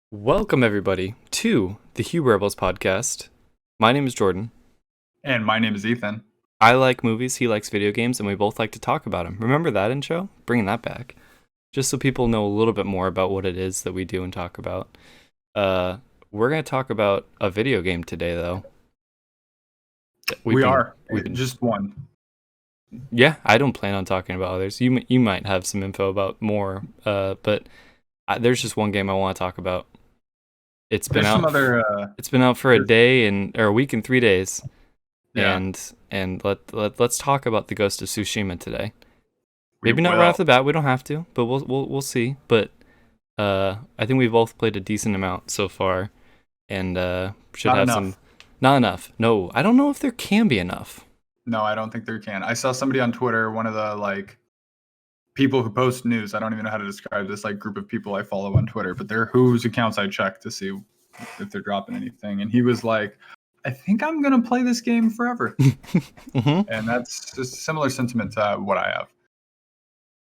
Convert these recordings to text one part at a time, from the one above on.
Welcome, everybody, to the Hugh Rebels podcast. My name is Jordan. And my name is Ethan. I like movies, he likes video games, and we both like to talk about them. Remember that intro? Bringing that back. Just so people know a little bit more about what it is that we do and talk about. We're going to talk about a video game today, though. We've been just one. Yeah, I don't plan on talking about others. You might have some info about more, but there's just one game I want to talk about. It's been out. It's been out for a day or a week and 3 days. Yeah. And let's talk about the Ghost of Tsushima today. Maybe not right off the bat. We don't have to, but we'll see. But I think we've both played a decent amount so far, and should have some. Not enough. No, I don't know if there can be enough. No, I don't think there can. I saw somebody on Twitter, one of the people who post news. I don't even know how to describe this group of people I follow on Twitter, but they're whose accounts I check to see if they're dropping anything. And he was like, I think I'm going to play this game forever. Mm-hmm. And that's just a similar sentiment to what I have.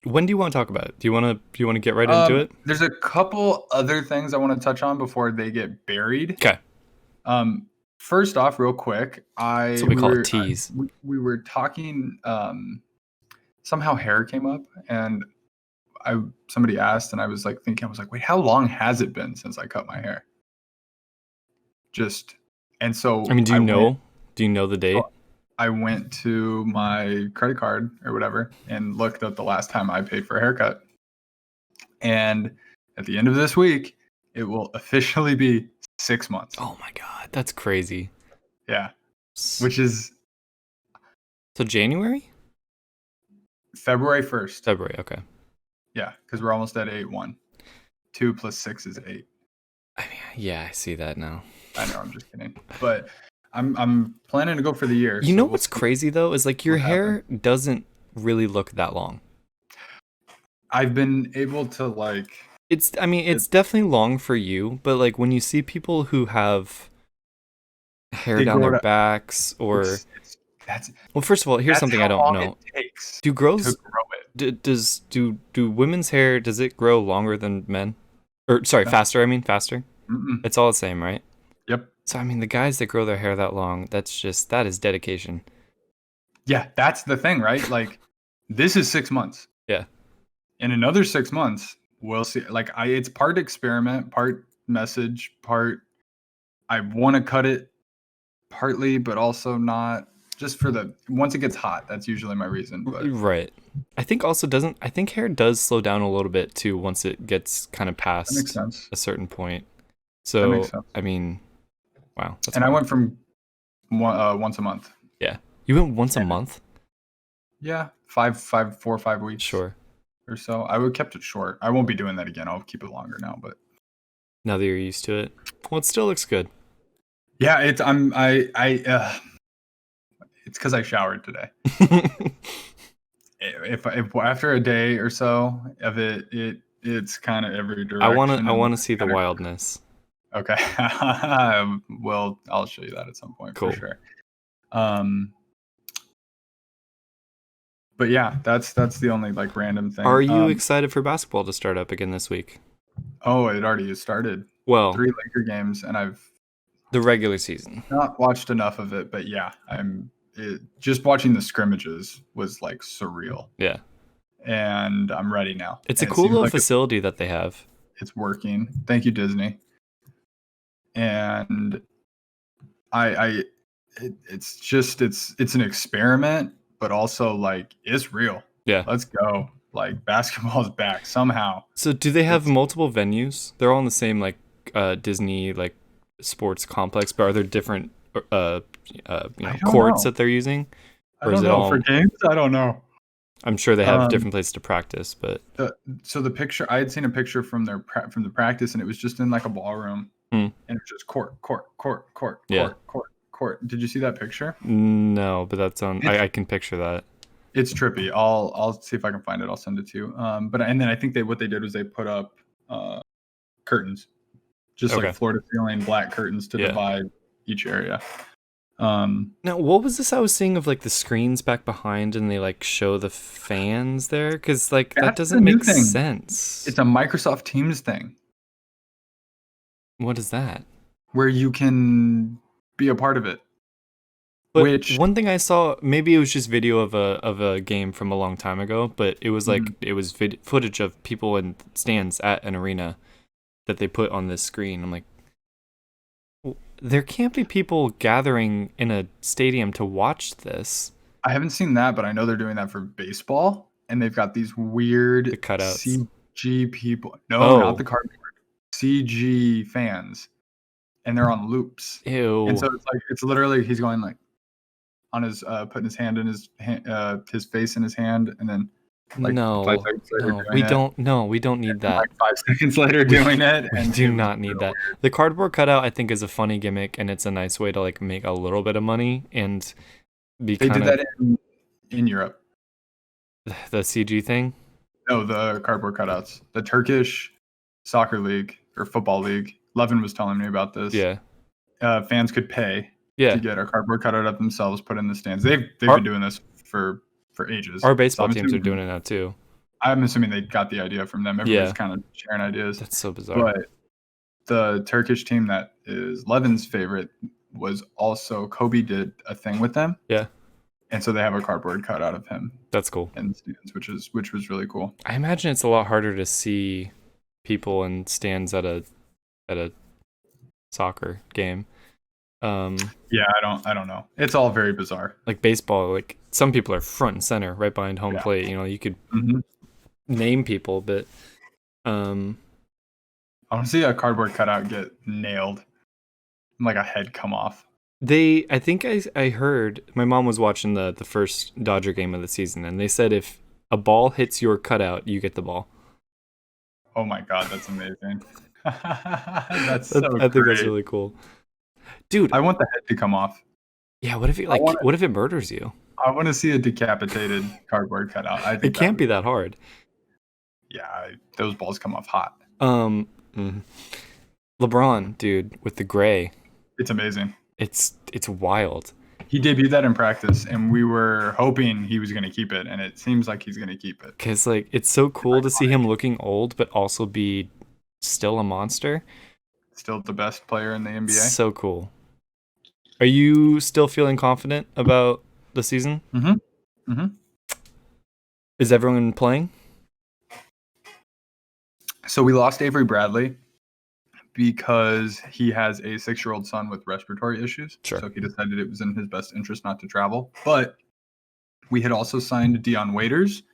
When do you want to talk about it? Do you want to get right into it? There's a couple other things I want to touch on before they get buried. Okay. First off, real quick, that's what we call a tease. We were talking, somehow hair came up, and somebody asked, and I was thinking, wait, how long has it been since I cut my hair? And so I mean, do you know the date? I went to my credit card or whatever and looked up the last time I paid for a haircut. And at the end of this week, it will officially be 6 months. Oh my God, that's crazy. Yeah. Which is... So January? February 1st. February, okay. Yeah, because we're almost at 8-1. 2 plus 6 is 8. I mean, yeah, I see that now. I know, I'm just kidding. But I'm planning to go for the year. You know what's crazy, though, is your hair doesn't really look that long. I've been able to, It's definitely long for you, but when you see people who have hair down their backs or... Well, first of all, here's something I don't know. Do girls... Do women's hair, does it grow longer than men? Or, sorry, faster, faster? Mm-mm. It's all the same, right? Yep. So, the guys that grow their hair that long, that is dedication. Yeah, that's the thing, right? This is 6 months. Yeah. In another 6 months, we'll see. It's part experiment, part message, part I want to cut it partly, but also not. Just for once it gets hot, that's usually my reason. But. Right. I think hair does slow down a little bit too once it gets kind of past a certain point. So, that makes sense. Wow. And I went from once a month. Yeah. You went once a month? Yeah. 4 or 5 weeks. Sure. Or so. I would kept it short. I won't be doing that again. I'll keep it longer now, but. Now that you're used to it. Well, it still looks good. Yeah, it's because I showered today. if after a day or so of it's kind of every direction. I want to see the wildness. Okay. Well, I'll show you that at some point. Cool. For sure. But yeah, that's the only random thing. Are you excited for basketball to start up again this week? Oh, it already started. Well, 3 Laker games, and the regular season. Not watched enough of it, but yeah, just watching the scrimmages was surreal. Yeah. And I'm ready now. It's a cool little facility that they have. It's working. Thank you, Disney. And it's an experiment, but also it's real. Yeah. Let's go. Basketball's back somehow. So do they have multiple venues? They're all in the same Disney sports complex, but are there different courts that they're using? Or is it all for games? I don't know. I'm sure they have different places to practice, but so the picture, I had seen a picture from the practice, and it was just in a ballroom, and it was just court. Did you see that picture? No, but that's on. I can picture that. It's trippy. I'll see if I can find it. I'll send it to you. And then I think what they did was they put up curtains, just floor to ceiling black curtains to divide each area. Now, what was this I was seeing of the screens back behind, and they show the fans there? Because that doesn't make sense. It's a Microsoft Teams thing. What is that? where you can be a part of it. But Which one thing I saw, maybe it was just video of a game from a long time ago, but it was like it was footage of people in stands at an arena that they put on this screen. I'm like, there can't be people gathering in a stadium to watch this. I haven't seen that, but I know they're doing that for baseball, and they've got these The weird cutouts. CG people. No, not Oh, the cardboard. CG fans, and they're on loops. And ew. so it's literally he's going like on his putting his hand in his face in his hand, and then like 5 No, seconds later no, doing it, we don't need and that. like 5 seconds later We doing it, we and do it was not need real that. weird. The cardboard cutout I think is a funny gimmick and it's a nice way to like make a little bit of money and be They kind did of that in Europe. the CG thing. No, the cardboard cutouts. The Turkish soccer league or football league. Levin was telling me about this. Yeah. Fans could pay Yeah. to get a cardboard cutout of themselves put in the stands. They've Our been doing this for ages. our So baseball teams are doing it now too. I'm assuming they got the idea from them. Everybody's Yeah. kind of sharing ideas. That's so bizarre. But the Turkish team that is Levin's favorite was also Kobe did a thing with them. Yeah. And so they have a cardboard cutout of him That's cool. in the stands, which was really cool. I imagine it's a lot harder to see people in stands at a soccer game. Yeah, I don't know. It's all very bizarre. Like baseball, like some people are front and center right behind home plate. You know, you could name people, but I want to see a cardboard cutout get nailed, like a head come off. I think I heard my mom was watching the first Dodger game of the season, and they said if a ball hits your cutout, you get the ball. Oh my god, that's amazing. That's so I think great. that's really cool, dude. I want the head to come off. Yeah, what if it what if it murders you? I want to see a decapitated cardboard cutout. I think It can't be that hard. Yeah, those balls come off hot. LeBron, dude, with the gray. It's amazing. It's wild. He debuted that in practice, and we were hoping he was going to keep it, and it seems like he's going to keep it. Because like it's so cool to see him looking old, but also be still a monster. Still the best player in the NBA. So cool. Are you still feeling confident about the season? Is everyone playing? So we lost Avery Bradley because he has a 6-year-old son with respiratory issues. Sure. So he decided it was in his best interest not to travel. But we had also signed Dion Waiters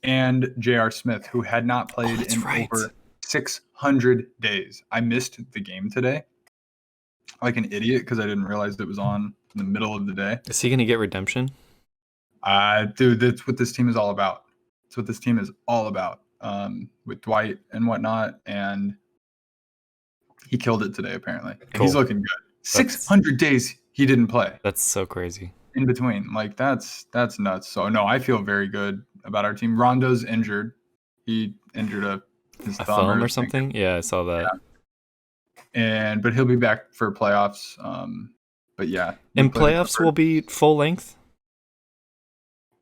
and J.R. Smith, who had not played over 600 days. I missed the game today like an idiot because I didn't realize it was on in the middle of the day. Is he going to get redemption? Dude, that's what this team is all about. That's what this team is all about with Dwight and whatnot. And he killed it today, apparently. And he's looking good. 600 days he didn't play. That's so crazy. In between. Like, that's nuts. So, no, I feel very good about our team. Rondo's injured. He injured his thumb or something. Yeah, I saw that. Yeah. But he'll be back for playoffs. But yeah. And playoffs will be full length?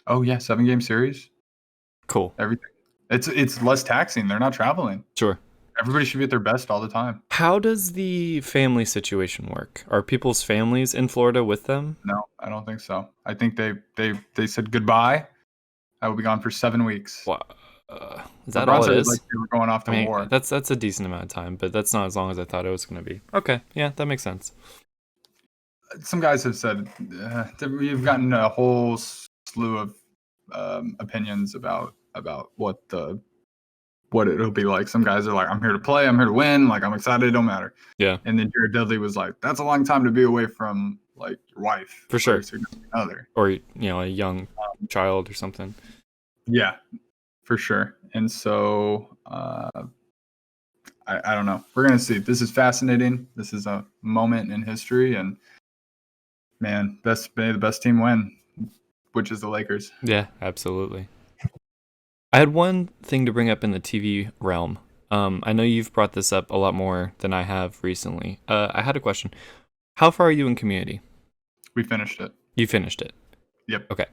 Oh, yeah. 7-game series. Cool. Everything. It's less taxing. They're not traveling. Sure. Everybody should be at their best all the time. How does the family situation work? Are people's families in Florida with them? No, I don't think so. I think they said goodbye. I will be gone for 7 weeks. Wow. Is that all it is? Like they were going off to war. That's a decent amount of time, but that's not as long as I thought it was going to be. Okay, yeah, that makes sense. Some guys have said we've gotten a whole slew of opinions about what it'll be like. Some guys are like, I'm here to play, I'm here to win, like I'm excited, it don't matter. Yeah. And then Jared Dudley was like, that's a long time to be away from like your wife. For sure. Or significant other. Or a young child or something. Yeah, for sure. And so I don't know. We're gonna see. This is fascinating. This is a moment in history, and man, may the best team win, which is the Lakers. Yeah, absolutely. I had one thing to bring up in the TV realm. I know you've brought this up a lot more than I have recently. I had a question. How far are you in Community? We finished it. You finished it? Yep. Okay.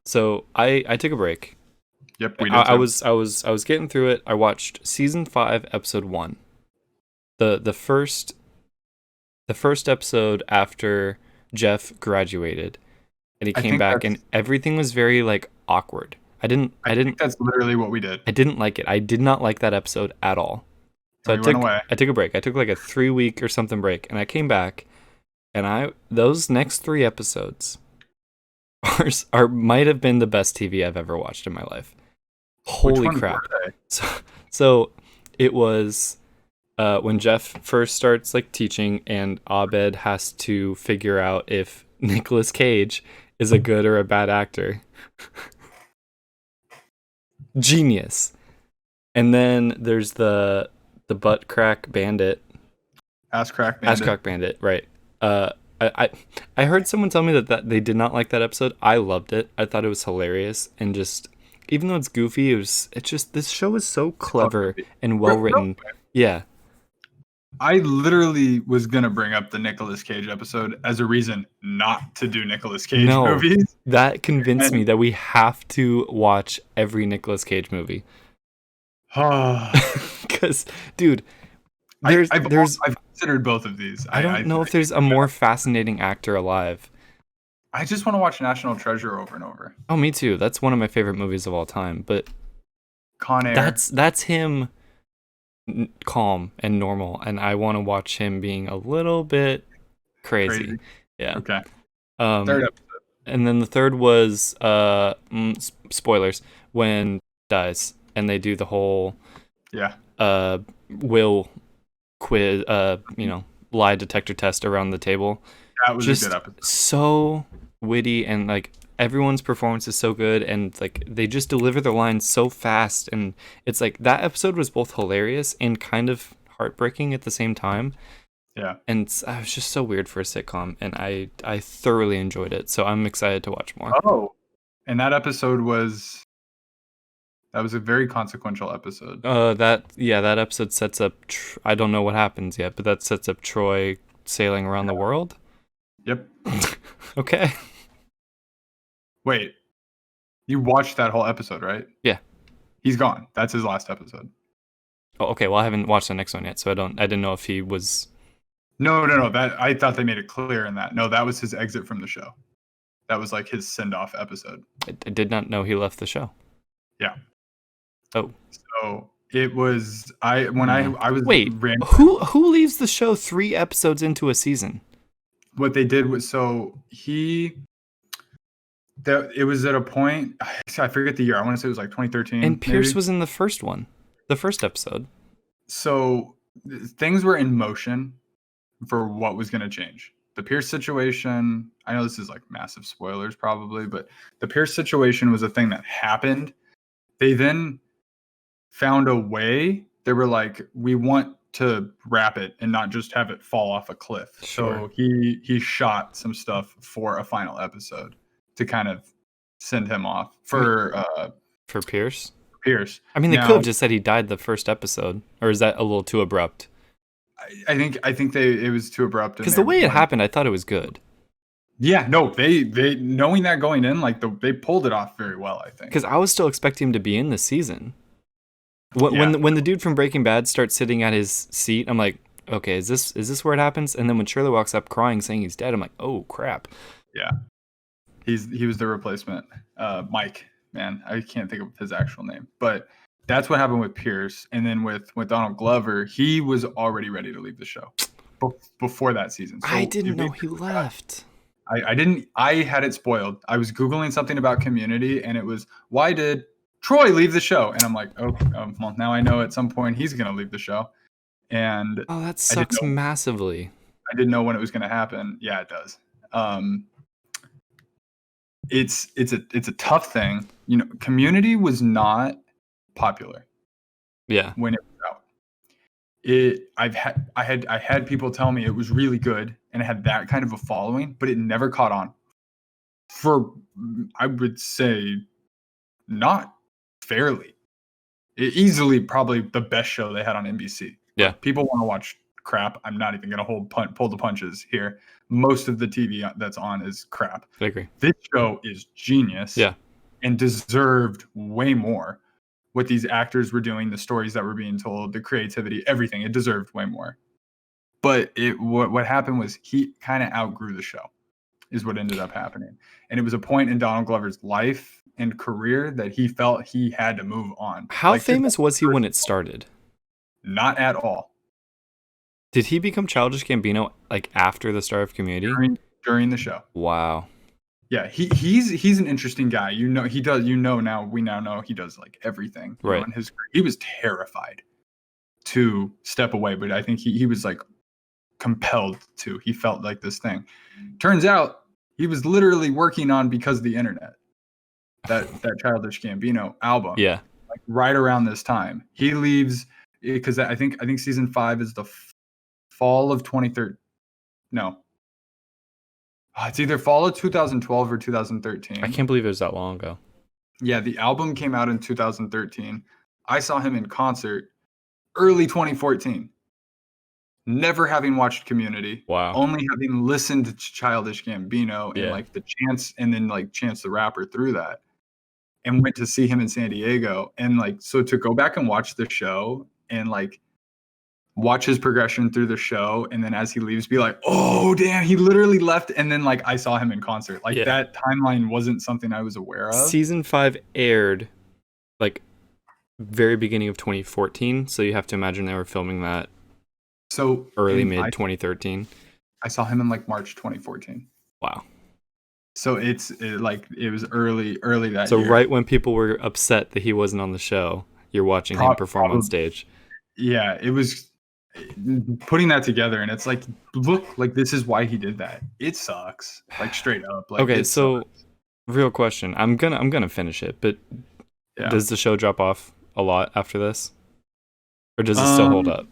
So I took a break. Yep, we did. I was getting through it. I watched season 5, episode 1. the first episode after Jeff graduated and he came back and everything was very like awkward. I think that's literally what we did. I didn't like it. I did not like that episode at all. So I took a break. I took like a 3-week or something break, and I came back, and those next 3 episodes might have been the best TV I've ever watched in my life. Holy crap! So it was when Jeff first starts like teaching, and Abed has to figure out if Nicolas Cage is a good or a bad actor. Genius. And then there's the butt crack bandit. Ass crack bandit, right. I heard someone tell me that they did not like that episode. I loved it. I thought it was hilarious, and just even though it's goofy, it's just this show is so clever and well written. Yeah. I literally was gonna bring up the Nicolas Cage episode as a reason not to do Nicolas Cage movies. That convinced me that we have to watch every Nicolas Cage movie. Because, dude, I've considered both of these. I don't know if there's a more fascinating actor alive. I just want to watch National Treasure over and over. Oh, me too. That's one of my favorite movies of all time. But Con Air. That's him calm and normal, and I want to watch him being a little bit crazy. Yeah. Okay. Third episode. And then the third was spoilers, when dies and they do the whole will quiz lie detector test around the table. That was just a good episode. So witty, and like everyone's performance is so good, and like they just deliver their lines so fast, and it's like that episode was both hilarious and kind of heartbreaking at the same time. Yeah. And it was just so weird for a sitcom, and I thoroughly enjoyed it, so I'm excited to watch more. Oh, and that episode was a very consequential episode. That episode sets up I don't know what happens yet, but that sets up Troy sailing around the world. Yep. Okay. Wait, you watched that whole episode, right? Yeah. He's gone. That's his last episode. Oh, okay. Well, I haven't watched the next one yet, so I didn't know if he was. No. That I thought they made it clear in that. No, that was his exit from the show. That was like his send-off episode. I did not know he left the show. Yeah. Oh. So it was I was. Wait. Who leaves the show 3 episodes into a season? What they did was it was at a point, I forget the year. I want to say it was like 2013. And Pierce was in the first one, the first episode. So things were in motion for what was going to change. The Pierce situation, I know this is like massive spoilers probably, but the Pierce situation was a thing that happened. They then found a way. They were like, we want to wrap it and not just have it fall off a cliff. Sure. So he shot some stuff for a final episode to kind of send him off for Pierce. Pierce. I mean, they could have just said he died the first episode, or is that a little too abrupt? I think it was too abrupt. Because the way it happened, I thought it was good. Yeah, no, they knowing that going in, like they pulled it off very well, I think. Because I was still expecting him to be in the season. When the dude from Breaking Bad starts sitting at his seat, I'm like, okay, is this where it happens? And then when Shirley walks up crying, saying he's dead, I'm like, oh crap. Yeah, he was the replacement. Mike, man, I can't think of his actual name, but that's what happened with Pierce. And then with Donald Glover, he was already ready to leave the show before that season. So I didn't know he left. I didn't. I had it spoiled. I was Googling something about Community, and it was, why did Troy leave the show? And I'm like, well, now I know at some point he's going to leave the show. And that sucks massively. I didn't know when it was going to happen. Yeah, it does. It's a tough thing. You know, Community was not popular. Yeah. When it was out. I had people tell me it was really good and it had that kind of a following, but it never caught on. For, I would say, not fairly. Easily probably the best show they had on NBC. Yeah. People want to watch crap. I'm not even going to pull the punches here. Most of the TV that's on is crap. I agree. This show is genius. Yeah. And deserved way more. What these actors were doing, the stories that were being told, the creativity, everything. It deserved way more. But what happened was he kind of outgrew the show, is what ended up happening. And it was a point in Donald Glover's life and career that he felt he had to move on. How famous was he when it started? Not at all. Did he become Childish Gambino like after the start of Community? During the show. Wow. Yeah, he's an interesting guy. You know, he does. You know, we now know he does like everything. Right. He was terrified to step away, but I think he was like compelled to. He felt like this thing. Turns out he was literally working on Because of the Internet, that Childish Gambino album. Yeah. Like right around this time, he leaves because I think season 5 is the fall of 2013. No. It's either fall of 2012 or 2013. I can't believe it was that long ago. Yeah, the album came out in 2013. I saw him in concert early 2014. Never having watched Community. Wow. Only having listened to Childish Gambino and like the Chance, and then like Chance the Rapper through that. And went to see him in San Diego. And like, so to go back and watch the show and like watch his progression through the show, and then as he leaves be like, oh damn, he literally left, and then like I saw him in concert. Like that timeline wasn't something I was aware of. Season 5 aired like very beginning of 2014, so you have to imagine they were filming that so early mid 2013. I saw him in like March 2014. Wow. So it was early that so year. Right when people were upset that he wasn't on the show, you're watching him perform on stage. Yeah, it was putting that together, and it's like, look, like this is why he did that. It sucks, like straight up. Like, okay, so real question. I'm gonna finish it, but does the show drop off a lot after this, or does it still hold up?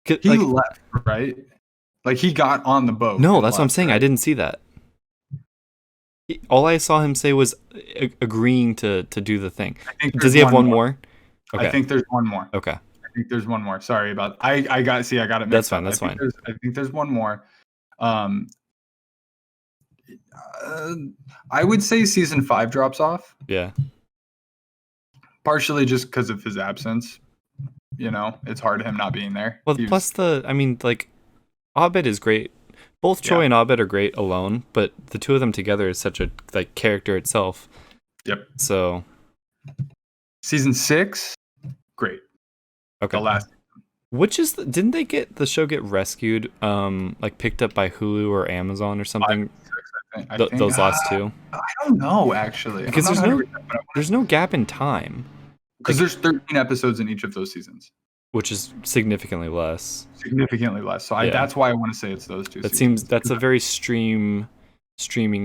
He left, right? Like he got on the boat. No, that's what I'm saying. Right? I didn't see that. All I saw him say was agreeing to do the thing. Does he have one more? Okay. I think there's one more. Okay. I think there's one more. Sorry about I got it. That's fine. That's fine. I think there's one more. I would say season 5 drops off. Yeah. Partially just because of his absence. You know, it's hard him not being there. Well, plus like Abed is great. Both Troy and Abed are great alone, but the two of them together is such a like character itself. Yep. So season 6, great. Okay. The last. Which is didn't they get the show get rescued, like picked up by Hulu or Amazon or something? 5, 6, I think. Those last two. I don't know actually, because there's no gap in time. Because there's 13 episodes in each of those seasons, which is significantly less. So that's why I want to say it's those two. That's a very streaming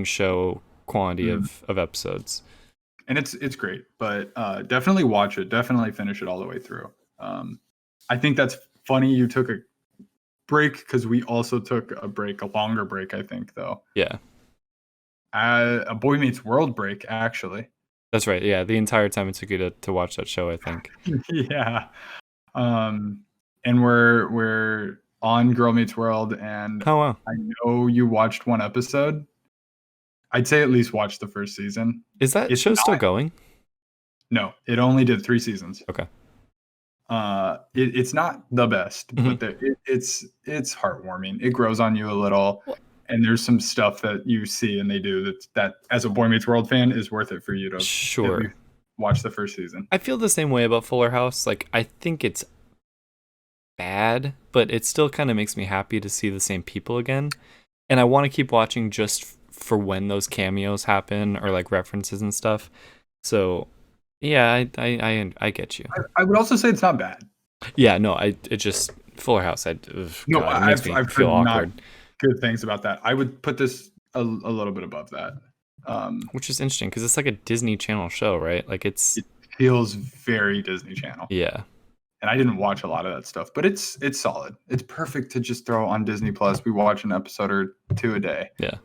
show quantity of episodes. And it's great, but definitely watch it. Definitely finish it all the way through. I think that's funny. You took a break because we also took a longer break. I think though. Yeah. A Boy Meets World break, actually. That's right. Yeah, the entire time it took you to watch that show, I think. Yeah. And we're on Girl Meets World, and oh wow, I know you watched one episode. I'd say at least watch the first season. Is that show still going? No, it only did 3 seasons. Okay. It's not the best, but it's heartwarming. It grows on you a little. And there's some stuff that you see and they do that as a Boy Meets World fan is worth it for you to watch the first season. I feel the same way about Fuller House. Like, I think it's bad, but it still kind of makes me happy to see the same people again. And I want to keep watching just for when those cameos happen or like references and stuff. So, yeah, I get you. I would also say it's not bad. Yeah, no, it just Fuller House. It makes me feel awkward. Good things about that. I would put this a little bit above that. Which is interesting because it's like a Disney Channel show, right? Like it feels very Disney Channel. Yeah. And I didn't watch a lot of that stuff, but it's solid. It's perfect to just throw on Disney Plus. We watch an episode or 2 a day. Yeah.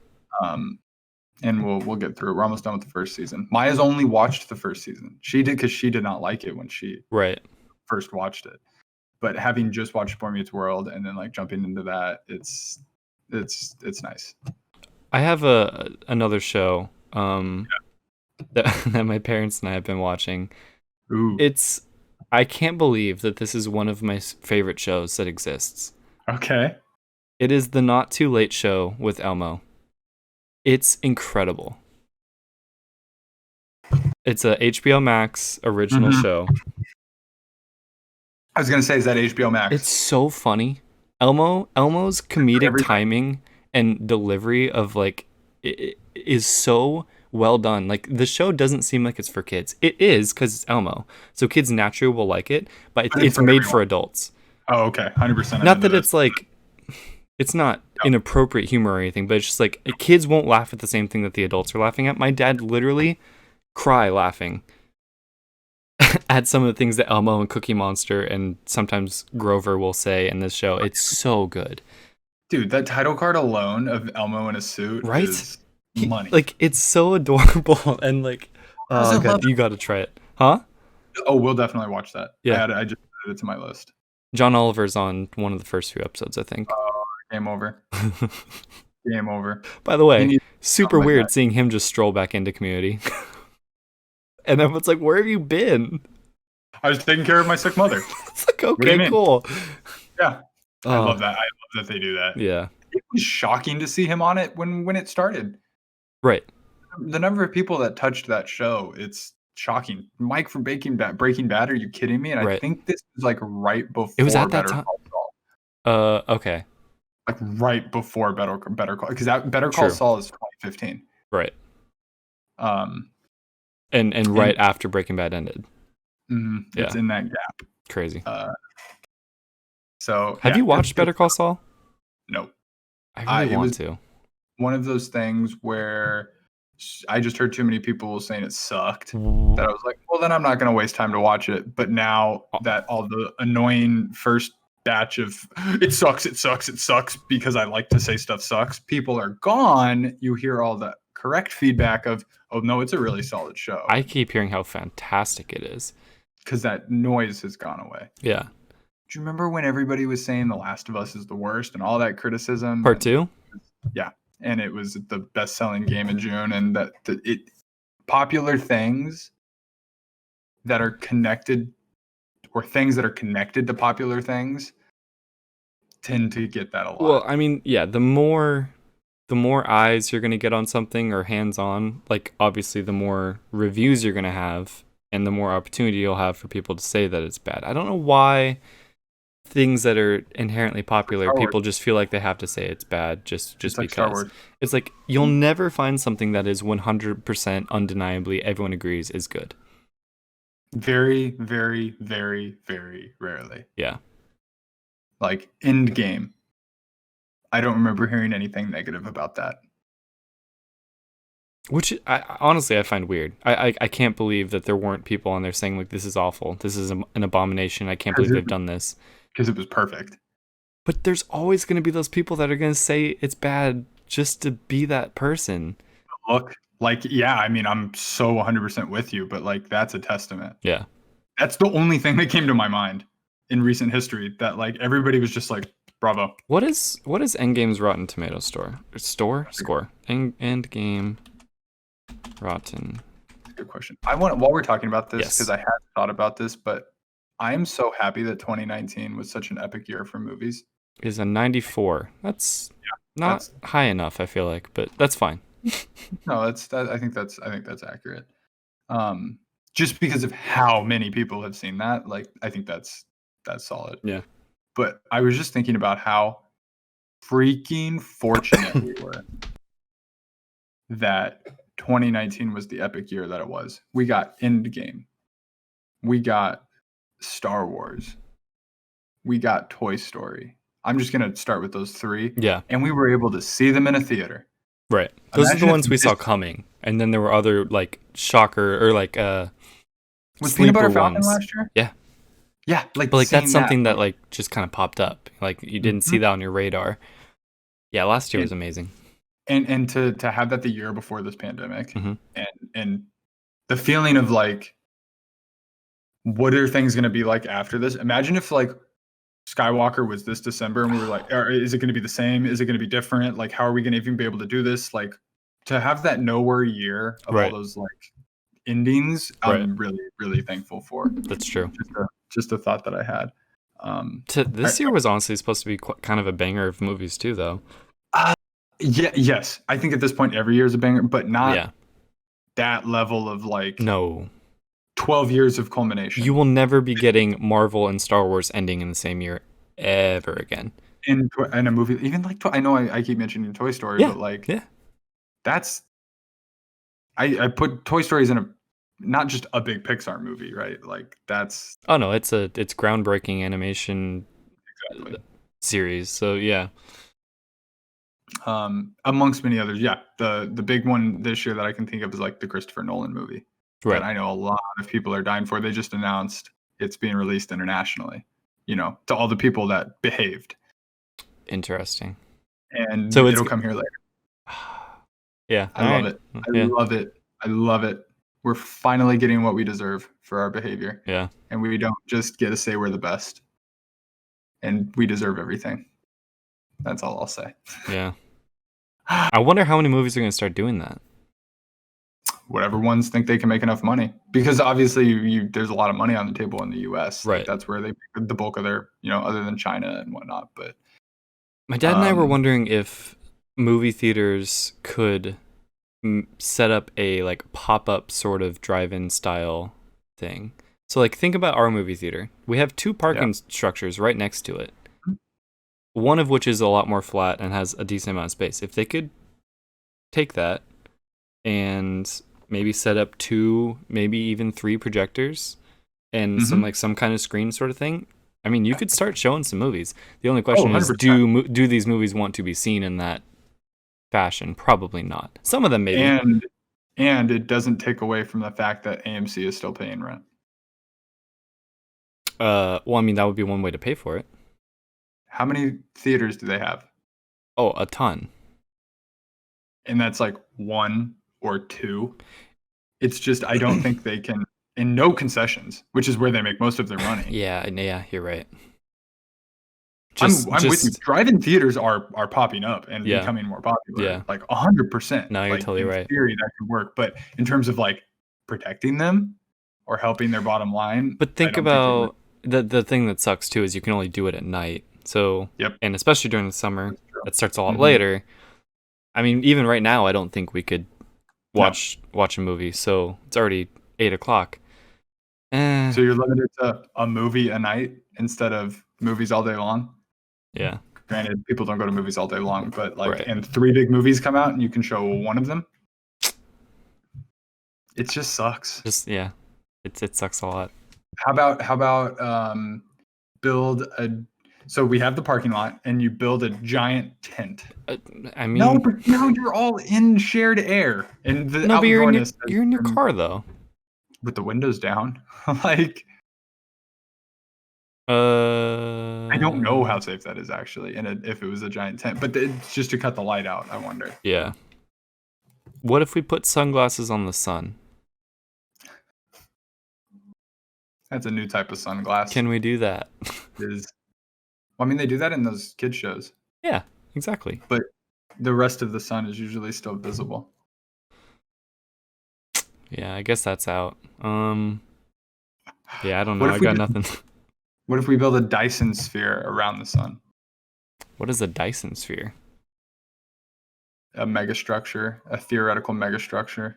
And we'll get through it. We're almost done with the first season. Maya's only watched the first season. She did because she did not like it when she first watched it. But having just watched Boy Meets World and then like jumping into that, it's nice. I have another show that my parents and I have been watching. Ooh. It's I can't believe that this is one of my favorite shows that exists. Okay. It is the Not Too Late Show with Elmo. It's incredible. It's a HBO Max original show. I was gonna say, is that HBO Max? It's so funny. Elmo's comedic timing and delivery of like it is so well done. Like the show doesn't seem like it's for kids. It is because it's Elmo, so kids naturally will like it. But it's made for adults. Oh, okay, 100%. Not that it's like it's not inappropriate humor or anything, but it's just like kids won't laugh at the same thing that the adults are laughing at. My dad literally cry laughing at some of the things that Elmo and Cookie Monster and sometimes Grover will say in this show. It's so good. Dude, that title card alone of Elmo in a suit is money. Like, it's so adorable and like, oh god, you gotta try it. Huh? Oh, we'll definitely watch that. Yeah. I just added it to my list. John Oliver's on one of the first few episodes, I think. Game over. Game over. By the way, super weird seeing him just stroll back into Community. And everyone's like, where have you been? I was taking care of my sick mother. It's like, okay, cool. Yeah. I love that. I love that they do that. Yeah. It was shocking to see him on it when it started. Right. The number of people that touched that show, it's shocking. Mike from Breaking Bad, are you kidding me? And I think this was like right before it was at that time. Call Saul. Okay. Like right before Better Call, because that Better Call Saul is 2015. Right. And right after Breaking Bad ended. It's in that gap. Crazy. So have you watched Better Call Saul? No. I really want to. One of those things where I just heard too many people saying it sucked that I was like, well, then I'm not going to waste time to watch it. But now that all the annoying first batch of it sucks because I like to say stuff sucks, people are gone, you hear all the correct feedback of, oh no, it's a really solid show. I keep hearing how fantastic it is. Because that noise has gone away. Yeah. Do you remember when everybody was saying The Last of Us is the worst and all that criticism? Part 2? Yeah. And it was the best-selling game in June, and popular things that are connected, or things that are connected to popular things, tend to get that a lot. Well, I mean, yeah, the more eyes you're gonna get on something or hands-on, like obviously the more reviews you're gonna have, and the more opportunity you'll have for people to say that it's bad. I don't know why things that are inherently popular, people just feel like they have to say it's bad just because. It's like you'll never find something that is 100% undeniably everyone agrees is good. Very, very, very, very rarely. Yeah. Like Endgame. I don't remember hearing anything negative about that. Which honestly I find weird. I can't believe that there weren't people on there saying like, this is awful. This is an abomination. I can't believe they've done this. Because it was perfect. But there's always going to be those people that are going to say it's bad just to be that person. Look, like, yeah, I mean, I'm so 100% with you, but like, that's a testament. Yeah. That's the only thing that came to my mind in recent history, that like everybody was just like, bravo. What is Endgame's Rotten Tomatoes score? Endgame Rotten. Good question. While we're talking about this, because I had thought about this, but I am so happy that 2019 was such an epic year for movies. Is a 94. That's not high enough, I feel like, but that's fine. No, I think that's accurate. Just because of how many people have seen that, like I think that's solid. Yeah. But I was just thinking about how freaking fortunate we were that 2019 was the epic year that it was. We got Endgame. We got Star Wars. We got Toy Story. I'm just going to start with those 3. Yeah. And we were able to see them in a theater. Right. Those are the ones we saw coming. And then there were other like shocker or like was Peanut Butter Falcon last year? Yeah. Yeah, but like that's something that like just kind of popped up. Like you didn't see that on your radar. Yeah, last year was amazing. And to have that the year before this pandemic, and the feeling of like, what are things going to be like after this? Imagine if like Skywalker was this December and we were like, is it going to be the same? Is it going to be different? Like, how are we going to even be able to do this? Like, to have that nowhere year of all those like endings, I'm really, really thankful for. That's true. just a thought that I had. This year was honestly supposed to be kind of a banger of movies too, though. Yes. I think at this point every year is a banger, but not that level of like 12 years of culmination. You will never be getting Marvel and Star Wars ending in the same year ever again. In a movie, even like I know I keep mentioning Toy Story, but like that's I put Toy Stories in not just a big Pixar movie, right? Like that's no, it's groundbreaking animation series. So yeah. Amongst many others, the big one this year that I can think of is like the Christopher Nolan movie. Right. That I know a lot of people are dying for. They just announced it's being released internationally, to all the people that behaved. Interesting. And so it'll come here later. Yeah. I love it. I love it. We're finally getting what we deserve for our behavior. Yeah. And we don't just get to say we're the best. And we deserve everything. That's all I'll say. Yeah. I wonder how many movies are going to start doing that. Whatever ones think they can make enough money, because obviously there's a lot of money on the table in the U.S. Right. Like that's where they make the bulk of their, other than China and whatnot. But my dad and I were wondering if movie theaters could set up a like pop-up sort of drive-in style thing. So like think about our movie theater. We have 2 parking structures right next to it. One of which is a lot more flat and has a decent amount of space. If they could take that and maybe set up 2, maybe even 3 projectors and some kind of screen sort of thing. I mean, you could start showing some movies. The only question is, do these movies want to be seen in that fashion? Probably not. Some of them maybe. And it doesn't take away from the fact that AMC is still paying rent. Well, I mean, that would be one way to pay for it. How many theaters do they have? Oh, a ton. And that's like 1 or 2. It's just I don't think they can, and no concessions, which is where they make most of their money. Yeah, you're right. I'm with you. Drive-in theaters are popping up and becoming more popular. Yeah. Like 100%. No, you're totally right. In theory, that could work, but in terms of like protecting them or helping their bottom line. But think about the thing that sucks too is you can only do it at night. So and especially during the summer, it starts a lot later. I mean, even right now, I don't think we could watch a movie. So it's already 8:00. So you're limited to a movie a night instead of movies all day long. Yeah. Granted, people don't go to movies all day long, but like, and 3 big movies come out and you can show one of them. It just sucks. It sucks a lot. How about build a? So we have the parking lot, and you build a giant tent. I mean, no, but now you're all in shared air, and the but you're in your car though, with the windows down. Like, I don't know how safe that is actually, and if it was a giant tent, but it's just to cut the light out. I wonder. Yeah. What if we put sunglasses on the sun? That's a new type of sunglass. Can we do that? I mean, they do that in those kids shows. Yeah, exactly. But the rest of the sun is usually still visible. Yeah, I guess that's out. Yeah, I don't know. I got nothing. What if we build a Dyson sphere around the sun? What is a Dyson sphere? A megastructure, a theoretical megastructure.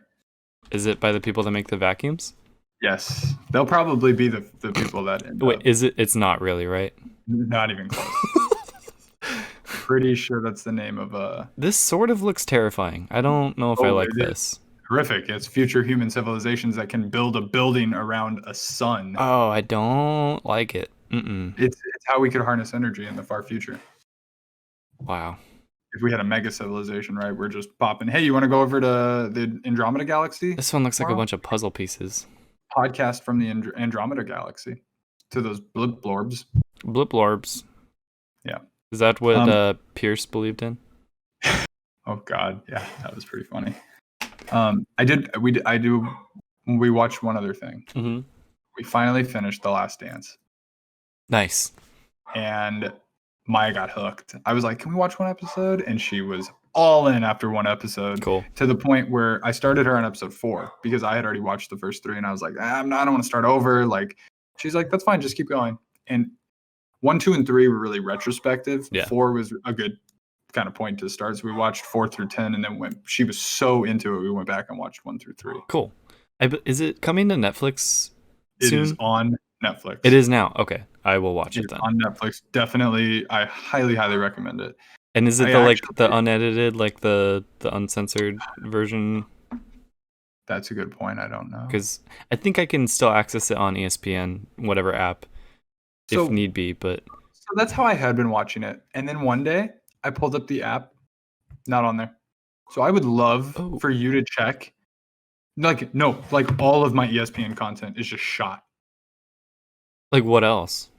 Is it by the people that make the vacuums? Yes. They'll probably be the people that end Wait, is it? It's not really, right? Not even close. Pretty sure that's the name of a... This sort of looks terrifying. I don't know if I like this. Horrific. It's future human civilizations that can build a building around a sun. Oh, I don't like it. It's how we could harness energy in the far future. Wow. If we had a mega civilization, right? We're just popping, hey, you want to go over to the Andromeda Galaxy? This one looks like a bunch of puzzle pieces. Podcast from the Andromeda Galaxy to those blip blorbs. Blip blorbs. Yeah. Is that what Pierce believed in? Oh God, yeah, that was pretty funny. We watched one other thing. Mm-hmm. We finally finished The Last Dance. Nice. And Maya got hooked. I was like, can we watch one episode? And she was all in after one episode. Cool. To the point where I started her on episode 4 because I had already watched the first 3 and I was like, I don't want to start over. Like, She's like, that's fine, just keep going. And 1, 2, and 3 were really retrospective. Yeah. 4 was a good kind of point to start. So we watched 4 through 10, and then she was so into it, we went back and watched 1 through 3. Cool. Is it coming to Netflix soon? It is on Netflix. It is now. Okay, I will watch it then. On Netflix. Definitely, I highly recommend it. And is it the unedited, like the uncensored version? That's a good point. I don't know. Because I think I can still access it on ESPN, whatever app, if need be. But so that's how I had been watching it. And then one day I pulled up the app, not on there. So I would love for you to check. Like all of my ESPN content is just shot. Like what else?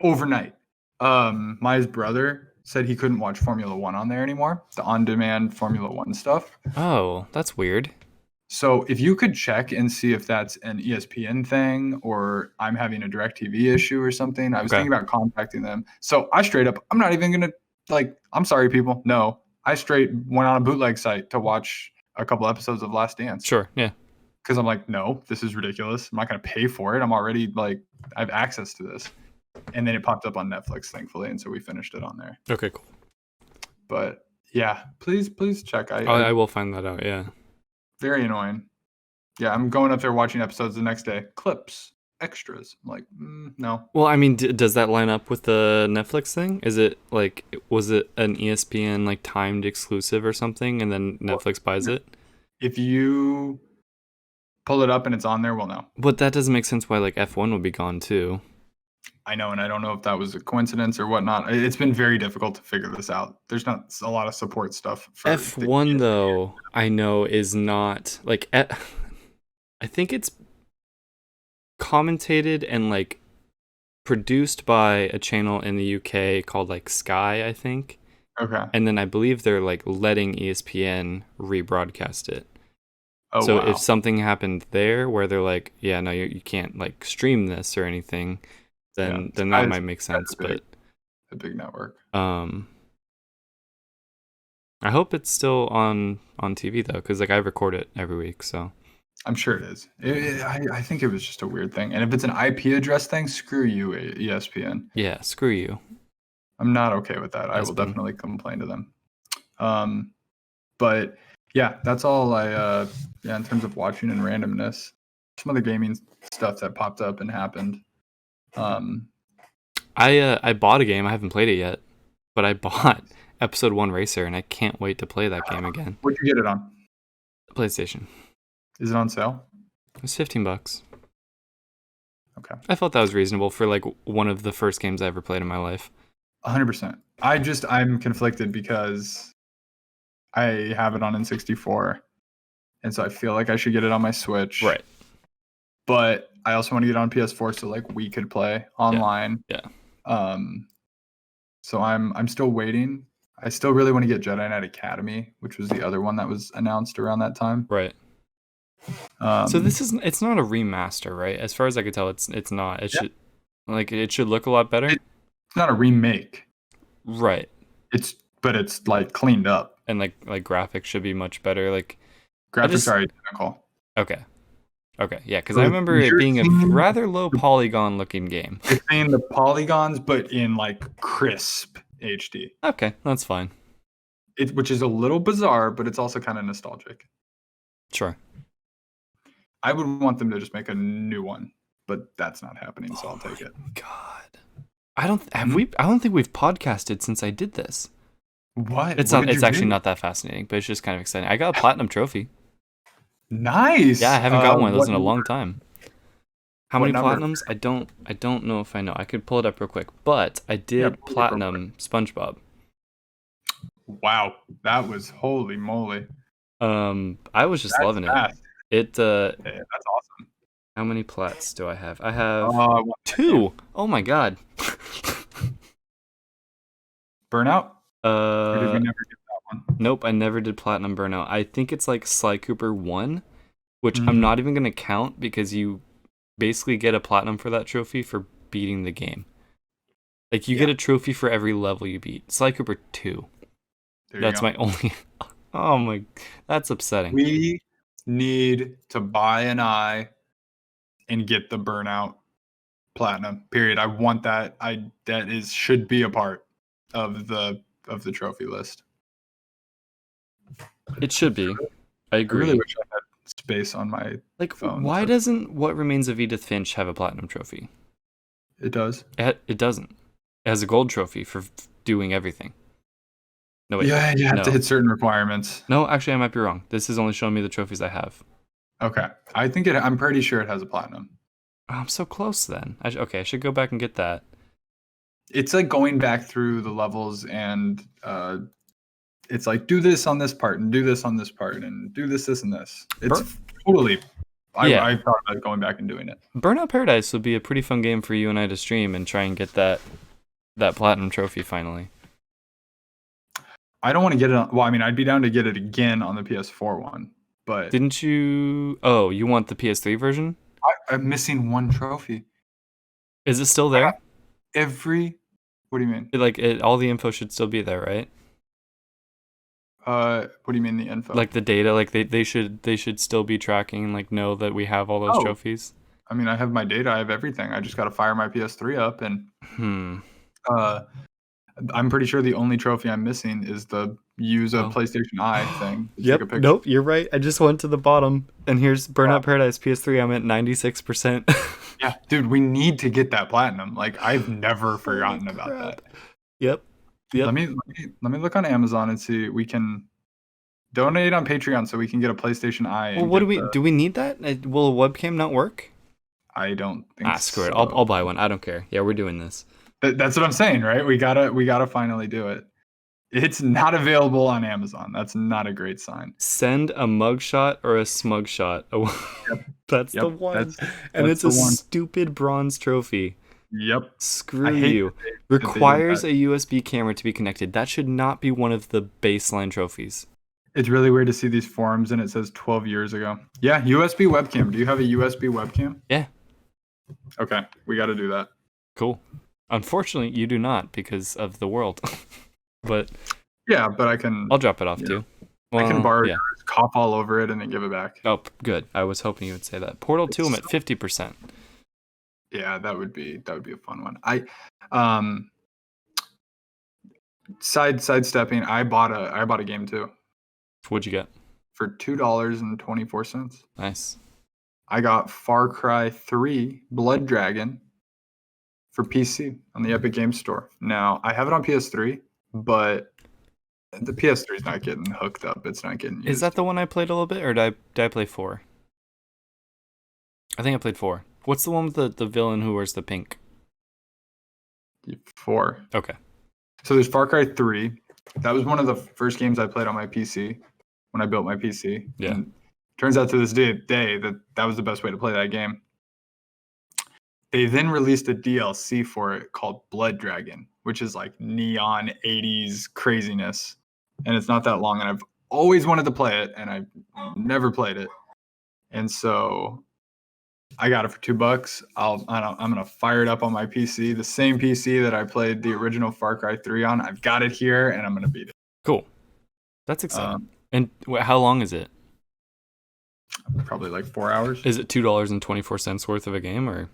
Overnight. Maya's brother said he couldn't watch Formula 1 on there anymore. The on-demand Formula 1 stuff. Oh, that's weird. So if you could check and see if that's an ESPN thing or I'm having a DirecTV issue or something. I was thinking about contacting them. So I straight up, I'm not even going to I'm sorry, people. No, I straight went on a bootleg site to watch a couple episodes of Last Dance. Sure. Yeah. Because I'm like, no, this is ridiculous. I'm not going to pay for it. I'm already I have access to this. And then it popped up on Netflix, thankfully. And so we finished it on there. Okay, cool. But yeah, please check. I will find that out. Yeah. Very annoying. Yeah, I'm going up there watching episodes the next day. Clips, extras. I'm like, no. Well, I mean, does that line up with the Netflix thing? Is it was it an ESPN timed exclusive or something, and then Netflix buys it? If you pull it up and it's on there, we'll know. But that doesn't make sense why F1 would be gone too. I know, and I don't know if that was a coincidence or whatnot. It's been very difficult to figure this out. There's not a lot of support stuff for F1 though. I know is not I think it's commentated and produced by a channel in the UK called Sky, I think. Okay. And then I believe they're letting ESPN rebroadcast it. Oh, so if something happened there where they're yeah, no, you can't stream this or anything, then that might make sense. But a big network. I hope it's still on TV though, because I record it every week, so I'm sure it is. I think it was just a weird thing, and if it's an IP address thing, screw you, ESPN. Yeah, screw you. I'm not okay with that. I will definitely complain to them. But yeah, that's all in terms of watching and randomness. Some other gaming stuff that popped up and happened. I bought a game. I haven't played it yet, but I bought Episode 1 Racer, and I can't wait to play that game again. Where'd you get it on? PlayStation. Is it on sale? It's $15. Okay. I felt that was reasonable for one of the first games I ever played in my life. 100%. I'm conflicted because I have it on N64, and so I feel like I should get it on my Switch. Right. But I also want to get it on PS4 so we could play online. Yeah. So I'm still waiting. I still really want to get Jedi Knight Academy, which was the other one that was announced around that time. Right. So it's not a remaster, right? As far as I could tell, it's not. It should it should look a lot better. It's not a remake. Right. It's cleaned up. And graphics should be much better. Graphics are identical. Okay. Yeah, because I remember it being a rather low polygon looking game. It's saying the polygons, but in crisp HD. Okay, that's fine. Which is a little bizarre, but it's also kind of nostalgic. Sure. I would want them to just make a new one, but that's not happening, so I'll take it. God, I don't think we've podcasted since I did this. What? It's actually not that fascinating, but it's just kind of exciting. I got a platinum trophy. Nice. Yeah, I haven't got one of those in a long time. How many platinums? I don't know if I know. I could pull it up real quick, but I did platinum SpongeBob. Wow, that was holy moly. I was just loving fast. it. That's awesome. How many plats do I have? I have 2. Oh my god. Burnout? Or did we never get that one? Nope, I never did platinum Burnout. I think it's Sly Cooper 1, which I'm not even going to count because you basically get a platinum for that trophy for beating the game. You get a trophy for every level you beat. Sly Cooper 2. That's my only... Oh my... That's upsetting. We need to buy an eye and get the Burnout platinum. Period. I want that. Should be a part of the trophy list. It should be. I agree. I really wish I had space on my phone. Why doesn't What Remains of Edith Finch have a platinum trophy? It does. It doesn't. It has a gold trophy for doing everything. No, wait. Yeah, you have to hit certain requirements. No, actually, I might be wrong. This is only showing me the trophies I have. Okay. I'm pretty sure it has a platinum. Oh, I'm so close then. I should go back and get that. It's like going back through the levels and it's like do this on this part and do this on this part and do this, and this. It's totally. I thought about going back and doing it. Burnout Paradise would be a pretty fun game for you and I to stream and try and get that platinum trophy finally. I don't want to get it. Well, I mean, I'd be down to get it again on the PS4 one, but didn't you? Oh, you want the PS3 version? I'm missing one trophy. Is it still there? What do you mean? All the info should still be there, right? What do you mean the info? Like the data, like they should still be tracking, like know that we have all those trophies. I mean, I have my data, I have everything. I just got to fire my PS3 up and I'm pretty sure the only trophy I'm missing is the use a PlayStation Eye thing. Yep. Nope, you're right. I just went to the bottom and here's Burnout Paradise PS3. I'm at 96%. Yeah, dude, we need to get that platinum. Like I've never forgotten about that. Yep. Let me look on Amazon and see. We can donate on Patreon so we can get a PlayStation Eye. Well, do we need that? Will a webcam not work? I don't think. Screw it. I'll buy one. I don't care. Yeah, we're doing this. That's what I'm saying, right? We gotta finally do it. It's not available on Amazon. That's not a great sign. Send a mugshot or a smug shot. Yep. That's the one. And it's a stupid bronze trophy. Yep. Screw you. Requires a USB camera to be connected. That should not be one of the baseline trophies. It's really weird to see these forums and it says 12 years ago. Yeah, USB webcam. Do you have a USB webcam? Yeah. Okay, we got to do that. Cool. Unfortunately, you do not because of the world. But yeah, but I can. I'll drop it off too. Well, I can borrow yours, cough all over it, and then give it back. Oh, good. I was hoping you would say that. Portal 2, I'm at 50%. Yeah, that would be a fun one. Sidestepping. I bought a game too. What'd you get? For $2.24. Nice. I got Far Cry 3 Blood Dragon for PC on the Epic Games Store. Now I have it on PS3, but the PS3 is not getting hooked up. It's not getting used. Is that the one I played a little bit, or did I play 4? I think I played 4. What's the one with the villain who wears the pink? 4. Okay. So there's Far Cry 3. That was one of the first games I played on my PC when I built my PC. Yeah. And turns out to this day that was the best way to play that game. They then released a DLC for it called Blood Dragon, which is like neon 80s craziness. And it's not that long. And I've always wanted to play it, and I've never played it. And so I got it for $2. I'm going to fire it up on my PC, the same PC that I played the original Far Cry 3 on. I've got it here, and I'm going to beat it. Cool. That's exciting. And how long is it? Probably like 4 hours. Is it $2.24 worth of a game, or?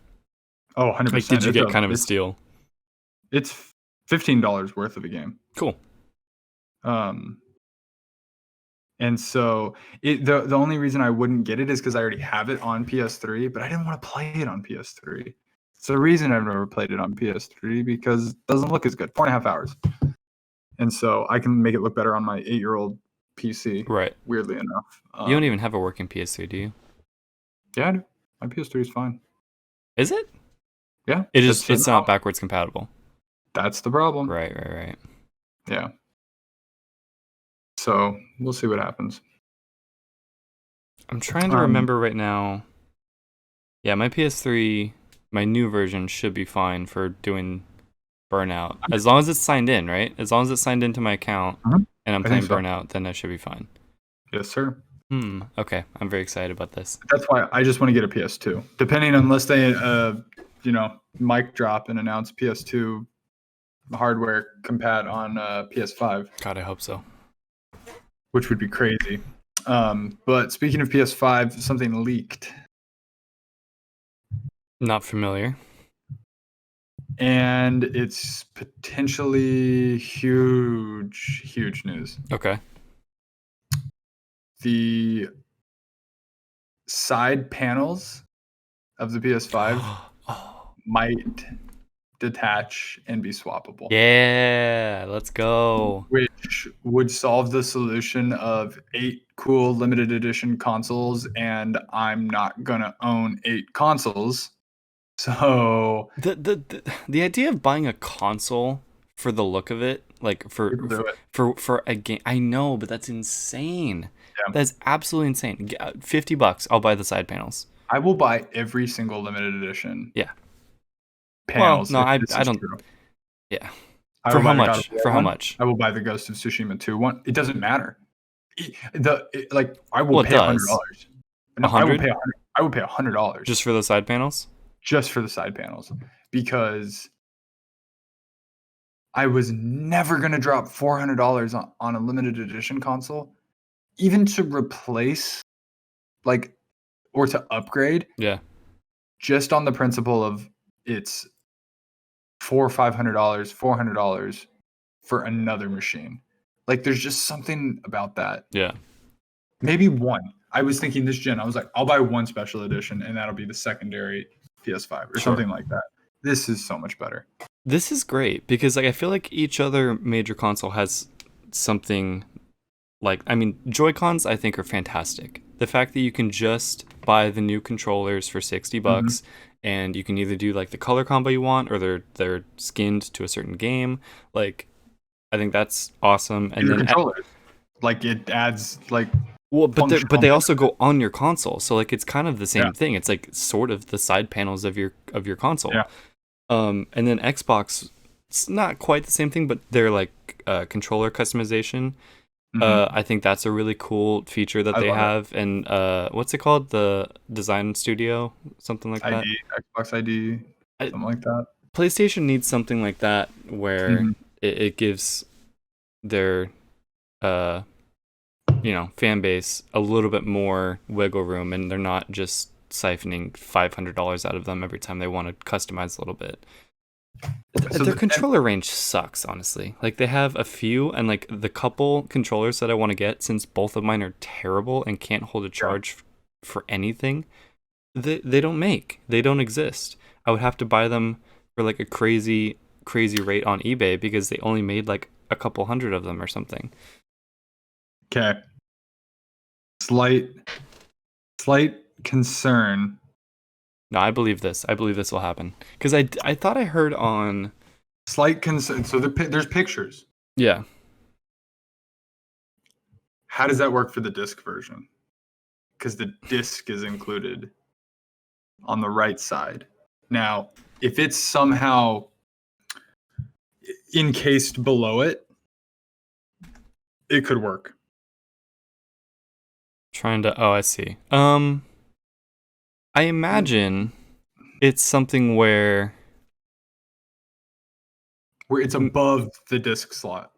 Oh, 100%. Like, did you get kind of a steal? It's $15 worth of a game. Cool. And so the only reason I wouldn't get it is because I already have it on PS3, but I didn't want to play it on PS3. It's the reason I've never played it on PS3, because it doesn't look as good. 4.5 hours. And so I can make it look better on my 8-year-old PC. Right. Weirdly enough. You don't even have a working PS3, do you? Yeah, I do. My PS3 is fine. Is it? Yeah. It's not backwards compatible. That's the problem. Right. Yeah. So we'll see what happens. I'm trying to remember right now. Yeah, my PS3, my new version should be fine for doing Burnout. As long as it's signed in, right? As long as it's signed into my account and I'm playing Burnout, then I should be fine. Yes, sir. Okay. I'm very excited about this. That's why I just want to get a PS2. Depending, unless they, mic drop and announce PS2 hardware compat on PS5. God, I hope so. Which would be crazy. But speaking of PS5, something leaked. Not familiar. and it's potentially huge news. Okay. The side panels of the PS5 Oh. might detach and be swappable. Yeah, let's go. Which would solve the solution of 8 cool limited edition consoles, and I'm not gonna own 8 consoles. So the idea of buying a console for the look of it, like people do it. for a game, I know, but that's insane. Yeah. That's absolutely insane. $50, I'll buy the side panels. I will buy every single limited edition. Yeah. Panels. Well, no, I don't. True. Yeah. I For will how buy the God much? of War For how one. much? I will buy the Ghost of Tsushima 2 one. It doesn't matter. I will Well, it pay $100. does. No, I will 100? pay I would pay $100 Just for the side panels? just for the side panels, because I was never going to drop $400 on a limited edition console, even to replace, like, or to upgrade, Yeah. just on the principle of it's $400 or $500, $400 for another machine. Like, there's just something about that. Yeah. Maybe one. I was thinking this gen, I was like, I'll buy one special edition, and that'll be the secondary PS5 or something like that. This is so much better. This is great because like I feel like each other major console has something like, I mean, Joy-Cons I think are fantastic. The fact that you can just buy the new controllers for $60 and you can either do like the color combo you want or they're skinned to a certain game, like I think that's awesome. And Your then controllers, like, it adds like, well, but they functional also go on your console, so like it's kind of the same Yeah. thing. It's like sort of the side panels of your console. Yeah. And then Xbox, it's not quite the same thing, but they're like controller customization. I think that's a really cool feature that they love it. have. And what's it called? The Design Studio, something like that. ID, Xbox ID, something like that. PlayStation needs something like that where it gives their fan base a little bit more wiggle room, and they're not just siphoning $500 out of them every time they want to customize a little bit. So their controller range sucks, honestly. Like they have a few, and like the couple controllers that I want to get, since both of mine are terrible and can't hold a charge for anything, they don't exist. I would have to buy them for like a crazy rate on eBay because they only made like a couple hundred of them or something. Okay. Slight concern. No, I believe this. I believe this will happen because I thought I heard on Slight concern. So there's pictures. Yeah. How does that work for the disc version? Because the disc is included on the right side. Now, if it's somehow encased below it, it could work. I see. I imagine it's something where it's above the disc slot.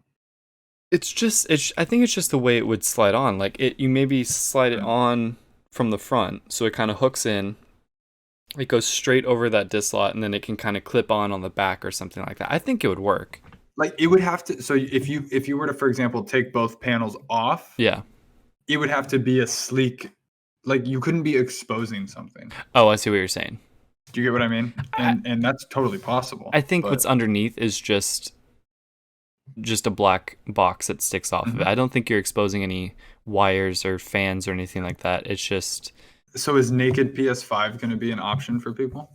I think it's just the way it would slide on. Like you maybe slide it on from the front, so it kind of hooks in. It goes straight over that disc slot, and then it can kind of clip on the back or something like that. I think it would work. Like it would have to. So if you were to, for example, take both panels off, yeah, it would have to be a sleek. Like you couldn't be exposing something. Oh, I see what you're saying. Do you get what I mean? And that's totally possible. I think what's underneath is just a black box that sticks off of it. I don't think you're exposing any wires or fans or anything like that. It's just. So is naked PS5 going to be an option for people?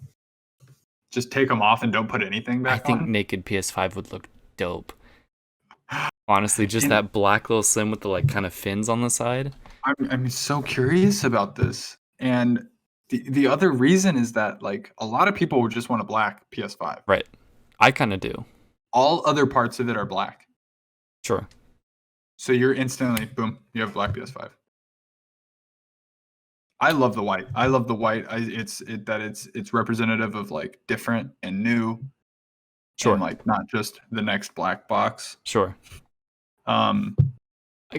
Just take them off and don't put anything back on? I think naked PS5 would look dope. Honestly, just that black little slim with the like kind of fins on the side. I'm so curious about this. And the other reason is that like a lot of people would just want a black PS5. Right. I kind of do. All other parts of it are black. Sure. So you're instantly, boom, you have black PS5. I love the white. It's representative of like different and new. Sure. And like not just the next black box. Sure.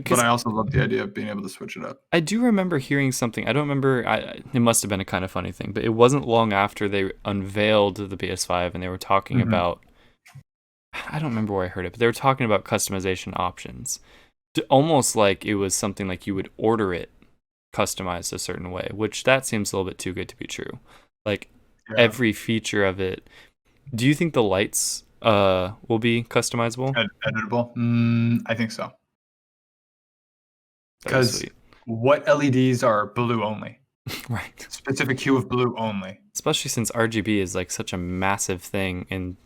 But I also love the idea of being able to switch it up. I do remember hearing something. I don't remember. It must have been a kind of funny thing, but it wasn't long after they unveiled the PS5 and they were talking about. I don't remember where I heard it, but they were talking about customization options, almost like it was something like you would order it customized a certain way, which that seems a little bit too good to be true. Like every feature of it. Do you think the lights will be customizable? Editable? I think so. Because what LEDs are blue only? Right. Specific hue of blue only. Especially since RGB is like such a massive thing in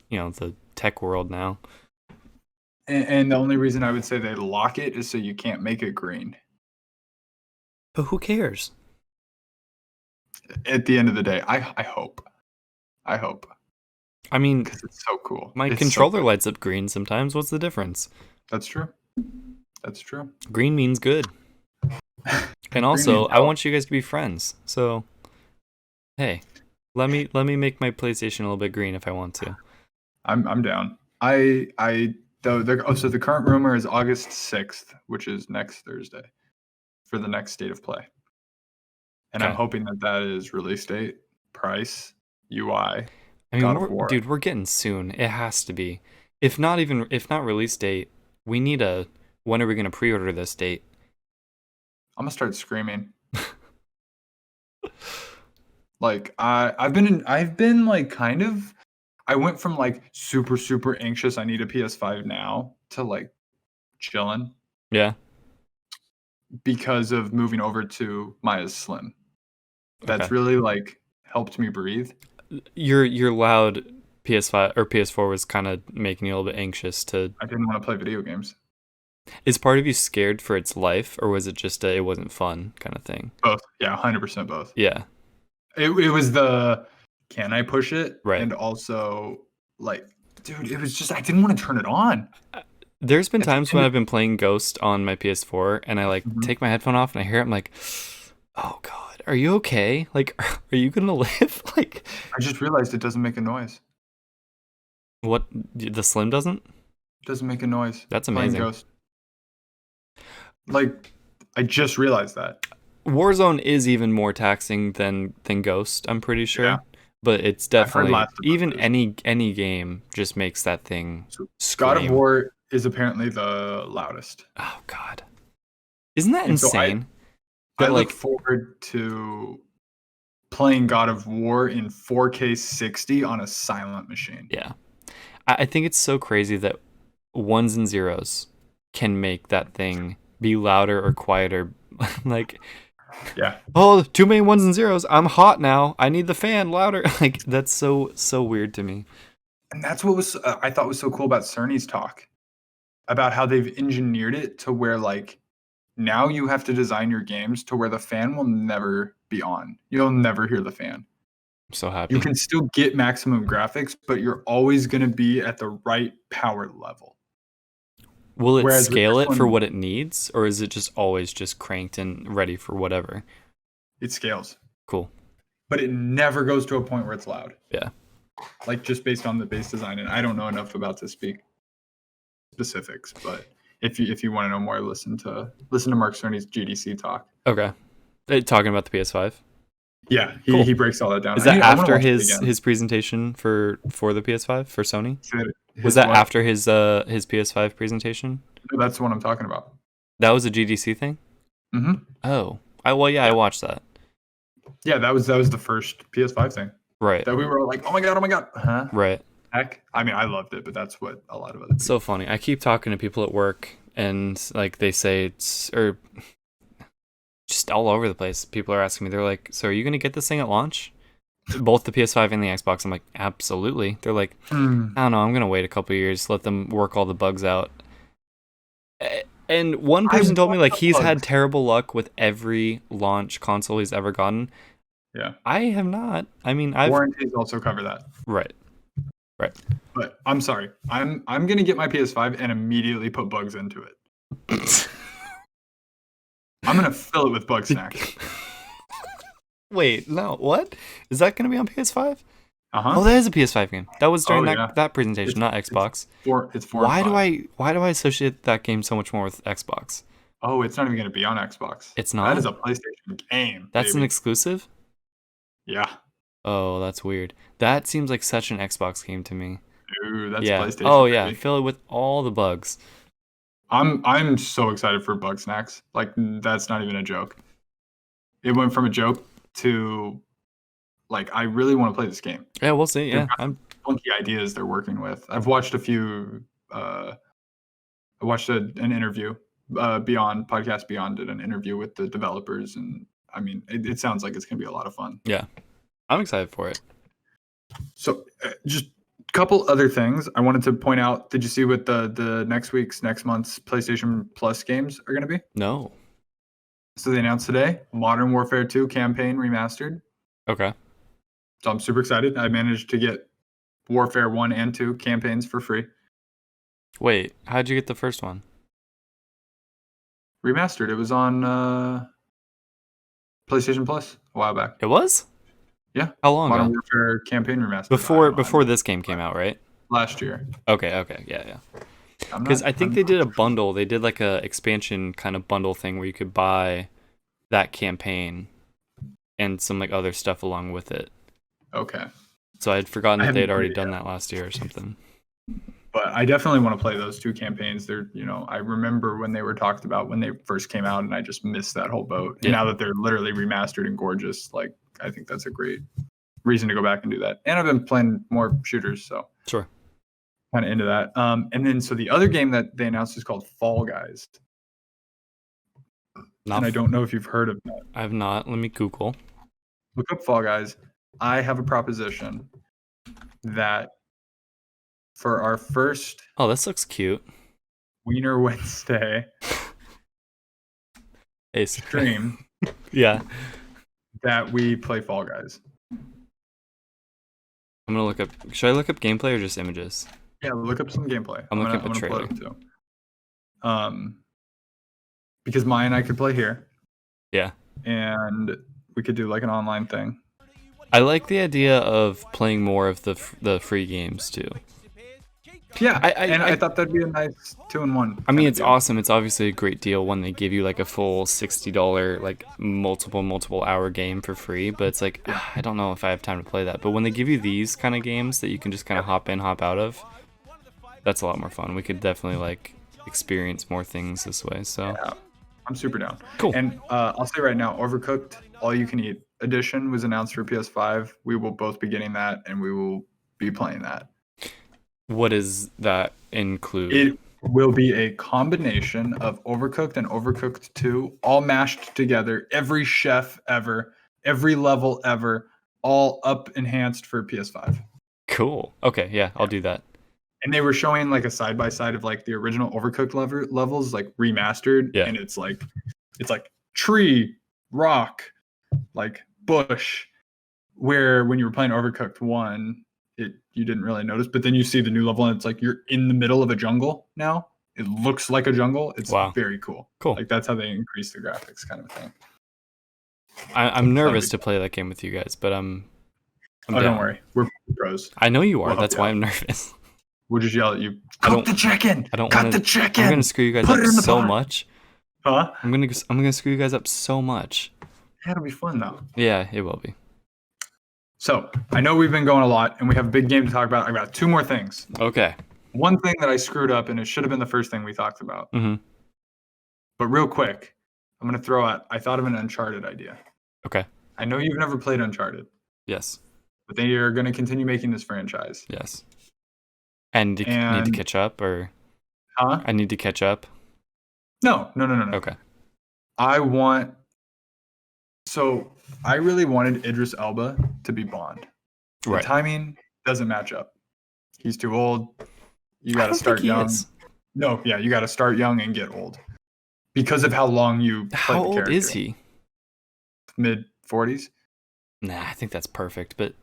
the tech world now. And the only reason I would say they lock it is so you can't make it green. But who cares? At the end of the day, I hope. I mean, because it's so cool. My controller lights up green sometimes. What's the difference? That's true. Green means good. And also, I want you guys to be friends. So, hey, let me make my PlayStation a little bit green if I want to. I'm down. So the current rumor is August 6th, which is next Thursday, for the next State of Play. And I'm hoping that is release date, price, UI. I mean, dude, we're getting soon. It has to be. If not release date, we need a. When are we going to pre-order this date? I'm gonna start screaming. Like I've been like kind of. I went from like super anxious. I need a PS5 now to like chilling. Yeah. Because of moving over to Maya's Slim. That's really like helped me breathe. Your loud PS5 or PS4 was kind of making you a little bit anxious to. I didn't want to play video games. Is part of you scared for its life, or was it just it wasn't fun kind of thing? Both. Yeah, 100% both. Yeah. It was the can I push it? Right. And also like, dude, it was just I didn't want to turn it on. There's been times when I've been playing Ghost on my PS4 and I like take my headphone off and I hear it, I'm like, oh god, are you okay? Like, are you gonna live? Like, I just realized it doesn't make a noise. What? The Slim doesn't? It doesn't make a noise. That's amazing. Ghost. Like, I just realized that. Warzone is even more taxing than Ghost, I'm pretty sure. Yeah. But it's definitely even any game just makes that thing scream. God of War is apparently the loudest. Oh god. Isn't that insane? I look forward to playing God of War in 4K 60 on a silent machine. Yeah. I think it's so crazy that ones and zeros can make that thing be louder or quieter. Like, yeah. Oh, too many ones and zeros. I'm hot now. I need the fan louder. Like, that's so weird to me. And that's what was I thought was so cool about Cerny's talk about how they've engineered it to where like now you have to design your games to where the fan will never be on. You'll never hear the fan. I'm so happy. You can still get maximum graphics, but you're always going to be at the right power level. Will it scale it for what it needs, or is it just always just cranked and ready for whatever? It scales. Cool. But it never goes to a point where it's loud. Yeah. Like just based on the base design, and I don't know enough about to speak specifics, but if you want to know more, listen to Mark Cerny's GDC talk. Okay. Talking about the PS5. Yeah, he breaks all that down. Is that after his presentation for the PS5 for Sony? Was that after his PS5 presentation? No, that's the one I'm talking about. That was a GDC thing? Mm-hmm. Oh. I watched that. Yeah, that was the first PS5 thing. Right. That we were all like, oh my god. Huh? Right. Heck. I mean, I loved it, but that's what a lot of other people. So funny. I keep talking to people at work and like they say or just all over the place. People are asking me, they're like, so are you going to get this thing at launch? Both the PS5 and the Xbox. I'm like, absolutely. They're like, I don't know, I'm going to wait a couple of years, let them work all the bugs out. And one person told me like he's had terrible luck with every launch console he's ever gotten. Yeah. I have not. I mean, warranties also cover that. Right. But I'm sorry. I'm going to get my PS5 and immediately put bugs into it. I'm going to fill it with bug snacks. Wait, no, what? Is that going to be on PS5? Uh-huh. Oh, that is a PS5 game. That was during yeah. that presentation, not Xbox. It's 4 and 5. Why do I associate that game so much more with Xbox? Oh, it's not even going to be on Xbox. It's That not? is a PlayStation game, That's baby. an exclusive? Yeah. Oh, that's weird. That seems like such an Xbox game to me. Dude, that's Yeah. PlayStation. Oh yeah, baby. fill it with all the bugs. I'm so excited for Bug Snacks. Like, that's not even a joke. It went from a joke to, like, I really want to play this game. Yeah, we'll see. Yeah, I'm funky ideas they're working with. I've watched a few. I watched an interview. Beyond Podcast Beyond did an interview with the developers, and I mean, it sounds like it's gonna be a lot of fun. Yeah, I'm excited for it. So, just a couple other things I wanted to point out. Did you see what the next month's PlayStation Plus games are gonna be? No. So they announced today Modern Warfare 2 campaign remastered. Okay. So I'm super excited. I managed to get Warfare 1 and 2 campaigns for free. Wait, how'd you get the first one? Remastered. It was on PlayStation Plus a while back. It was? Yeah. How long Modern ago? Warfare campaign remastered. Before this game came out, right? Last year. Okay, yeah. Because I think they did a bundle. They did like a expansion kind of bundle thing where you could buy that campaign and some like other stuff along with it. Okay. So I'd forgotten that they'd already done that last year or something. But I definitely want to play those 2 campaigns. They're, I remember when they were talked about when they first came out, and I just missed that whole boat. And now that they're literally remastered and gorgeous, like, I think that's a great reason to go back and do that. And I've been playing more shooters, so sure, kind of into that. And then so the other game that they announced is called Fall Guys. And I don't know if you've heard of that. I have not. Let me Google. Look up Fall Guys. I have a proposition that for our first this looks cute. Wiener Wednesday stream, yeah, that we play Fall Guys. I'm gonna look up. Should I look up gameplay or just images? Yeah, look up some gameplay. I'm looking up a trailer too. Because Maya and I could play here. Yeah, and we could do like an online thing. I like the idea of playing more of the free games too. Yeah, I thought that'd be a nice 2-in-1. I mean, it's awesome. It's obviously a great deal when they give you like a full $60 like multiple hour game for free. But it's like I don't know if I have time to play that. But when they give you these kind of games that you can just kind of hop in, hop out of, that's a lot more fun. We could definitely like experience more things this way. So yeah, I'm super down. Cool. And I'll say right now, Overcooked All You Can Eat Edition was announced for PS5. We will both be getting that, and we will be playing that. What does that include? It will be a combination of Overcooked and Overcooked 2, all mashed together. Every chef ever, every level ever, all up enhanced for PS5. Cool. Okay, yeah, I'll do that. And they were showing like a side by side of like the original Overcooked levels, like remastered. Yeah. And it's like tree, rock, like bush. Where when you were playing Overcooked 1, you didn't really notice, but then you see the new level and it's like you're in the middle of a jungle now. It looks like a jungle. It's very cool. Cool. Like that's how they increase the graphics, kind of thing. I'm nervous to play that game with you guys, but I'm down. Don't worry, we're pros. I know you are. That's why I'm nervous. We'll just yell at you. Cut the chicken. I don't want the chicken. I'm gonna screw you guys up so much. Huh? I'm gonna screw you guys up so much. That'll be fun though. Yeah, it will be. So I know we've been going a lot, and we have a big game to talk about. I got 2 more things. Okay. One thing that I screwed up, and it should have been the first thing we talked about. Mm-hmm. But real quick, I'm gonna throw out. I thought of an Uncharted idea. Okay. I know you've never played Uncharted. Yes. But they are gonna continue making this franchise. Yes. And need to catch up, or? Huh? I need to catch up. No. Okay. So I really wanted Idris Elba to be Bond. Right. The timing doesn't match up. He's too old. You got to start young. No, yeah, you got to start young and get old because of how long you. How old is he? Mid 40s. Nah, I think that's perfect. But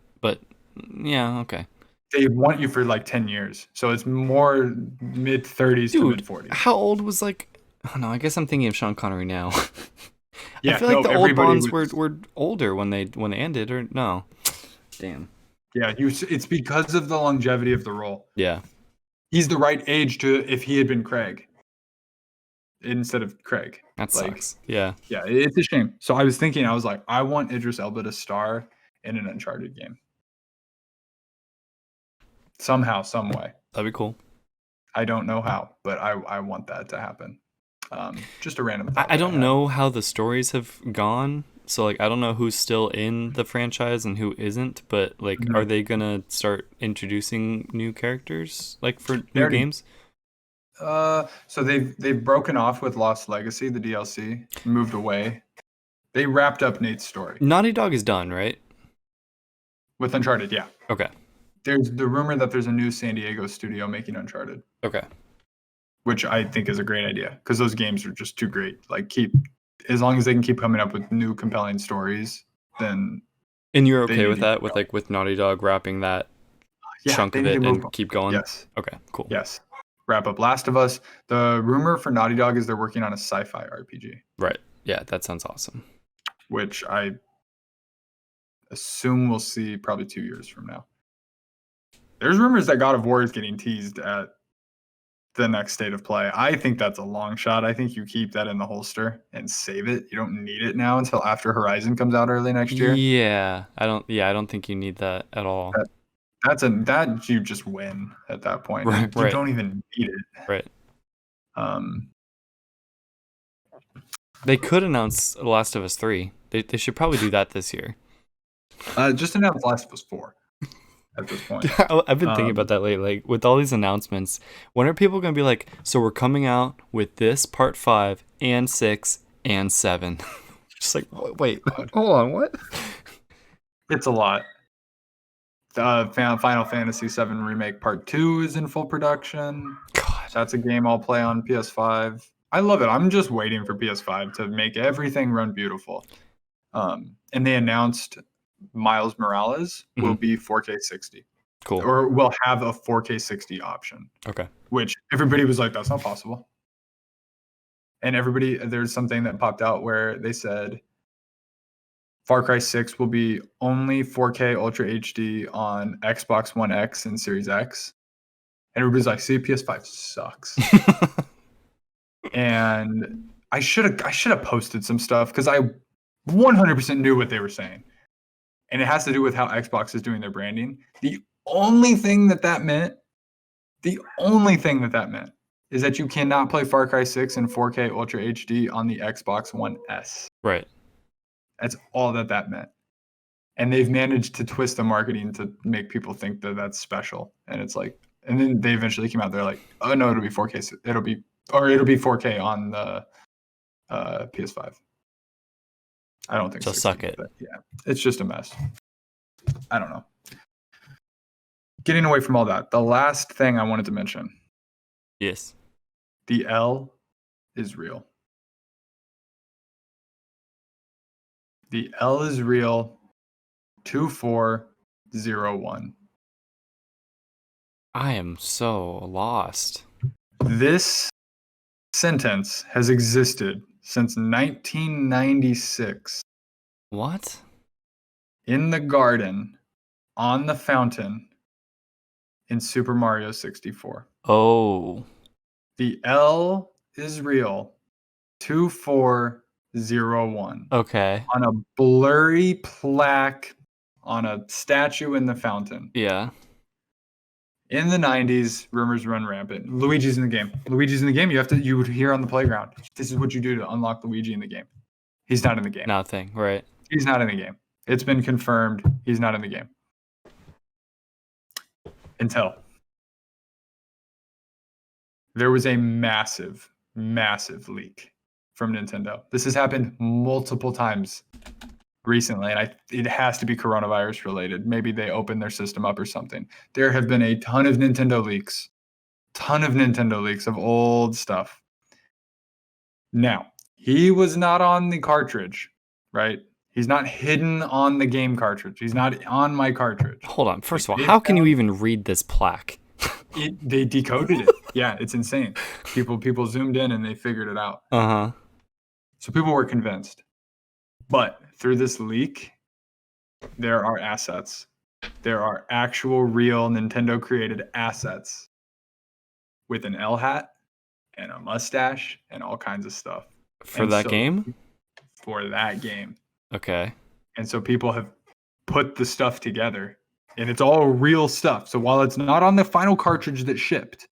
yeah, okay. They want you for like 10 years, so it's more mid 30s to mid 40s. How old was like? Oh no, I guess I'm thinking of Sean Connery now. Yeah, I feel like the old Bonds were older when they ended, or no? Damn. Yeah, it's because of the longevity of the role. Yeah. He's the right age to if he had been Craig instead of Craig. That sucks. Yeah. Yeah, it's a shame. So I was thinking, I was like, I want Idris Elba to star in an Uncharted game. Somehow, some way. That'd be cool. I don't know how, but I want that to happen. Just a random thought. I don't know how the stories have gone. So, like, I don't know who's still in the franchise and who isn't, but, like, are they gonna start introducing new characters, like, for new games? So they've broken off with Lost Legacy, the DLC, moved away. They wrapped up Nate's story. Naughty Dog is done, right? With Uncharted, yeah. Okay. There's the rumor that there's a new San Diego studio making Uncharted. Okay. Which I think is a great idea because those games are just too great. Like, as long as they can keep coming up with new compelling stories, then. And you're okay with that, with Naughty Dog wrapping that chunk of it and keep going? Yes. Okay, cool. Yes. Wrap up Last of Us. The rumor for Naughty Dog is they're working on a sci-fi RPG. Right. Yeah, that sounds awesome. Which I assume we'll see probably 2 years from now. There's rumors that God of War is getting teased at the next State of Play. I think that's a long shot. I think you keep that in the holster and save it. You don't need it now until after Horizon comes out early next year. Yeah, I don't think you need that at all. That you just win at that point. Right, you don't even need it. Right. They could announce Last of Us 3. They should probably do that this year. Just announce Last of Us 4. At this point, I've been thinking about that lately. Like, with all these announcements, when are people going to be like, so we're coming out with this part 5 and 6 and 7? Just like, wait, hold on, what? It's a lot. Final Fantasy VII Remake Part 2 is in full production. God, that's a game I'll play on PS5. I love it. I'm just waiting for PS5 to make everything run beautiful. And they announced Miles Morales will be 4K 60. Cool. Or will have a 4K 60 option. Okay. Which everybody was like, that's not possible. And there's something that popped out where they said Far Cry 6 will be only 4K Ultra HD on Xbox One X and Series X. And everybody's like, see, PS5 sucks. And I should have posted some stuff because I 100% knew what they were saying. And it has to do with how Xbox is doing their branding. The only thing that meant is that you cannot play Far Cry 6 in 4K Ultra HD on the Xbox One S. Right. That's all that meant. And they've managed to twist the marketing to make people think that that's special. And it's like, and then they eventually came out. They're like, oh no, it'll be 4K. It'll be 4K on the PS5. I don't think so. Suck it. But yeah, it's just a mess. I don't know. Getting away from all that, the last thing I wanted to mention. Yes. The L is real. The L is real. 2401. I am so lost. This sentence has existed since 1996. What? In the garden, on the fountain, in Super Mario 64. Oh. The L is real. 2401. Okay. On a blurry plaque on a statue in the fountain. Yeah. In the 90s, rumors run rampant. Luigi's in the game. You would hear on the playground. This is what you do to unlock Luigi in the game. He's not in the game. Nothing, right? He's not in the game. It's been confirmed. He's not in the game. Until there was a massive, massive leak from Nintendo. This has happened multiple times recently, and it has to be coronavirus related. Maybe they opened their system up or something. There have been a ton of Nintendo leaks of old stuff. Now, he was not on the cartridge, right? He's not hidden on the game cartridge. He's not on my cartridge. Hold on. First of all, how can you even read this plaque? They decoded it. Yeah, it's insane. People zoomed in and they figured it out. Uh-huh. So people were convinced. But through this leak, there are assets there are actual real Nintendo created assets with an L hat and a mustache and all kinds of stuff. For that game? For that game. Okay. And so people have put the stuff together, and it's all real stuff. So while it's not on the final cartridge that shipped,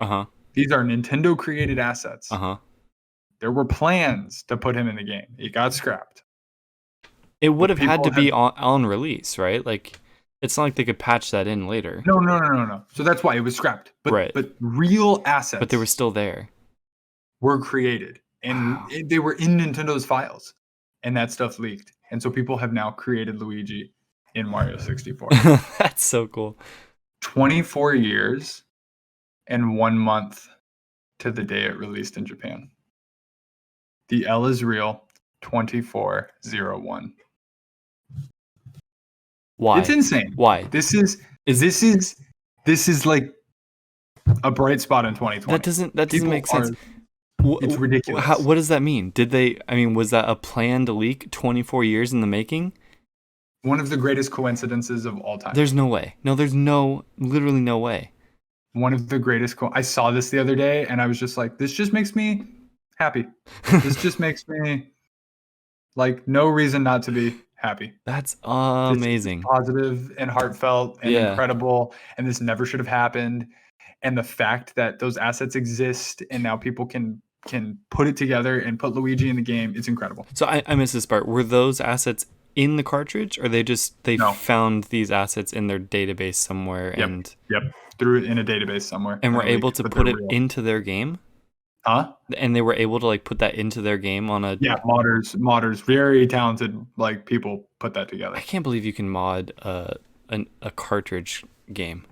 these are Nintendo created assets. There were plans to put him in the game. It got scrapped. It would have had to be on release, right? Like, it's not like they could patch that in later. No. So that's why it was scrapped. But real assets. But they were still there. Were created. And they were in Nintendo's files. And that stuff leaked. And so people have now created Luigi in Mario 64. That's so cool. 24 years and 1 month to the day it released in Japan. The L is real. 2401. Why? It's insane. Why? This is like a bright spot in 2020. That doesn't make sense. It's ridiculous. What does that mean? Was that a planned leak 24 years in the making? One of the greatest coincidences of all time. There's no way. No, there's literally no way. One of the greatest. I saw this the other day and I was just like, this just makes me happy. This just makes me like no reason not to be happy. That's amazing. Positive and heartfelt and incredible. And this never should have happened. And the fact that those assets exist and now people can put it together and put Luigi in the game, it's incredible. So I missed this part. Were those assets in the cartridge, or they found these assets in their database somewhere? Yep. Threw it in a database somewhere. And were able to put it into their game? Huh? And they were able to like put that into their game on a modders, very talented like people put that together. I can't believe you can mod a cartridge game.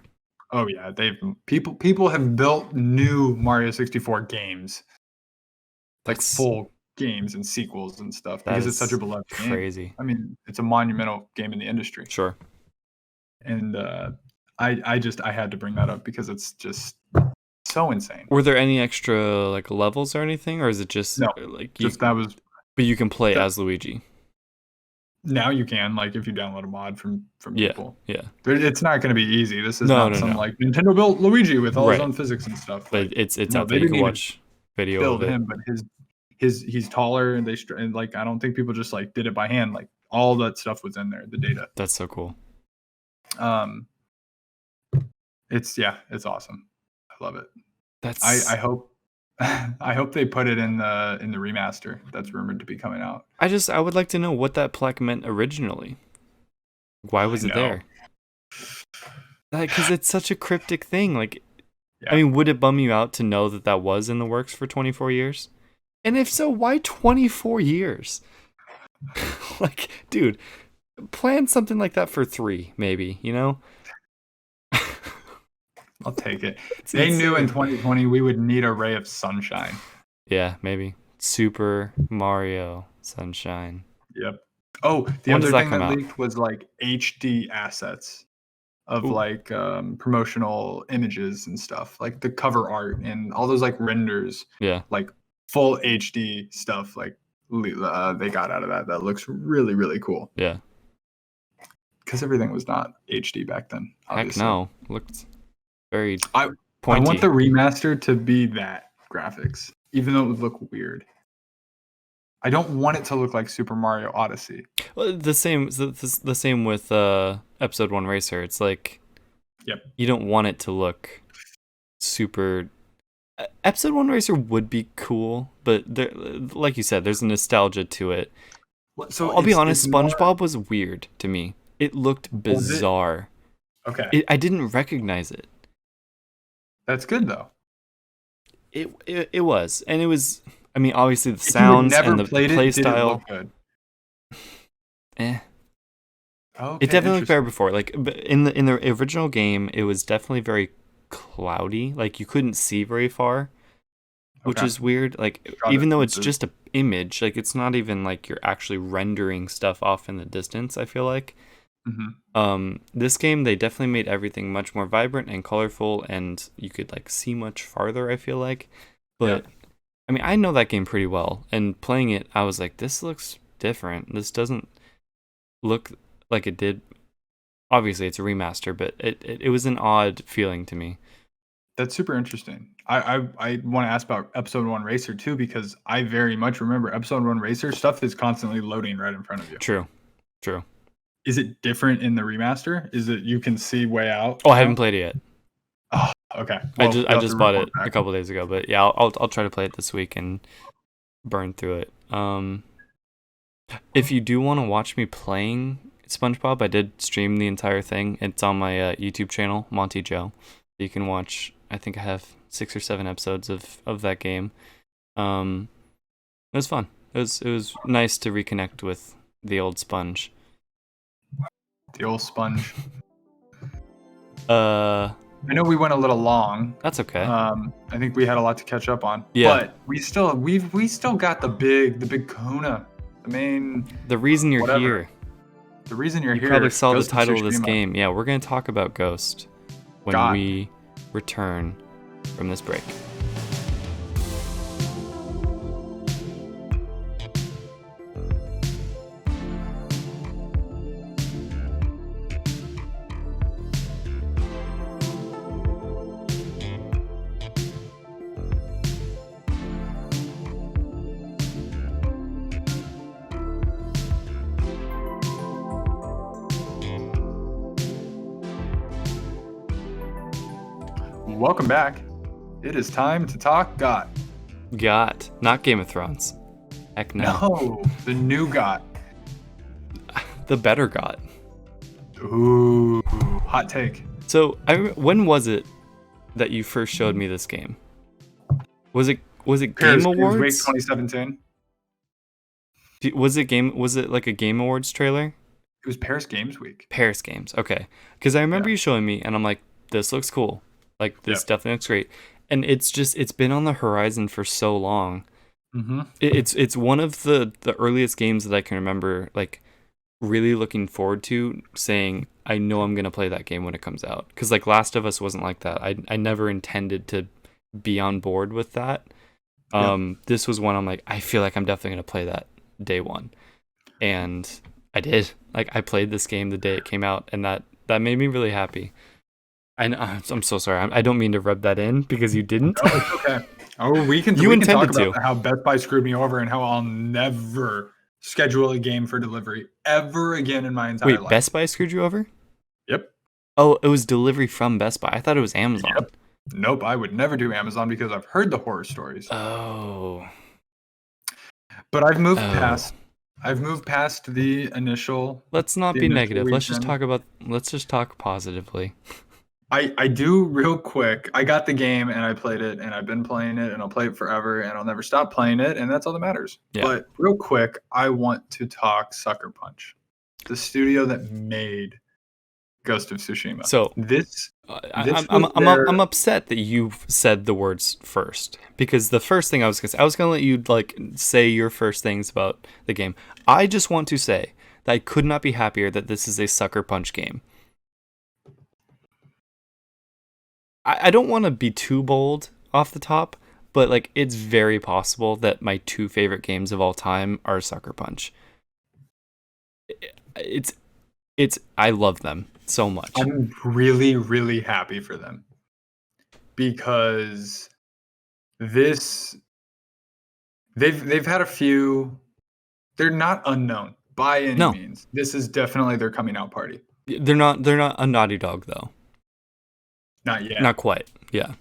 Oh yeah, people have built new Mario 64 games, like full games and sequels and stuff because it's such a beloved game. Crazy. I mean, it's a monumental game in the industry. Sure. And I had to bring that up because it's just so insane. Were there any extra like levels or anything, or is it just But you can play as Luigi. Now you can, like, if you download a mod from people. Yeah. It's not going to be easy. This is not like Nintendo built Luigi with all his own physics and stuff. But it's out there. You can watch video of it. Him, but he's taller and like I don't think people just like did it by hand. Like all that stuff was in there, the data. That's so cool. It's awesome. I love it. I hope they put it in the remaster that's rumored to be coming out. I would like to know what that plaque meant originally. Why was it there? Because it's such a cryptic thing. Like, I mean, would it bum you out to know that was in the works for 24 years? And if so, why 24 years? Like, dude, plan something like that for 3, maybe, you know? I'll take it. They knew in 2020 we would need a ray of sunshine. Yeah, maybe. Super Mario Sunshine. Yep. Oh, the other thing that leaked was like HD assets of like promotional images and stuff, like the cover art and all those like renders. Yeah. Like full HD stuff. Like they got out of that. That looks really, really cool. Yeah. Because everything was not HD back then. Obviously. Heck no. Looked very I want the remaster to be that graphics, even though it would look weird. I don't want it to look like Super Mario Odyssey. Well, the same with Episode 1 Racer. It's like, you don't want it to look super. Episode 1 Racer would be cool, but like you said, there's a nostalgia to it. So I'll be honest, SpongeBob was weird to me. It looked bizarre. Okay. I didn't recognize it. That's good though. It was, and it was. I mean, obviously the sounds and the play style. Good? Okay, it definitely looked better before. Like in the original game, it was definitely very cloudy. Like you couldn't see very far, which is weird. Like even though it's just an image, like it's not even like you're actually rendering stuff off in the distance. I feel like. Mm-hmm. This game, they definitely made everything much more vibrant and colorful, and you could like see much farther, I feel like. But I mean, I know that game pretty well, and playing it, I was like, this looks different. This doesn't look like it did obviously it's a remaster, but it was an odd feeling to me. That's super interesting. I want to ask about Episode 1 Racer too, because I very much remember Episode 1 Racer stuff is constantly loading right in front of you. True. Is it different in the remaster? Is it you can see way out? Oh, I haven't played it yet. Oh, okay. Well, I just bought it a couple days ago, but yeah, I'll try to play it this week and burn through it. If you do want to watch me playing SpongeBob, I did stream the entire thing. It's on my YouTube channel, Monty Joe. You can watch. I think I have 6 or 7 episodes of that game. It was fun. It was nice to reconnect with the old Sponge. The old Sponge. I know we went a little long. That's okay. I think we had a lot to catch up on. Yeah. But we still got the big kahuna. The reason you're here. The reason you're here. You probably saw the title of this game. Yeah, we're gonna talk about Ghost when we return from this break. Welcome back. It is time to talk GOT. GOT, not Game of Thrones. Heck no. No, the new GOT. The better GOT. Ooh, hot take. So, when was it that you first showed me this game? Was it Game Awards? Week 2017. Was it like a Game Awards trailer? It was Paris Games Week. Paris Games, okay. Because I remember you showing me, and I'm like, this looks cool. Like, this definitely looks great. And it's been on the horizon for so long. Mm-hmm. It's one of the earliest games that I can remember, like, really looking forward to, saying, I know I'm going to play that game when it comes out. Because, like, Last of Us wasn't like that. I never intended to be on board with that. This was one I'm like, I feel like I'm definitely going to play that day one. And I did. Like, I played this game the day it came out, and that made me really happy. I'm so sorry. I don't mean to rub that in because you didn't. No, it's okay. Oh, we can talk about how Best Buy screwed me over and how I'll never schedule a game for delivery ever again in my entire life. Wait, Best Buy screwed you over? Yep. Oh, it was delivery from Best Buy. I thought it was Amazon. Yep. Nope, I would never do Amazon because I've heard the horror stories. Oh. But I've moved past the initial. Let's not be negative. Let's just talk positively. I do real quick. I got the game and I played it and I've been playing it and I'll play it forever and I'll never stop playing it and that's all that matters. Yeah. But real quick, I want to talk Sucker Punch, the studio that made Ghost of Tsushima. So I'm upset that you said the words first, because the first thing I was gonna let you say your first things about the game. I just want to say that I could not be happier that this is a Sucker Punch game. I don't want to be too bold off the top, but like it's very possible that my 2 favorite games of all time are Sucker Punch. I love them so much. I'm really, really happy for them because they've had a few. They're not unknown by any means. This is definitely their coming out party. They're not a Naughty Dog though. Not yet. Not quite. Yeah.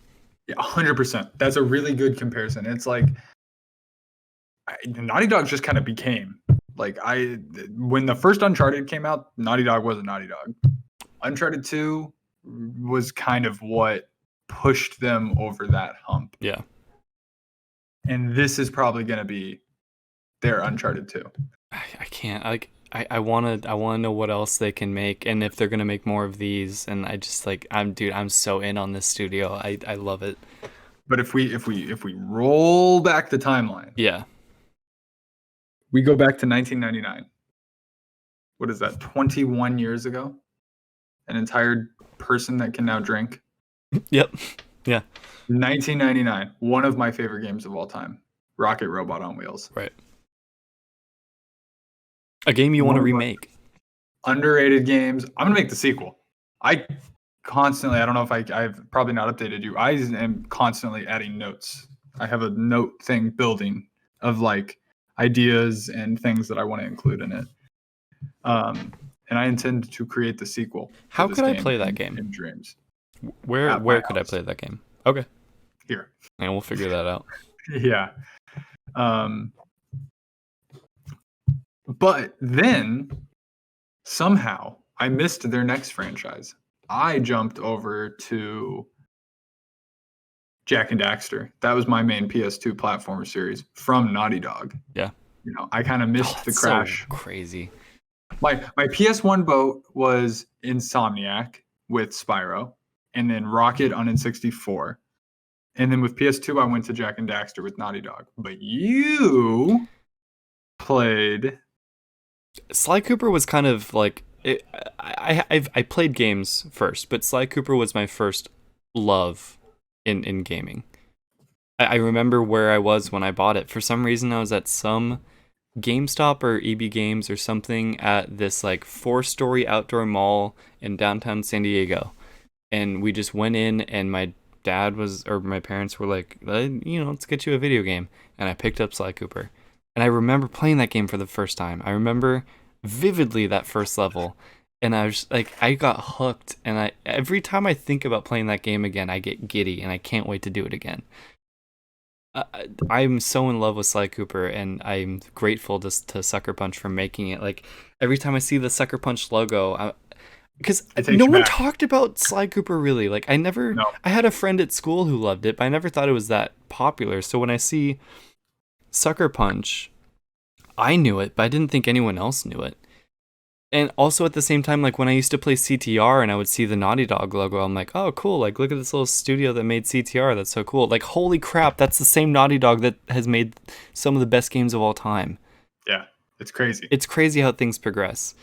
Yeah, 100%. That's a really good comparison. It's like Naughty Dog just kind of became when the first Uncharted came out, Naughty Dog was a Naughty Dog. Uncharted 2 was kind of what pushed them over that hump. Yeah. And this is probably going to be their Uncharted 2. I can't I want to know what else they can make and if they're going to make more of these, and I just I'm so in on this studio. I love it. But if we roll back the timeline. Yeah. We go back to 1999. What is that? 21 years ago? An entire person that can now drink. Yep. Yeah. 1999. One of my favorite games of all time. Rocket Robot on Wheels. Right. A game you want to remake. underrated games. I'm gonna make the sequel. I constantly, I don't know if I've probably not updated you. I am constantly adding notes. I have a note thing building of like ideas and things that I want to include in it. And I intend to create the sequel. How could I play that game? In Dreams. Where could I play that game? Okay. Here. And we'll figure that out. Yeah. But then somehow I missed their next franchise. I jumped over to Jak and Daxter. That was my main PS2 platformer series from Naughty Dog. Yeah. You know, I kind of missed the crash. So crazy. My PS1 boat was Insomniac with Spyro, and then Rocket on N64. And then with PS2, I went to Jak and Daxter with Naughty Dog. But you played... Sly Cooper was kind of like... I played games first, but Sly Cooper was my first love in gaming. I remember where I was when I bought it. For some reason, I was at some GameStop or EB Games or something at this like 4-story outdoor mall in downtown San Diego. And we just went in, and my parents were like, let's get you a video game. And I picked up Sly Cooper. And I remember playing that game for the first time. I remember vividly that first level. And I was like, I got hooked. And every time I think about playing that game again, I get giddy, and I can't wait to do it again. I'm so in love with Sly Cooper, and I'm grateful to Sucker Punch for making it. Like, every time I see the Sucker Punch logo, because no one talked about Sly Cooper really. Like, I had a friend at school who loved it, but I never thought it was that popular. So when I see Sucker Punch, I knew it, but I didn't think anyone else knew it. And also at the same time, like when I used to play CTR and I would see the Naughty Dog logo, I'm like, oh, cool. Like, look at this little studio that made CTR. That's so cool. Like, holy crap, that's the same Naughty Dog that has made some of the best games of all time. Yeah, it's crazy. It's crazy how things progress.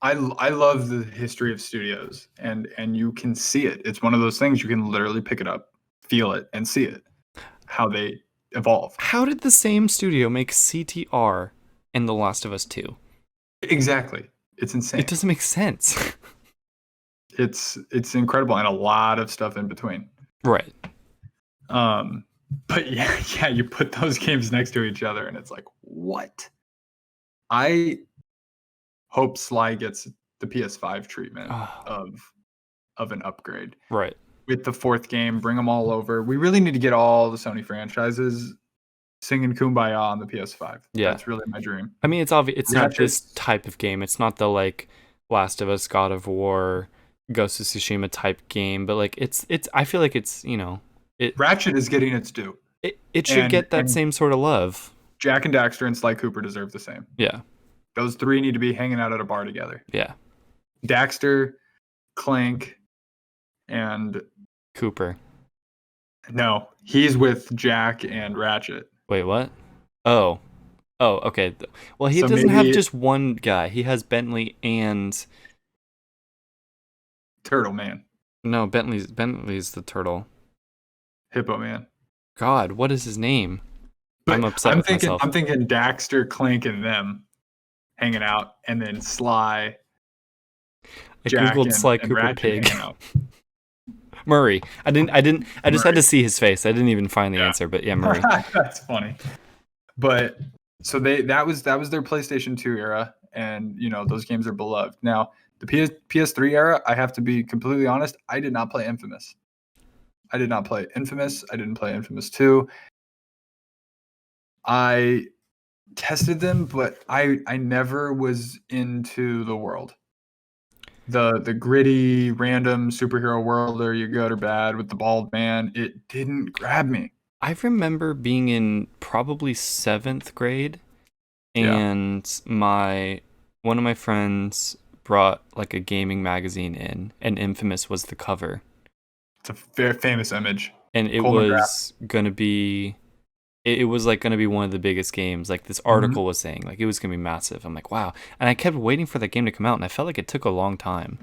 I love the history of studios, and you can see it. It's one of those things you can literally pick it up, feel it, and see it, how they evolve. How did the same studio make CTR and The Last of Us 2? Exactly. It's insane. It doesn't make sense. It's incredible, and a lot of stuff in between. Right. But yeah, you put those games next to each other, and it's like, what? I hope Sly gets the PS5 treatment of an upgrade. Right. With the 4th game, bring them all over. We really need to get all the Sony franchises singing Kumbaya on the PS5. Yeah. That's really my dream. I mean, it's obvious. It's not this type of game. It's not the like Last of Us, God of War, Ghost of Tsushima type game, but like it's I feel like it's, Ratchet is getting its due. It should get that same sort of love. Jak and Daxter and Sly Cooper deserve the same. Yeah. Those 3 need to be hanging out at a bar together. Yeah. Daxter, Clank, and Cooper. No, he's with Jak and Ratchet. Wait, what? Oh, okay. Well, he doesn't have just one guy. He has Bentley and Turtle Man. No, Bentley's the turtle. Hippo Man. God, what is his name? But I'm upset with myself. I'm thinking Daxter, Clank, and them hanging out, and then Sly. I googled Sly Cooper pig. Murray. I just had to see his face. I didn't even find the answer, but yeah, Murray. That's funny. But so that was their PlayStation 2 era, and those games are beloved. Now, the PS3 era, I have to be completely honest, I did not play Infamous. I did not play Infamous. I didn't play Infamous 2. I tested them, but I never was into the world. The gritty, random superhero world, are you good or bad with the bald man? It didn't grab me. I remember being in probably 7th grade, and one of my friends brought like a gaming magazine in, and Infamous was the cover. It's a very famous image. And it was gonna be, it was like gonna be one of the biggest games. Like this article was saying, like it was gonna be massive. I'm like, wow. And I kept waiting for that game to come out, and I felt like it took a long time.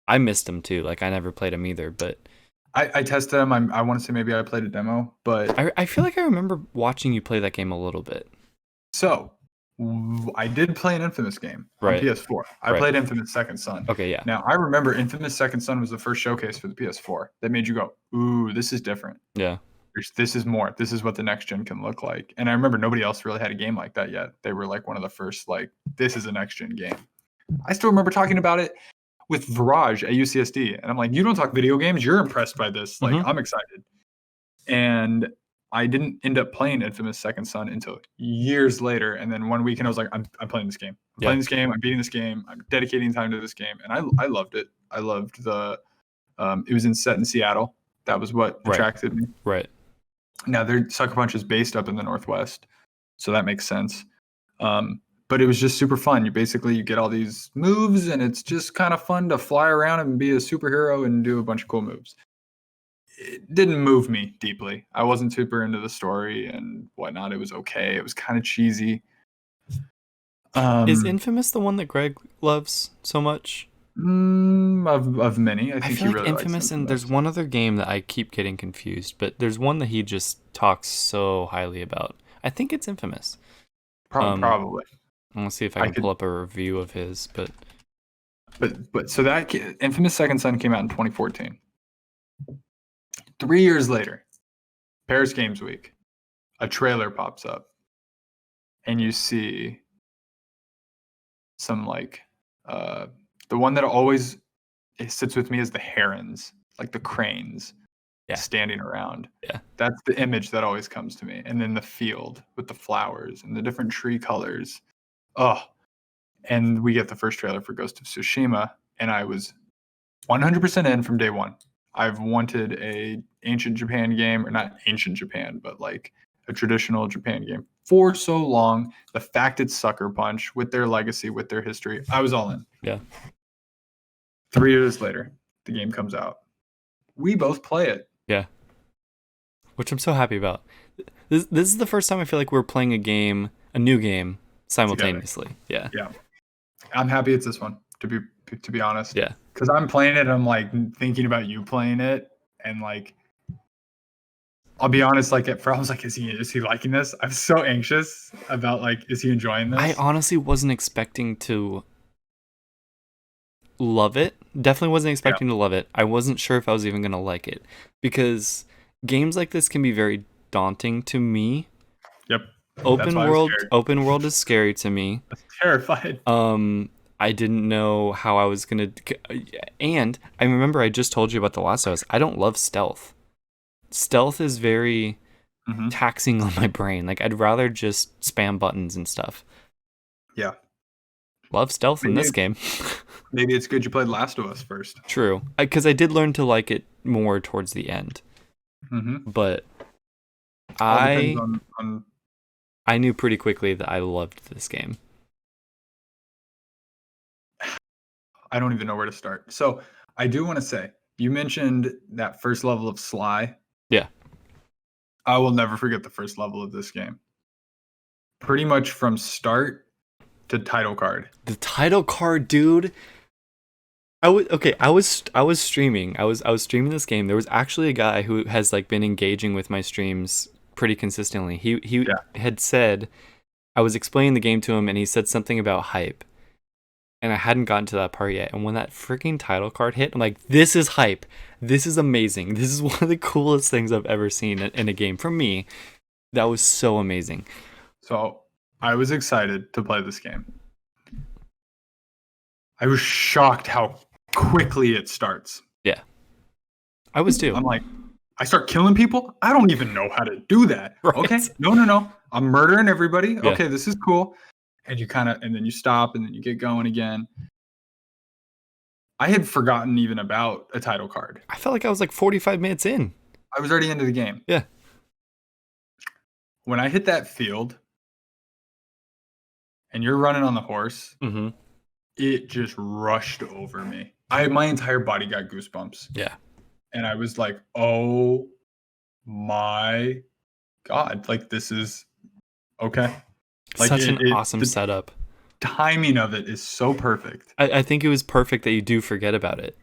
I missed him too. Like I never played him either, but I tested him. I want to say maybe I played a demo, but I feel like I remember watching you play that game a little bit. So I did play an Infamous game on Right. PS4. I Right. played Infamous Second Son. Okay, yeah. Now, I remember Infamous Second Son was the first showcase for the PS4 that made you go, ooh, this is different. Yeah. This is more. This is what the next gen can look like. And I remember nobody else really had a game like that yet. They were like one of the first, like, this is a next gen game. I still remember talking about it with Viraj at UCSD. And I'm like, you don't talk video games. You're impressed by this. Like, I'm excited. And I didn't end up playing Infamous Second Son until years later. And then one weekend I was like, I'm playing this game. I'm playing this game. I'm beating this game. I'm dedicating time to this game. And I loved it. I loved the it was set in Seattle. That was what attracted me. Right. Now their Sucker Punch is based up in the Northwest. So that makes sense. But it was just super fun. You get all these moves and it's just kind of fun to fly around and be a superhero and do a bunch of cool moves. It didn't move me deeply. I wasn't super into the story and whatnot. It was okay. It was kind of cheesy. Is Infamous the one that Greg loves so much? Of many. I think feel he like really Infamous, and there's one other game that I keep getting confused, but there's one that he just talks so highly about. I think it's Infamous. Probably. I'm gonna see if I can pull up a review of his, but so that Infamous Second Son came out in 2014. 3 years later, Paris Games Week, a trailer pops up, and you see some like the one that always sits with me is the herons, like the cranes, standing around. Yeah, that's the image that always comes to me. And then the field with the flowers and the different tree colors. Oh, and we get the first trailer for Ghost of Tsushima, and I was 100% in from day one. I've wanted a ancient Japan game, or not ancient Japan, but like a traditional Japan game for so long. The fact it's Sucker Punch with their legacy, with their history, I was all in. Yeah. 3 years later, the game comes out. We both play it. Yeah. Which I'm so happy about. This is the first time I feel like we're playing a new game simultaneously. Together. Yeah. I'm happy it's this one, to be honest. Yeah. Because I'm playing it and I'm like thinking about you playing it, and like I'll be honest, like at first I was like, is he liking this? I'm so anxious about like, is he enjoying this? I honestly wasn't expecting to love it. Definitely wasn't expecting to love it. I wasn't sure if I was even gonna like it, because games like this can be very daunting to me. Yep. Open world is scary to me. I'm terrified. I didn't know how I was gonna, and I remember I just told you about The Last of Us. I don't love stealth. Stealth is very taxing on my brain. Like, I'd rather just spam buttons and stuff. Yeah. Love stealth in this game. Maybe it's good you played Last of Us first. True, because I did learn to like it more towards the end. But I knew pretty quickly that I loved this game. I don't even know where to start. So I do want to say, you mentioned that first level of Sly. Yeah. I will never forget the first level of this game. Pretty much from start to title card. The title card, dude. I was streaming. I was streaming this game. There was actually a guy who has like been engaging with my streams pretty consistently. He had said, I was explaining the game to him, and he said something about hype. And I hadn't gotten to that part yet. And when that freaking title card hit, I'm like, this is hype. This is amazing. This is one of the coolest things I've ever seen in a game. For me, that was so amazing. So I was excited to play this game. I was shocked how quickly it starts. Yeah. I was too. I'm like, I start killing people? I don't even know how to do that. Right. Okay. No. I'm murdering everybody. Yeah. Okay, this is cool. And you and then you stop, and then you get going again. I had forgotten even about a title card. I felt like I was like 45 minutes in. I was already into the game. Yeah. When I hit that field and you're running on the horse, it just rushed over me. My entire body got goosebumps. Yeah. And I was like, oh my God. Like, this is okay. Like, such an awesome setup. Timing of it is so perfect. I think it was perfect that you do forget about it.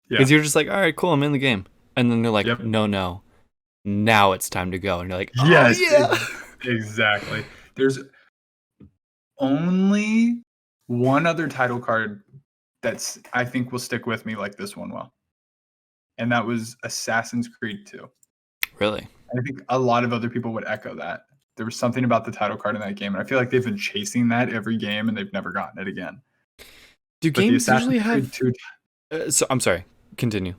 Because you're just like, all right, cool, I'm in the game. And then they're like, no, now it's time to go. And you're like, oh, yes, yeah. Exactly. There's only one other title card that's I think will stick with me like this one will. And that was Assassin's Creed 2. Really? I think a lot of other people would echo that. There was something about the title card in that game, and I feel like they've been chasing that every game, and they've never gotten it again. Do But the games Assassin's usually Creed have? 2. So I'm sorry. Continue.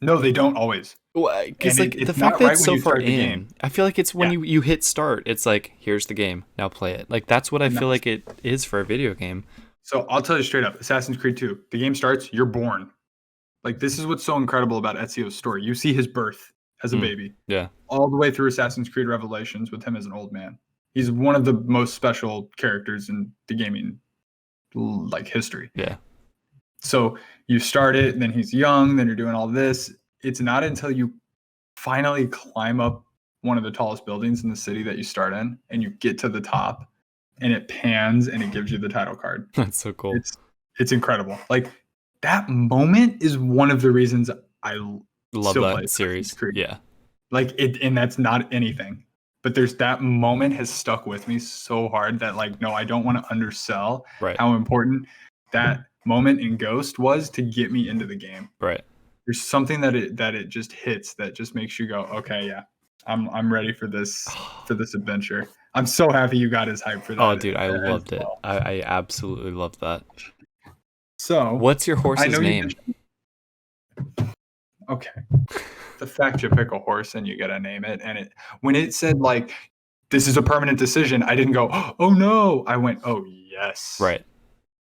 No, they don't always. Well, because And like the it's fact not that right it's when so you far start the in, game. I feel like it's when Yeah. you hit start, it's like here's the game, now play it. Like that's what I feel like it is for a video game. So I'll tell you straight up, Assassin's Creed 2, the game starts, you're born. Like this is what's so incredible about Ezio's story. You see his birth as a baby, Yeah. all the way through Assassin's Creed Revelations with him as an old man. He's one of the most special characters in the gaming like history. Yeah. So you start it, and then he's young, then you're doing all this. It's not until you finally climb up one of the tallest buildings in the city that you start in, and you get to the top, and it pans and it gives you the title card. That's so cool. It's incredible. Like that moment is one of the reasons I Love still that play series. Creed. Yeah. Like it, and that's not anything. But there's that moment has stuck with me so hard that like, no, I don't want to undersell Right. how important that moment in Ghost was to get me into the game. Right. There's something that it just hits that just makes you go, okay, yeah, I'm ready for this adventure. I'm so happy you got his hype for that. Oh, dude, I loved it. I absolutely loved that. So, what's your horse's name? Okay. The fact you pick a horse and you gotta name it, and when it said like this is a permanent decision, I didn't go, oh no. I went, oh yes. Right.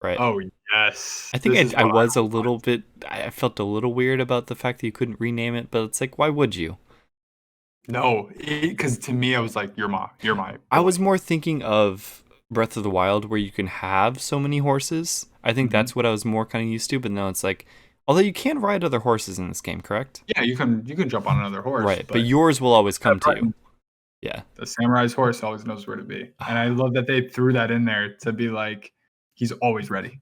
Right. Oh yes. I think I was a little bit. I felt a little weird about the fact that you couldn't rename it, but it's like, why would you? No, because to me, I was like, you're my. I was more thinking of Breath of the Wild, where you can have so many horses. I think that's what I was more kind of used to. But now it's like, although you can ride other horses in this game, correct? Yeah, you can jump on another horse. Right, but yours will always come to you. Yeah. The samurai's horse always knows where to be, and I love that they threw that in there to be like, he's always ready.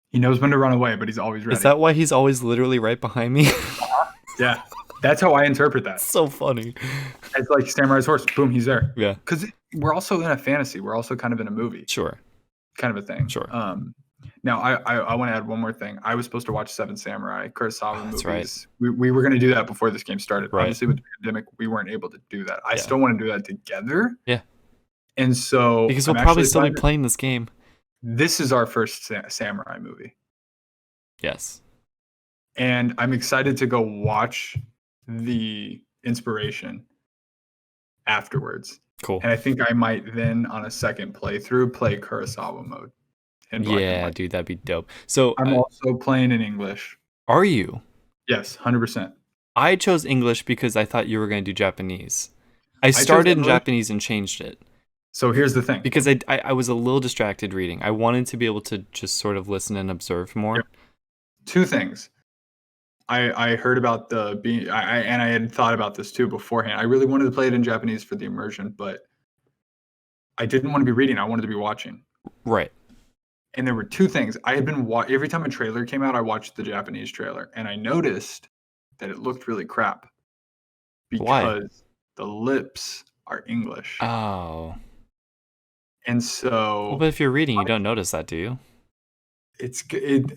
He knows when to run away, but he's always ready. Is that why he's always literally right behind me? Yeah. That's how I interpret that. So funny. It's like Samurai's horse. Boom, he's there. Yeah. Because we're also in a fantasy. We're also kind of in a movie. Sure. Kind of a thing. Sure. Now, I want to add one more thing. I was supposed to watch Seven Samurai, Kurosawa movies. Right. We were going to do that before this game started. Right. Obviously, with the pandemic, we weren't able to do that. I still want to do that together. Yeah. And so... Because we'll probably still be playing this game. This is our first samurai movie. Yes. And I'm excited to go watch the inspiration afterwards. Cool. And I think I might then, on a second playthrough, play Kurosawa mode. Yeah, dude, that'd be dope. So I'm also playing in English. Are you? Yes, 100%. I chose English because I thought you were going to do Japanese. I started in Japanese and changed it. So here's the thing. Because I was a little distracted reading. I wanted to be able to just sort of listen and observe more. Yep. Two things. I heard about and I had thought about this too beforehand. I really wanted to play it in Japanese for the immersion, but I didn't want to be reading. I wanted to be watching. Right. And there were two things. I had been every time a trailer came out, I watched the Japanese trailer, and I noticed that it looked really crap because the lips are English. Oh. And so... Well, but if you're reading, you don't notice that, do you?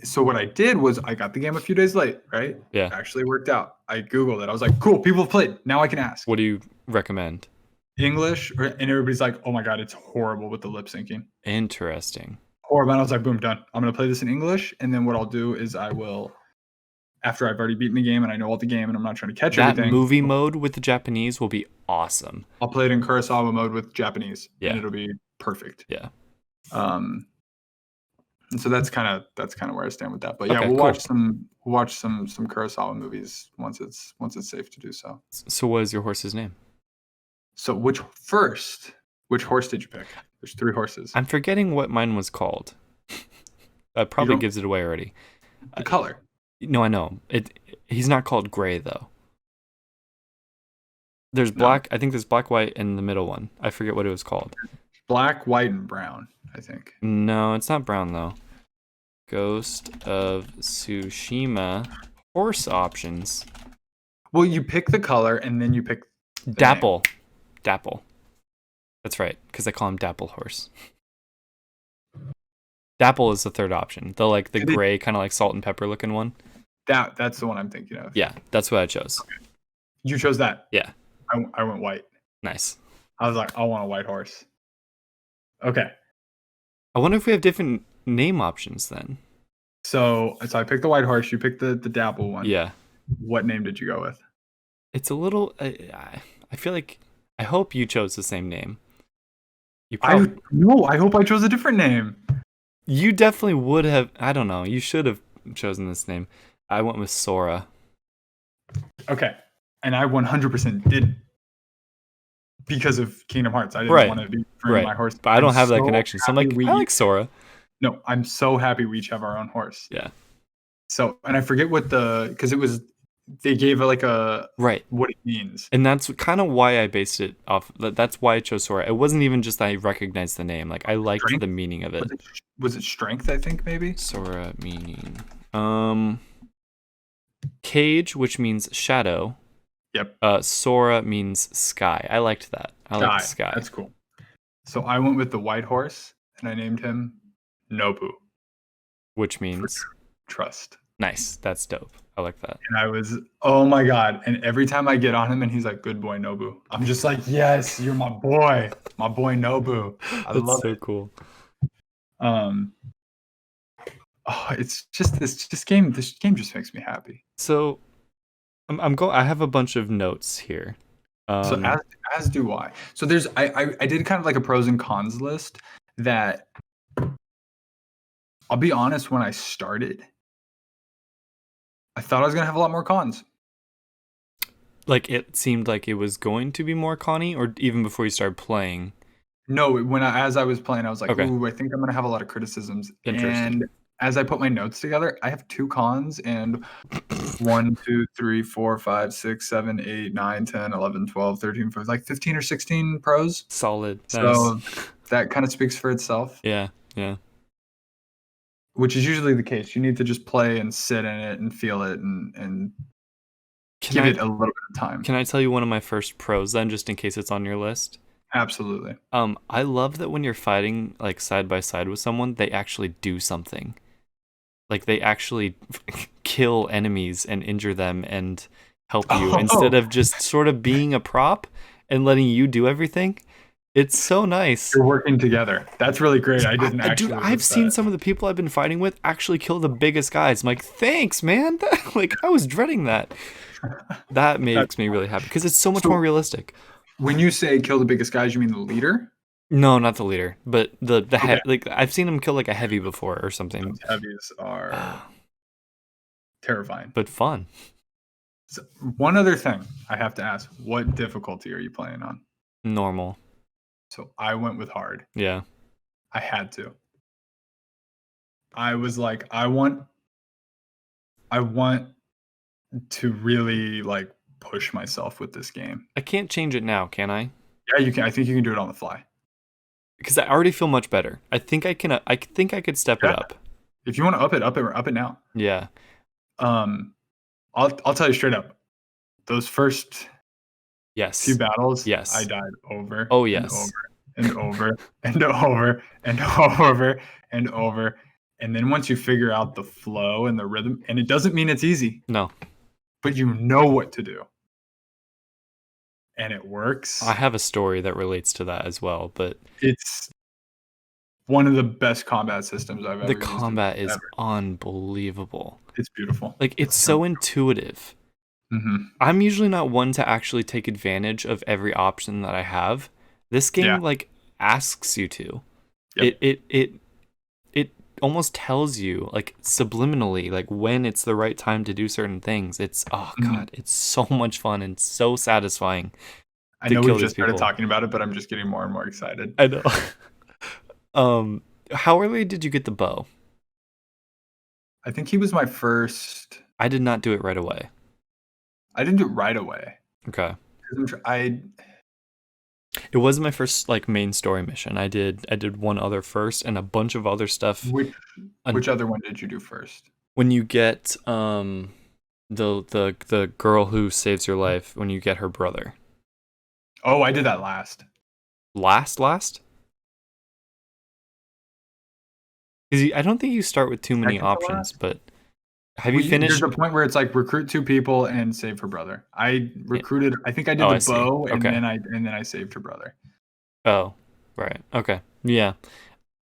So what I did was I got the game a few days late, right? Yeah. It actually worked out. I Googled it. I was like, cool, people have played. Now I can ask. What do you recommend? English, and everybody's like, oh my God, it's horrible with the lip syncing. Interesting. Horrible. And I was like, boom, done. I'm going to play this in English. And then what I'll do is I will, after I've already beaten the game and I know all the game and I'm not trying to catch everything. That movie mode with the Japanese will be awesome. I'll play it in Kurosawa mode with Japanese. Yeah. And it'll be perfect. Yeah. And so that's kind of where I stand with that. But yeah, Okay, we'll watch some Kurosawa movies once it's safe to do so. So what is your horse's name? So which horse did you pick? There's 3 horses. I'm forgetting what mine was called. That probably gives it away already. The color. No, I know. He's not called Gray though. There's black. I think there's black, white, and the middle one. I forget what it was called. Black, white, and brown, I think. No, it's not brown though. Ghost of Tsushima horse options. Well, you pick the color and then you pick Dapple. Name. Dapple. That's right, because I call him Dapple Horse. Dapple is the third option. The Did gray kind of like salt and pepper looking one. That's the one I'm thinking of. Yeah, that's what I chose. Okay. You chose that. Yeah. I went white. Nice. I was like, I want a white horse. Okay. I wonder if we have different name options then. So I picked the white horse. You picked the Dapple one. Yeah. What name did you go with? It's a little. I feel like I hope you chose the same name. No, I hope I chose a different name. You definitely would have. I don't know. You should have chosen this name. I went with Sora. Okay, and I 100% did because of Kingdom Hearts. I didn't want to be bringing my horse, but I don't have that connection. So I'm like, I like Sora. No, I'm so happy we each have our own horse. Yeah. So, and I forget what because it was. They gave like a what it means, and that's kind of why I based it off. That's why I chose Sora. It wasn't even just that I recognized the name; like I liked the meaning of it. Was it strength? I think maybe Sora meaning cage, which means shadow. Yep. Sora means sky. I liked that. I liked sky. That's cool. So I went with the white horse, and I named him Nobu, which means trust. Nice. That's dope. I like that. And I was, oh my God. And every time I get on him and he's like, good boy, Nobu. I'm just like, yes, you're my boy Nobu. I love so it. Cool. It's just this game just makes me happy. So I have a bunch of notes here. So as do I. So there's, I did kind of like a pros and cons list that I'll be honest, when I started, I thought I was going to have a lot more cons. Like it seemed like it was going to be more conny, or even before you started playing? No, as I was playing, I was like, ooh, I think I'm going to have a lot of criticisms. And as I put my notes together, I have 2 cons and 1, 2, 3, 4, 5, 6, 7, 8, 9, 10, 11, 12, 13, 14, like 15 or 16 pros. Solid. So nice. That kind of speaks for itself. Yeah, yeah. Which is usually the case. You need to just play and sit in it and feel it and give it a little bit of time. Can I tell you one of my first pros then, just in case it's on your list? Absolutely. I love that when you're fighting like side by side with someone, they actually do something. Like they actually kill enemies and injure them and help you instead of just sort of being a prop and letting you do everything. It's so nice. You're working together. That's really great. I didn't actually. Dude, I've seen some of the people I've been fighting with actually kill the biggest guys. I'm like, thanks, man. Like I was dreading that. That makes me really happy because it's so much more realistic. When you say kill the biggest guys, you mean the leader? No, not the leader, but the like I've seen him kill like a heavy before or something. Those heavies are terrifying, but fun. So, one other thing I have to ask: what difficulty are you playing on? Normal. So I went with hard. Yeah. I had to. I was like, I want to really like push myself with this game. I can't change it now, can I? Yeah, you can. I think you can do it on the fly. Because I already feel much better. I think I can. I think I could step it up. If you want to up it now. Yeah. I'll tell you straight up. Those first few battles, I died over. Oh yes. And over and over and over and over. And then once you figure out the flow and the rhythm, and it doesn't mean it's easy. No. But you know what to do. And it works. I have a story that relates to that as well, but it's one of the best combat systems I've ever used. The combat is unbelievable. It's beautiful. Like it's so intuitive. Mm-hmm. I'm usually not one to actually take advantage of every option that I have. This game like asks you to. Yep. It almost tells you like subliminally like when it's the right time to do certain things. It's God, it's so much fun and so satisfying. I know we just started talking about it, but I'm just getting more and more excited. I know. How early did you get the bow? I think he was my first. I did not do it right away. I didn't do it right away. Okay. It wasn't my first like main story mission. I did one other first and a bunch of other stuff. Which other one did you do first? When you get the girl who saves your life, when you get her brother. Oh, I did that last. Last? Because I don't think you start with too many second to options, last. but have you There's finished? a point where it's like recruit 2 people and save her brother. I recruited. I think I did Oh, the I see. bow, and Okay. then I saved her brother. Oh, right. Okay. Yeah.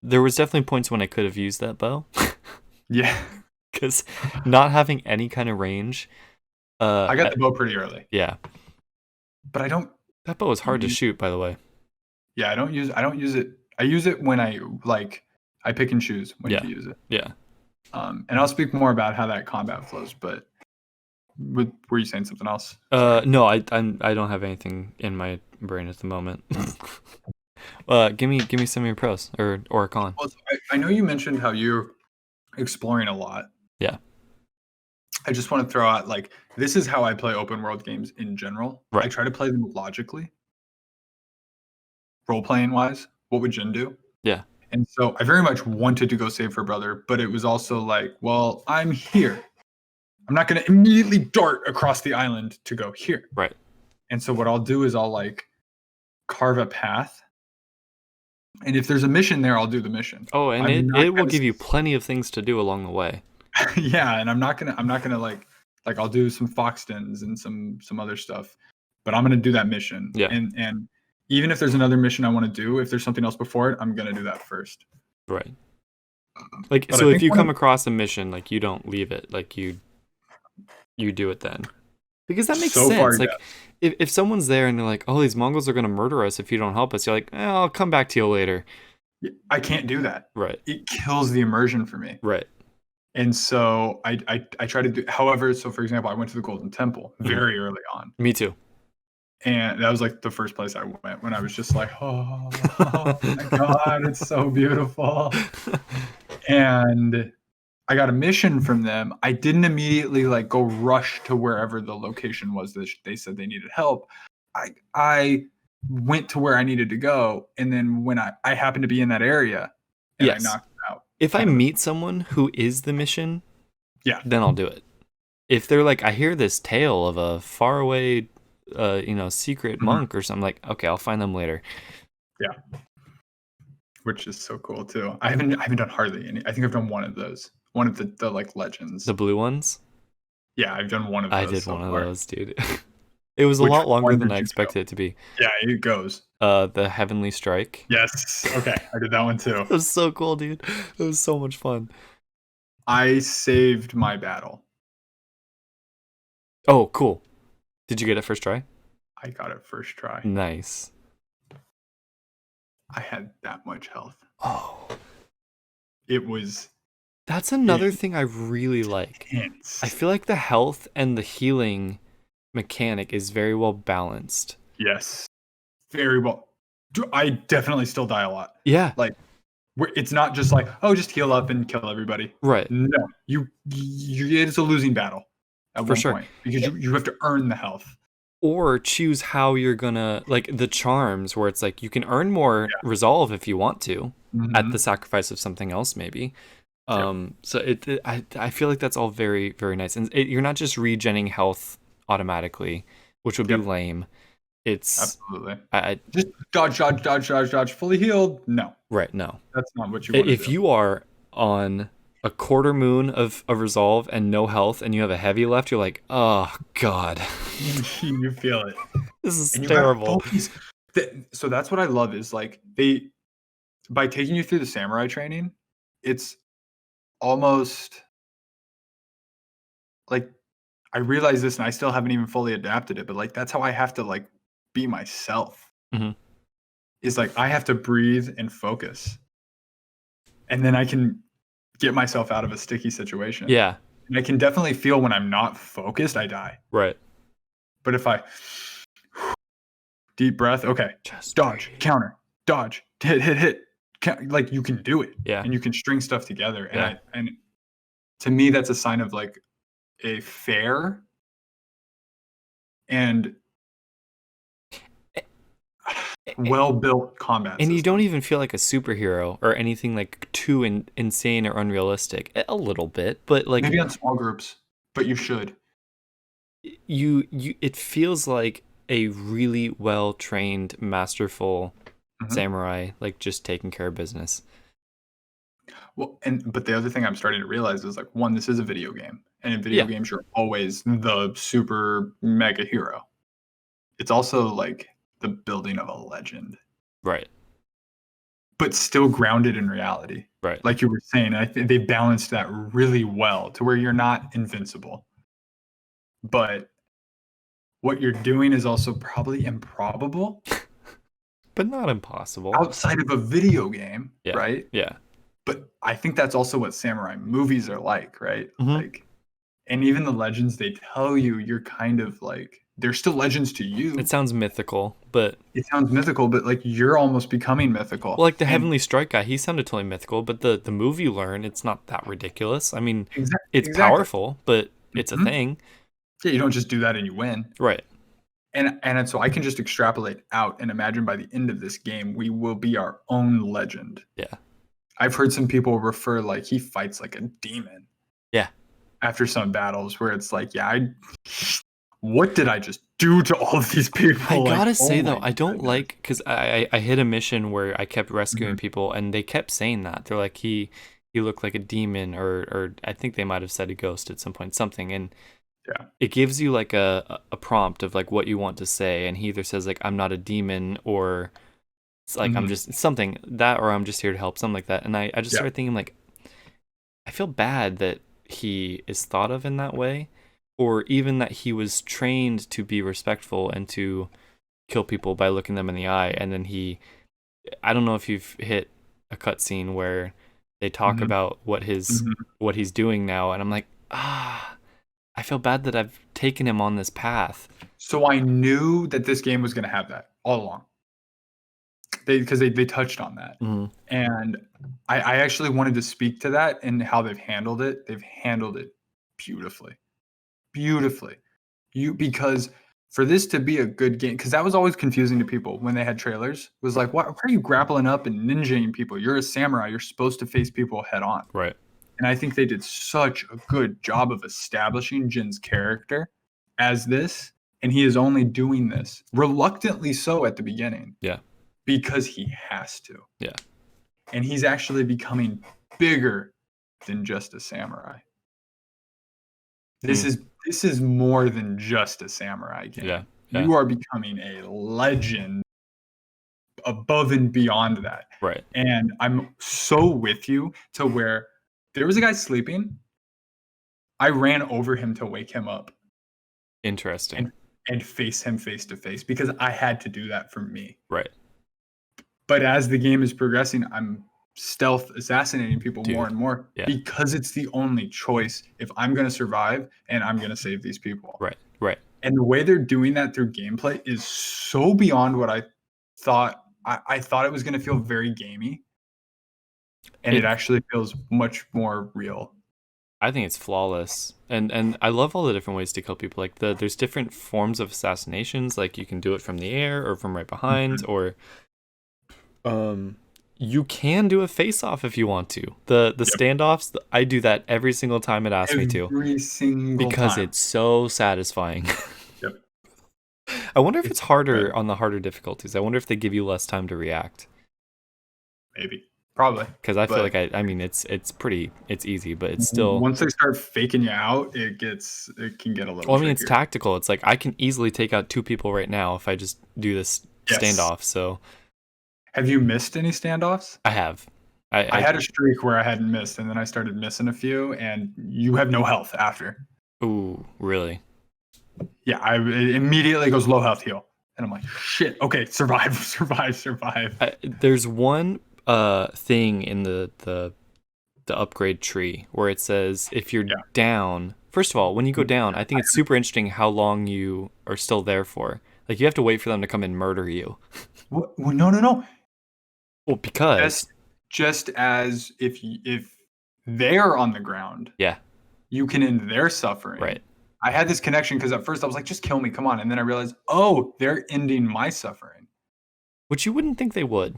There was definitely points when I could have used that bow. Yeah, Because not having any kind of range, I got the bow pretty early, yeah, but I don't. that bow is hard to use- shoot, by the way. Yeah, I don't use. I don't use it. I use it when I pick and choose when Yeah, to use it. yeah. And I'll speak more about how that combat flows. But were you saying something else? Sorry. No, I don't have anything in my brain at the moment. Give me some of your pros or a con. Well, so I know you mentioned how you're exploring a lot. Yeah. I just want to throw out like this is how I play open world games in general. I Right. try to play them logically, role playing wise. What would Jin do? Yeah. And so I very much wanted to go save her brother, but it was also like, well, I'm here. I'm not going to immediately dart across the island to go here. Right. And so what I'll do is I'll like carve a path. And if there's a mission there, I'll do the mission. Oh, and I'm not it will gonna give you plenty of things to do along the way. yeah, and I'm not gonna like I'll do some Foxtons and some other stuff, but I'm gonna do that mission. Yeah. And even if there's another mission I want to do, if there's something else before it, I'm gonna do that first. Right. Like, But so if you come across a mission, like, you don't leave it, like you do it then, because that makes so sense. far, Like, yes. if someone's there and they're like, "Oh, these Mongols are gonna murder us if you don't help us," you're like, I'll come back to you later. I can't do that. Right. It kills the immersion for me. Right. And so I try to do. However, so for example, I went to the Golden Temple very early on. Me too. And that was like the first place I went when I was just like, oh my God, it's so beautiful. And I got a mission from them. I didn't immediately like go rush to wherever the location was that they said they needed help. I went to where I needed to go. And then when I happened to be in that area and I knocked it out. If I meet someone who is the mission, yeah, then I'll do it. If they're like, I hear this tale of a faraway secret monk or something, like, okay, I'll find them later. Yeah. Which is so cool too. I haven't done hardly any. I think I've done one of those. One of the like legends. The blue ones? Yeah, I've done one of those. I did one of those, dude. It was a lot longer than I expected it to be. Yeah, it goes. The Heavenly Strike. Yes. Okay, I did that one too. It was so cool, dude. It was so much fun. I saved my battle. Oh, cool. Did you get it first try? I got it first try. Nice. I had that much health. Oh. It was... That's another thing I really like. Intense. I feel like the health and the healing mechanic is very well balanced. Yes. Very well. I definitely still die a lot. Yeah. Like, it's not just like, oh, just heal up and kill everybody. Right. No. It's a losing battle at one point. Because you have to earn the health. Or choose how you're gonna, like, the charms, where it's like you can earn more resolve if you want to, at the sacrifice of something else, maybe. So I feel like that's all very, very nice, and you're not just regenning health automatically, which would be lame. It's absolutely. I just dodge, fully healed. No, right, no, that's not what you want. If you are on a quarter moon of resolve and no health, and you have a heavy left, you're like, oh god. You feel it. This is terrible. So that's what I love is like by taking you through the samurai training, it's almost like I realize this and I still haven't even fully adapted it, but like that's how I have to like be myself. Is like I have to breathe and focus, and then I can get myself out of a sticky situation. Yeah, and I can definitely feel when I'm not focused, I die. Right. But if I deep breath, okay, just dodge, counter, dodge, hit, like you can do it. Yeah. And you can string stuff together. And and to me, that's a sign of like a fair and well-built combat and system. you don't even feel like a superhero or anything like too insane or unrealistic. A little bit, but like maybe on small groups, but you should. You it feels like a really well-trained, masterful samurai, like just taking care of business. Well, but the other thing I'm starting to realize is like, one, this is a video game, and in video Yeah. games, you're always the super mega hero. It's also like the building of a legend, Right. but still grounded in reality. Right. Like you were saying, I think they balanced that really well to where you're not invincible, but what you're doing is also probably improbable But not impossible. outside of a video game, Yeah. right? Yeah. But I think that's also what samurai movies are like, right? Mm-hmm. Like, and even the legends they tell you, you're kind of like, they're still legends to you. It sounds mythical, but It sounds mythical, but like you're almost becoming mythical. well, like the Heavenly Strike guy, he sounded totally mythical, but the movie you learn, it's not that ridiculous. I mean, it's exactly. Powerful, but it's a Mhm. thing. Yeah, you don't just do that and you win. Right. And so I can just extrapolate out and imagine by the end of this game, we will be our own legend. Yeah. I've heard some people refer like he fights like a demon. Yeah. After some battles where it's like, yeah, what did I just do to all of these people? I gotta like, say oh though, my I don't goodness. like because I hit a mission where I kept rescuing Mhm. people, and they kept saying that they're like he looked like a demon, or I think they might have said a ghost at some point, something, and Yeah. it gives you like a prompt of like what you want to say, and he either says like I'm not a demon, or it's like I'm Mhm. just something that, or I'm just here to help, something like that, and I just Yeah. started thinking like I feel bad that he is thought of in that way, or even that he was trained to be respectful and to kill people by looking them in the eye, and then I don't know if you've hit a cutscene where they talk Mhm. about what Mhm. he's doing now, and I'm like, I feel bad that I've taken him on this path. So I knew that this game was going to have that all along. Because they touched on that. Mm-hmm. And I actually wanted to speak to that and how they've handled it. They've handled it beautifully. Beautifully. Because for this to be a good game, because that was always confusing to people when they had trailers, was like, why are you grappling up and ninjaing people? You're a samurai. You're supposed to face people head on. Right. And I think they did such a good job of establishing Jin's character as this. And he is only doing this reluctantly so at the beginning. Yeah. Because he has to. Yeah. And he's actually becoming bigger than just a samurai. This is more than just a samurai game. Yeah. You are becoming a legend above and beyond that. Right. And I'm so with you to where there was a guy sleeping. I ran over him to wake him up. Interesting. And face him face to face because I had to do that for me. Right. But as the game is progressing, I'm stealth assassinating people more and more because it's the only choice if I'm going to survive and I'm going to save these people. Right. Right. And the way they're doing that through gameplay is so beyond what I thought. I thought it was going to feel very gamey, and it actually feels much more real. I think it's flawless, and I love all the different ways to kill people. Like there's different forms of assassinations. Like you can do it from the air or from right behind, or you can do a face-off if you want to. The standoffs, I do that every single time it asks me to. Every single because time. It's so satisfying. Yep. I wonder if it's harder on the harder difficulties. I wonder if they give you less time to react. Maybe. Probably. Because I feel like I mean it's easy, but it's still once they start faking you out, it can get a little. Well, I mean, it's tactical. It's like I can easily take out 2 people right now if I just do this standoff. So, have you missed any standoffs? I have. I had a streak where I hadn't missed, and then I started missing a few, and you have no health after. Ooh, really? Yeah, it immediately goes low health heal, and I'm like, shit. Okay, survive. There's one thing in the upgrade tree where it says if you're down. First of all, when you go down, I think it's super interesting how long you are still there for. Like you have to wait for them to come and murder you. Well, no. Well, because just as if they're on the ground, you can end their suffering. Right. I had this connection because at first I was like, just kill me, come on, and then I realized, oh, they're ending my suffering. Which you wouldn't think they would.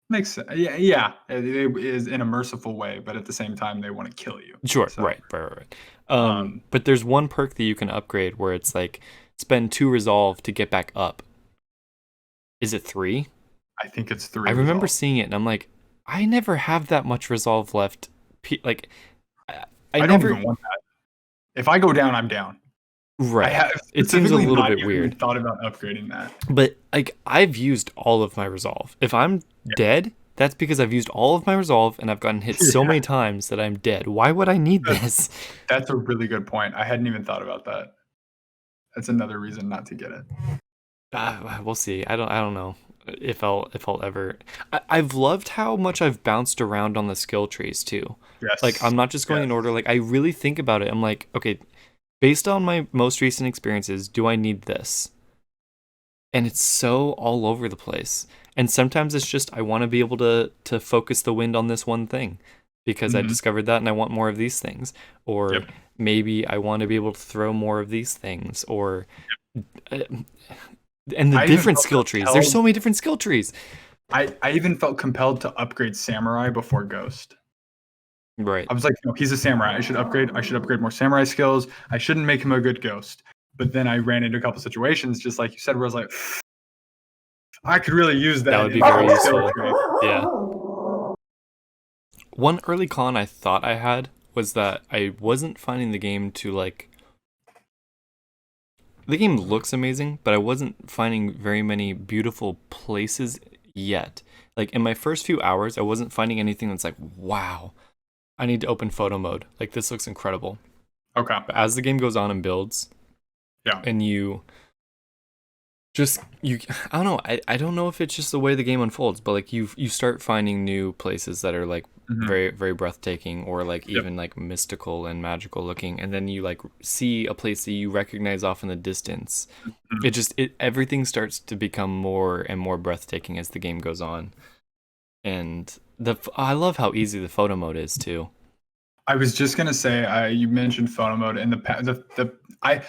Makes sense. Yeah. It is in a merciful way, but at the same time, they want to kill you. Sure. So, right. But there's one perk that you can upgrade where it's like spend 2 resolve to get back up. Is it 3? I think it's 3. I remember seeing it and I'm like, I never have that much resolve left. Like, I don't never. even want that. If I go down, I'm down. Right. I have It seems a specifically little not bit even weird. thought about upgrading that. But like, I've used all of my resolve. If I'm dead, that's because I've used all of my resolve and I've gotten hit so many times that I'm dead. Why would I need this? That's a really good point. I hadn't even thought about that. That's another reason not to get it. We'll see. I don't know if I'll ever. I've loved how much I've bounced around on the skill trees too. Yes. Like, I'm not just going in order. Like, I really think about it. I'm like, okay, based on my most recent experiences, do I need this? And it's so all over the place. And sometimes it's just I want to be able to focus the wind on this one thing because I discovered that and I want more of these things. Or maybe I want to be able to throw more of these things. Or and the different skill trees. There's so many different skill trees. I even felt compelled to upgrade Samurai before Ghost. Right. I was like, no, he's a samurai. I should upgrade more samurai skills. I shouldn't make him a good ghost. But then I ran into a couple situations, just like you said, where I was like, I could really use that. That would be very useful. Yeah. One early con I thought I had was that I wasn't finding the game to like. The game looks amazing, but I wasn't finding very many beautiful places yet. Like, in my first few hours, I wasn't finding anything that's like, wow, I need to open photo mode. Like, this looks incredible. Okay. But as the game goes on and builds, and you I don't know, I don't know if it's just the way the game unfolds, but like you start finding new places that are like very, very breathtaking, or like even like mystical and magical looking, and then you like see a place that you recognize off in the distance. Everything starts to become more and more breathtaking as the game goes on. And I love how easy the photo mode is too. I was just gonna say, you mentioned photo mode, and I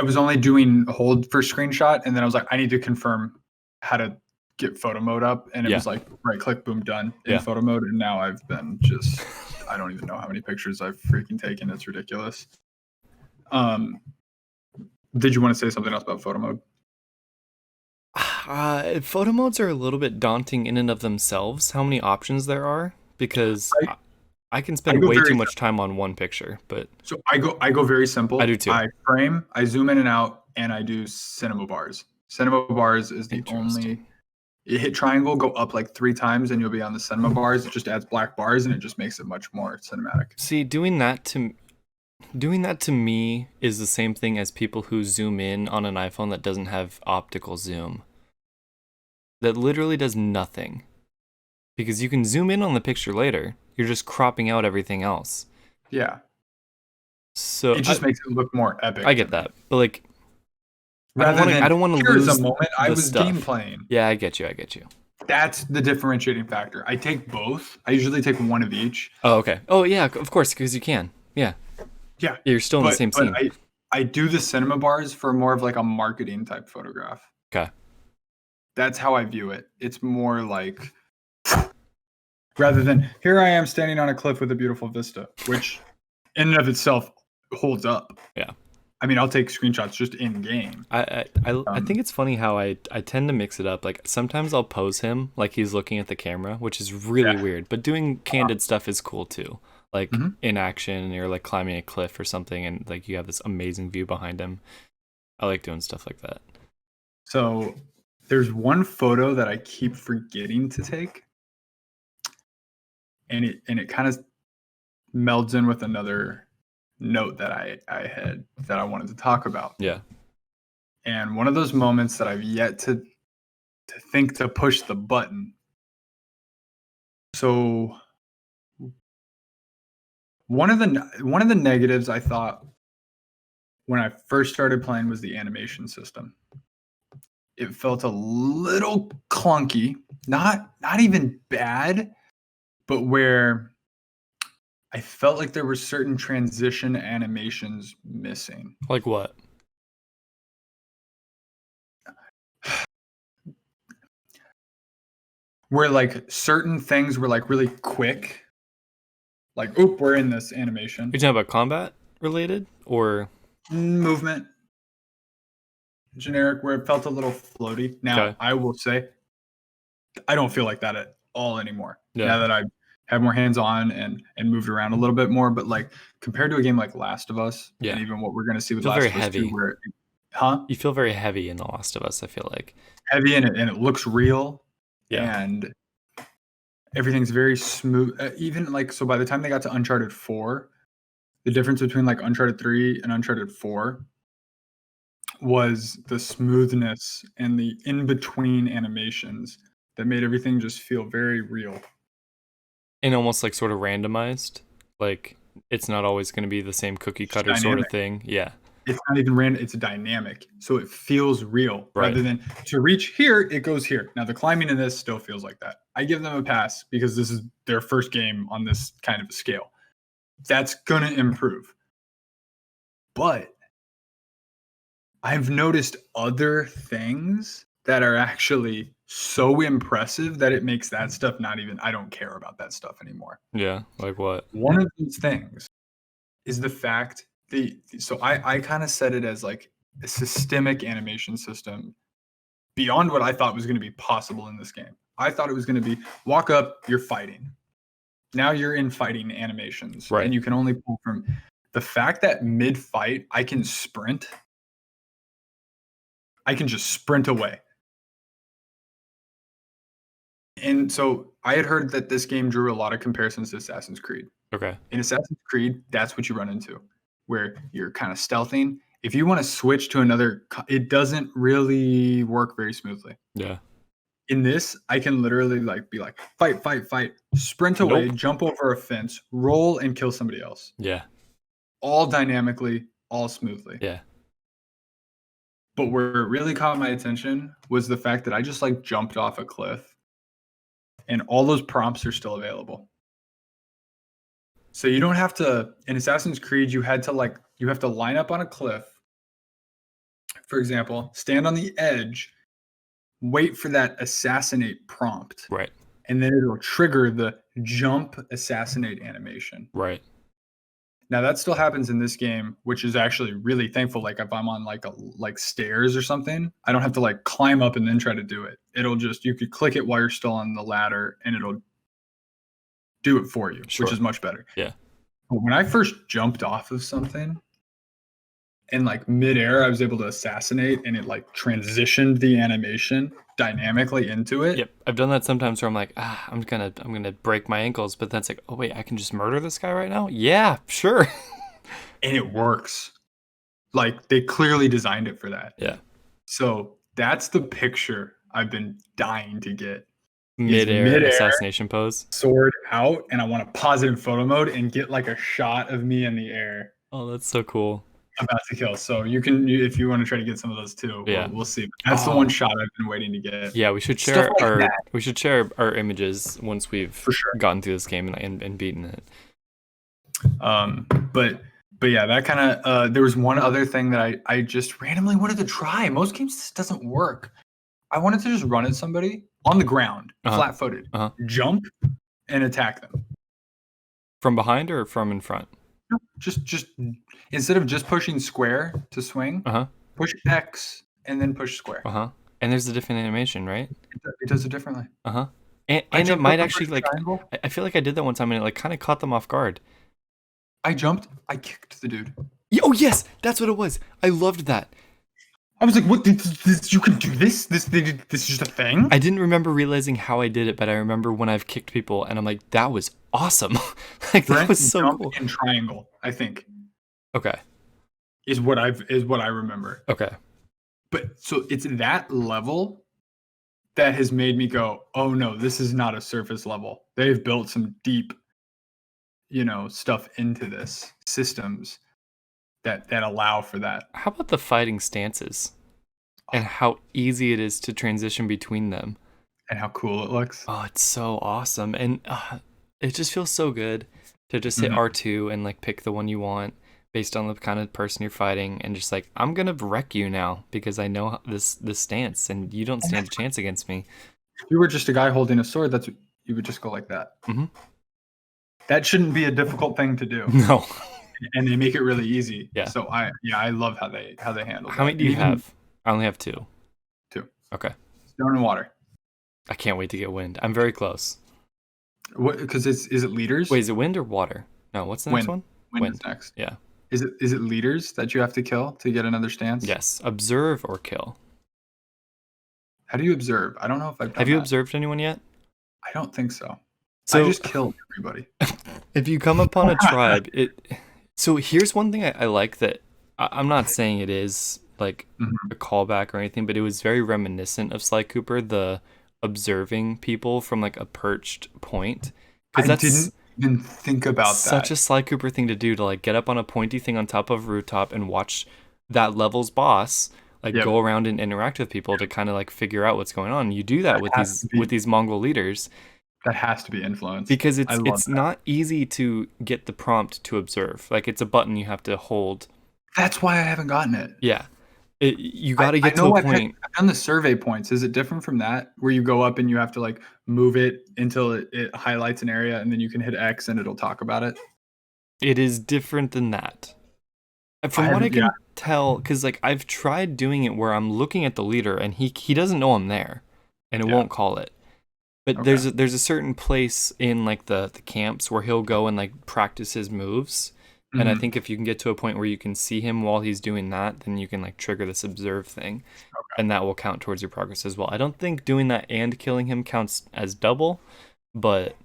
was only doing hold for screenshot, and then I was like, I need to confirm how to get photo mode up, and it was like right click, boom, done in photo mode. And now I've been just I don't even know how many pictures I've freaking taken. It's ridiculous. Did you want to say something else about photo mode? Photo modes are a little bit daunting in and of themselves, how many options there are, because I can spend way too much time on one picture. But so I go very simple. I do too. I frame, I zoom in and out, and I do cinema bars. Cinema bars is the only. You hit triangle, go up like 3 times, and you'll be on the cinema bars. It just adds black bars, and it just makes it much more cinematic. See, doing that to me is the same thing as people who zoom in on an iPhone that doesn't have optical zoom. That literally does nothing. Because you can zoom in on the picture later. You're just cropping out everything else. Yeah. So it just makes it look more epic. I get that. But like, I don't want to lose a moment I was stuff. game playing. Yeah, I get you. That's the differentiating factor. I take both. I usually take one of each. Oh, okay. Oh, yeah, of course, because you can. Yeah. Yeah. You're still in the same scene. I do the cinema bars for more of like a marketing type photograph. Okay. That's how I view it. It's more like, rather than here I am standing on a cliff with a beautiful vista, which in and of itself holds up. Yeah. I mean, I'll take screenshots just in game. I think it's funny how I tend to mix it up. Like, sometimes I'll pose him like he's looking at the camera, which is really weird. But doing candid stuff is cool too. Like in action, you're like climbing a cliff or something, and like you have this amazing view behind him. I like doing stuff like that. So there's one photo that I keep forgetting to take, and it kind of melds in with another note that I had that I wanted to talk about. Yeah. And one of those moments that I've yet to think to push the button. So one of the negatives I thought when I first started playing was the animation system. It felt a little clunky, not even bad, but where I felt like there were certain transition animations missing. Like what? Where like certain things were like really quick. Like, oop, we're in this animation. Are you talking about combat related or movement? Generic, where it felt a little floaty. Now, I will say, I don't feel like that all anymore. Yeah. Now that I have more hands-on and moved around a little bit more, but like compared to a game like Last of Us, Yeah. and even what we're gonna see with Feel Last very of Us heavy. 2, where You feel very heavy in The Last of Us, I feel like. heavy and it looks real, Yeah. and everything's very smooth. Even like so, by the time they got to Uncharted 4, the difference between like Uncharted 3 and Uncharted 4 was the smoothness and the in-between animations that made everything just feel very real. And almost like sort of randomized. Like it's not always going to be the same cookie cutter sort of thing. Yeah. It's not even random, it's dynamic. So it feels real Right. rather than to reach here, it goes here. Now the climbing in this still feels like that. I give them a pass because this is their first game on this kind of a scale. That's going to improve. But I've noticed other things that are actually so impressive that it makes that stuff not even, I don't care about that stuff anymore. Yeah, like what? One of these things is the fact so I kind of set it as like a systemic animation system beyond what I thought was going to be possible in this game. I thought it was going to be walk up, you're fighting. Now you're in fighting animations, right? And you can only pull from the fact that mid-fight I can sprint. I can just sprint away. And so I had heard that this game drew a lot of comparisons to Assassin's Creed. Okay. In Assassin's Creed, that's what you run into, where you're kind of stealthing. If you want to switch to another, it doesn't really work very smoothly. Yeah. In this, I can literally like be like, fight, fight, fight, sprint away, jump over a fence, roll, and kill somebody else. Yeah. All dynamically, all smoothly. Yeah. But where it really caught my attention was the fact that I just like jumped off a cliff and all those prompts are still available. So you don't have to, in Assassin's Creed, you have to line up on a cliff, for example, stand on the edge, wait for that assassinate prompt. Right. And then it'll trigger the jump assassinate animation. Right. Now that still happens in this game, which is actually really thankful. Like if I'm on like stairs or something, I don't have to like climb up and then try to do it. It'll just, you could click it while you're still on the ladder and it'll do it for you, which is much better. Yeah. But when I first jumped off of something and like midair, I was able to assassinate and it like transitioned the animation dynamically into it. Yep. I've done that sometimes where I'm like, I'm gonna break my ankles, but that's like, oh wait, I can just murder this guy right now? Yeah, sure. And it works. Like they clearly designed it for that. Yeah. So that's the picture I've been dying to get. Midair assassination pose. Sword out, and I want to pause it in photo mode and get like a shot of me in the air. Oh, that's so cool. About to kill. So you can, if you want to try to get some of those too. Yeah. We'll see. That's the one shot I've been waiting to get. Yeah, we should share our images once we've gotten through this game and beaten it. But yeah, that kind of there was one other thing that I just randomly wanted to try. Most games this doesn't work. I wanted to just run at somebody on the ground, flat-footed, jump and attack them. From behind or from in front? No, just instead of just pushing square to swing, push X and then push square. And there's a different animation, right? It does it differently. And it might actually like triangle. I feel like I did that one time and it like kind of caught them off guard. I jumped, I kicked the dude. Oh yes, that's what it was. I loved that. I was like, "What? This, you can do this? This is just a thing?" I didn't remember realizing how I did it, but I remember when I've kicked people, and I'm like, "That was awesome!" Like that was so cool. And triangle, I think. Okay. Is what I remember. Okay. But so it's that level that has made me go, "Oh no, this is not a surface level. They've built some deep, stuff into this systems." That allow for that. How about the fighting stances and how easy it is to transition between them and how cool it looks? Oh, it's so awesome. And it just feels so good to just hit R2 and like pick the one you want based on the kind of person you're fighting and just like, I'm going to wreck you now because I know this stance and you don't stand a chance against me. If you were just a guy holding a sword, you would just go like that. That shouldn't be a difficult thing to do. No. And they make it really easy. Yeah. So I love how they handle. How many do you have? I only have 2. 2. Okay. Stone and water. I can't wait to get wind. I'm very close. What? Because is it leaders? Wait, is it wind or water? No, what's the next Wind. one? Wind is next. Yeah. Is it leaders that you have to kill to get another stance? Yes. Observe or kill. How do you observe? I don't know if I've done Have you that. observed anyone yet? I don't think so. So I just killed everybody. if you come upon a tribe, so here's one thing I like that I'm not saying it is like Mhm. a callback or anything, but it was very reminiscent of Sly Cooper, the observing people from like a perched point. I Because that's didn't even think about such that. a Sly Cooper thing to do, to like get up on a pointy thing on top of a rooftop and watch that level's boss like Yep. go around and interact with people to kind of like figure out what's going on. You do that That with has to be these Mongol leaders that has to be influence. because I love it's that. not easy to get the prompt to observe. Like it's a button you have to hold. That's why I haven't gotten it. Yeah. You got to I get to know a point. I've done the survey points. Is it different from that where you go up and you have to like move it until it highlights an area and then you can hit X and it'll talk about it? It is different than that. I From what I haven't. Yeah. can tell, because like I've tried doing it where I'm looking at the leader and he doesn't know I'm there, and it Yeah. won't call it. But Okay. there's a certain place in like the camps where he'll go and like practice his moves. And I Mhm. think if you can get to a point where you can see him while he's doing that, then you can like trigger this observe thing, Okay. and that will count towards your progress as well. I don't think doing that and killing him counts as double, but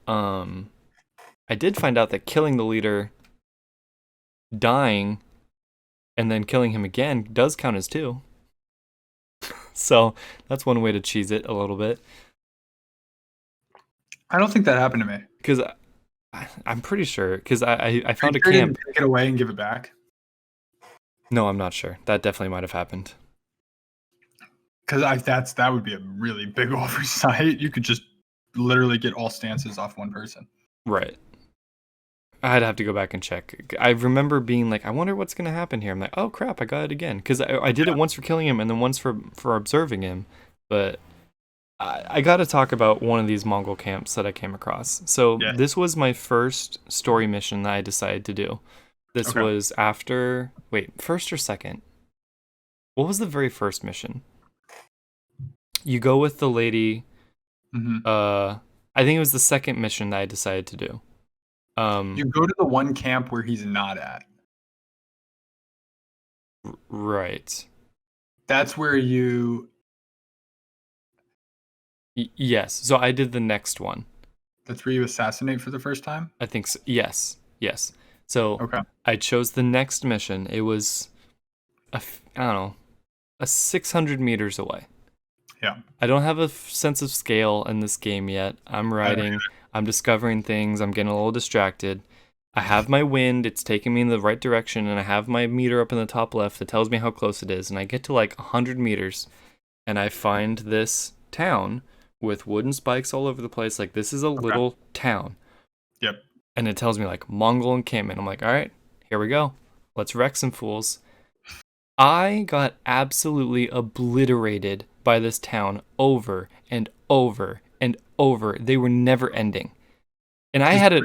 I did find out that killing the leader, dying, and then killing him again does count as two. So that's one way to cheese it a little bit. I don't think that happened to me. Because I'm pretty sure, because I found a Sure camp. didn't take it away and give it back. No, I'm not sure. That definitely might have happened. Because that would be a really big oversight. You could just literally get all stances off one person. Right. I'd have to go back and check. I remember being like, I wonder what's going to happen here. I'm like, oh crap, I got it again. Because I did it once for killing him and then once for observing him. But I got to talk about one of these Mongol camps that I came across. So Yeah. this was my first story mission that I decided to do. This Okay. was after, first or second? What was the very first mission? You go with the lady. Mhm. I think it was the second mission that I decided to do. You go to the one camp where he's not at. Right. That's where you. Yes. So I did the next one. That's where you assassinate for the first time. I think so. Yes. So Okay. I chose the next mission. It was I don't know, a 600 meters away. Yeah. I don't have a sense of scale in this game yet. I'm riding. I'm discovering things. I'm getting a little distracted. I have my wind. It's taking me in the right direction, and I have my meter up in the top left that tells me how close it is. And I get to like 100 meters, and I find this town with wooden spikes all over the place. Like, this is a little town. Yep. And it tells me like Mongol encampment. I'm like, all right, here we go. Let's wreck some fools. I got absolutely obliterated by this town over and over and over. They were never ending. And I had it.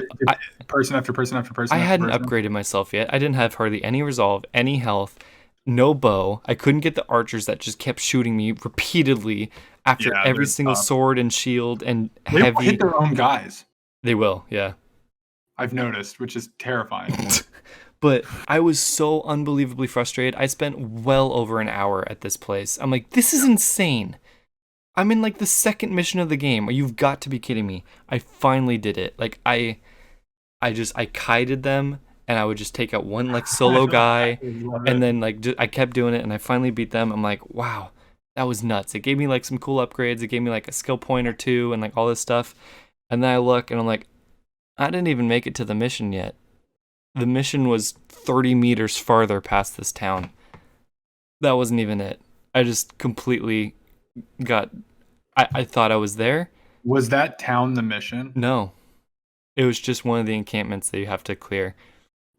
Person after person after person. I hadn't person. upgraded myself yet. I didn't have hardly any resolve, any health, no bow. I couldn't get the archers that just kept shooting me repeatedly after every single sword and shield and They heavy. will hit their own guys. They will, yeah. I've noticed, which is terrifying. But I was so unbelievably frustrated. I spent well over an hour at this place. I'm like, this is insane. I'm in like the second mission of the game. You've got to be kidding me. I finally did it. Like I kited them, and I would just take out one like solo guy, and then like I kept doing it, and I finally beat them. I'm like, wow, that was nuts. It gave me like some cool upgrades. It gave me like a skill point or two, and like all this stuff. And then I look, and I'm like, I didn't even make it to the mission yet. The mission was 30 meters farther past this town. That wasn't even it. I just completely got... I thought I was there. Was that town the mission? No. It was just one of the encampments that you have to clear.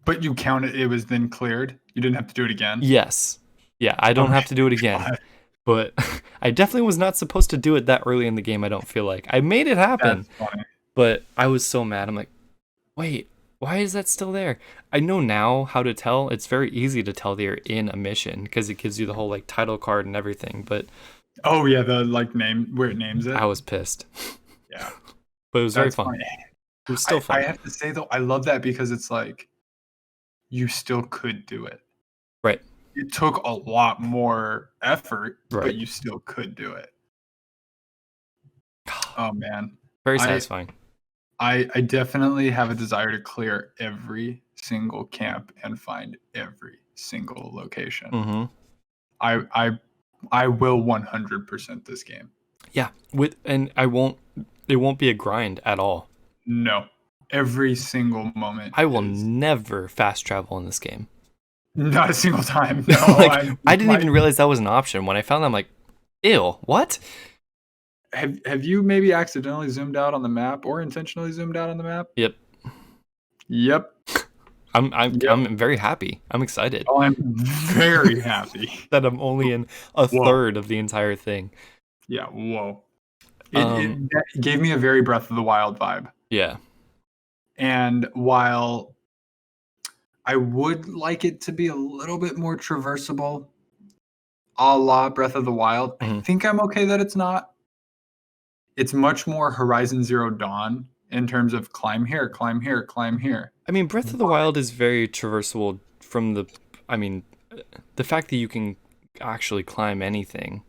But you counted it was then cleared? You didn't have to do it again? Yes. Yeah, I don't have to do it again. God. But I definitely was not supposed to do it that early in the game, I don't feel like. I made it happen. That's funny. But I was so mad. I'm like, wait, why is that still there? I know now how to tell. It's very easy to tell they're in a mission because it gives you the whole like title card and everything. But Oh yeah, the like name where it names it. I was pissed. Yeah, But it was very that's fun. funny. It was still I fun. have to say though, I love that because it's like you still could do it. Right. It took a lot more effort, but Right. you still could do it. Oh man, Very I satisfying. I definitely have a desire to clear every single camp and find every single location. Mm-hmm. I will 100% this game. Yeah. It won't be a grind at all. No, every single moment I will is never fast travel in this game. not a single time. No, Like, I didn't even realize that was an option. When I found that, I'm like, ew, what? Have you maybe accidentally zoomed out on the map or intentionally zoomed out on the map? Yep. Yep. I'm very happy. I'm excited. Oh, I'm very happy that I'm only in a third of the entire thing. Yeah, whoa. It gave me a very Breath of the Wild vibe. Yeah. And while I would like it to be a little bit more traversable, a la Breath of the Wild, I think I'm okay that it's not. It's much more Horizon Zero Dawn in terms of climb here, climb here, climb here. I mean, Breath of the Wild is very traversable from the fact that you can actually climb anything.